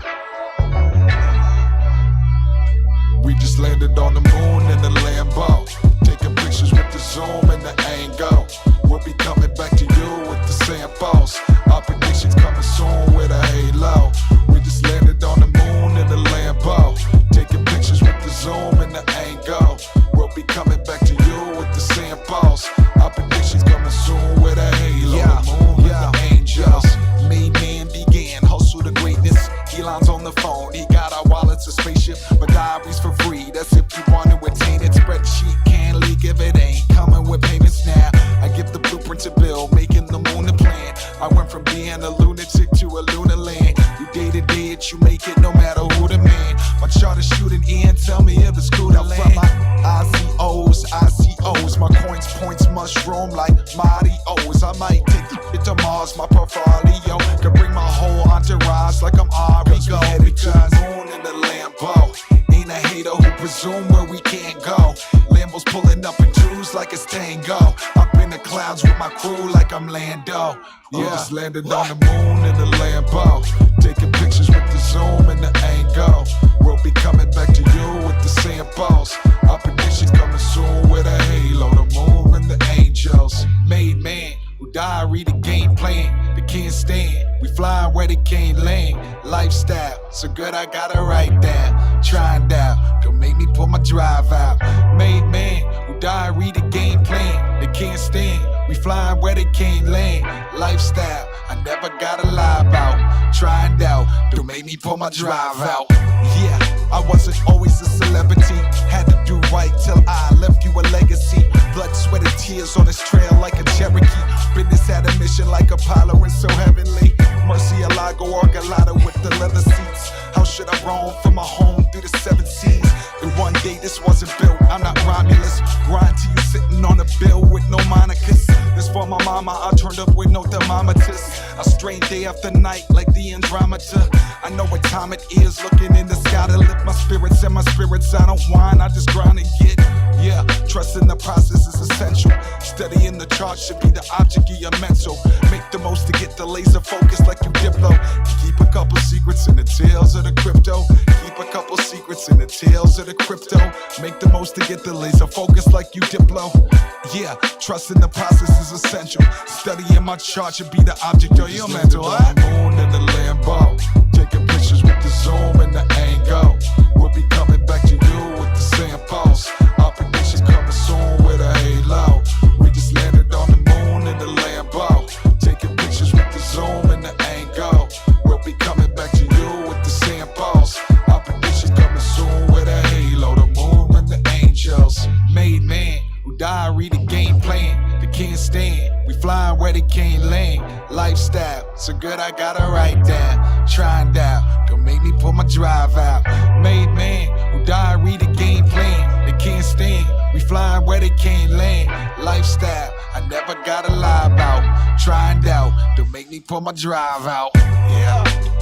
We just landed on the moon in the Lambo. Taking pictures with the zoom and the angle. We'll be coming back to you with the samples. Our predictions coming soon with a halo. We just landed on the moon in the Lambo. Taking pictures with the zoom and the angle. We'll be coming back to you with the samples. Our predictions coming soon with a halo. The moon and the angels. Made man began, hustle to greatness. Elon's on the phone, he got our wallets, a spaceship, but diaries for free. That's if you want to attain it. Spreadsheet can't leak if it ain't coming with payments now. I give the blueprint to build, making the moon a plan. I went from being a lunatic to a lunar land. You day to day it, you make it no matter who the man. My chart is shooting in, tell me if it's cool to land. From my ICOs, my coins points mushroom like Marios. I might take the shit to Mars, my portfolio could bring my whole entourage like I'm Arigo. Because moon in the Lambo, ain't a hater who presume where we can't go. Lambos pulling up in twos like it's tango. Up in the clouds with my crew like I'm Lando. Yeah, just landed on the moon in the Lambo. Taking pictures with the zoom and the angle. We'll be coming back to you with the samples. Our predictions coming soon with a halo. The moon and the angels. Made man who died, read the game plan. They can't stand. We flying where they can't land. Lifestyle, so good I gotta write down. Trying down, don't make me pull my drive out. Made man who died, read the game plan. They can't stand. We flying where they can't land. Lifestyle, I never gotta lie about. Trying out, don't make me pull my drive out. Yeah, I wasn't always a celebrity. Had to do right till I left you a legacy. Blood, sweat, and tears on this trail like a Cherokee. Business had a mission like Apollo and so heavenly. Mercy, Alago, or Galata with the leather seats. How should I roam from my home through the 7 seas? And one day this wasn't built, I'm not Romulus. Grind to you sitting on a bill with no monikers. This for my mama, I turned up with no thermometers. A strain day after night like the Andromeda. I know what time it is, looking in the sky to lift my spirits. And my spirits, I don't whine, I just grind and get. Yeah, trusting the process is essential. Studying the chart should be the object of your mental. Make the most to get the laser focus like you Diplo. Keep a couple secrets in the tails of the crypto. Keep a couple secrets in the tails of the crypto. Make the most to get the laser focus like you Diplo. Yeah, trusting the process is essential. Studying my chart should be the object of your mental. Moon in the Lambo. Taking pictures with the zoom and the angle. We'll be coming back to you with the samples. Our predictions coming soon with a halo. We just landed on the moon in the Lambo. Taking pictures with the zoom and the angle. We'll be coming back to you with the samples. Our predictions coming soon with a halo. The moon and the angels. Made man who died, read the game plan. They can't stand. We fly flying where they can't land. Lifestyle, so good I gotta write down. Trying out, don't make me pull my drive out. Made man, who died, read the game plan. They can't stand, we flying where they can't land. Lifestyle, I never gotta lie about. Trying out, don't make me pull my drive out. Yeah.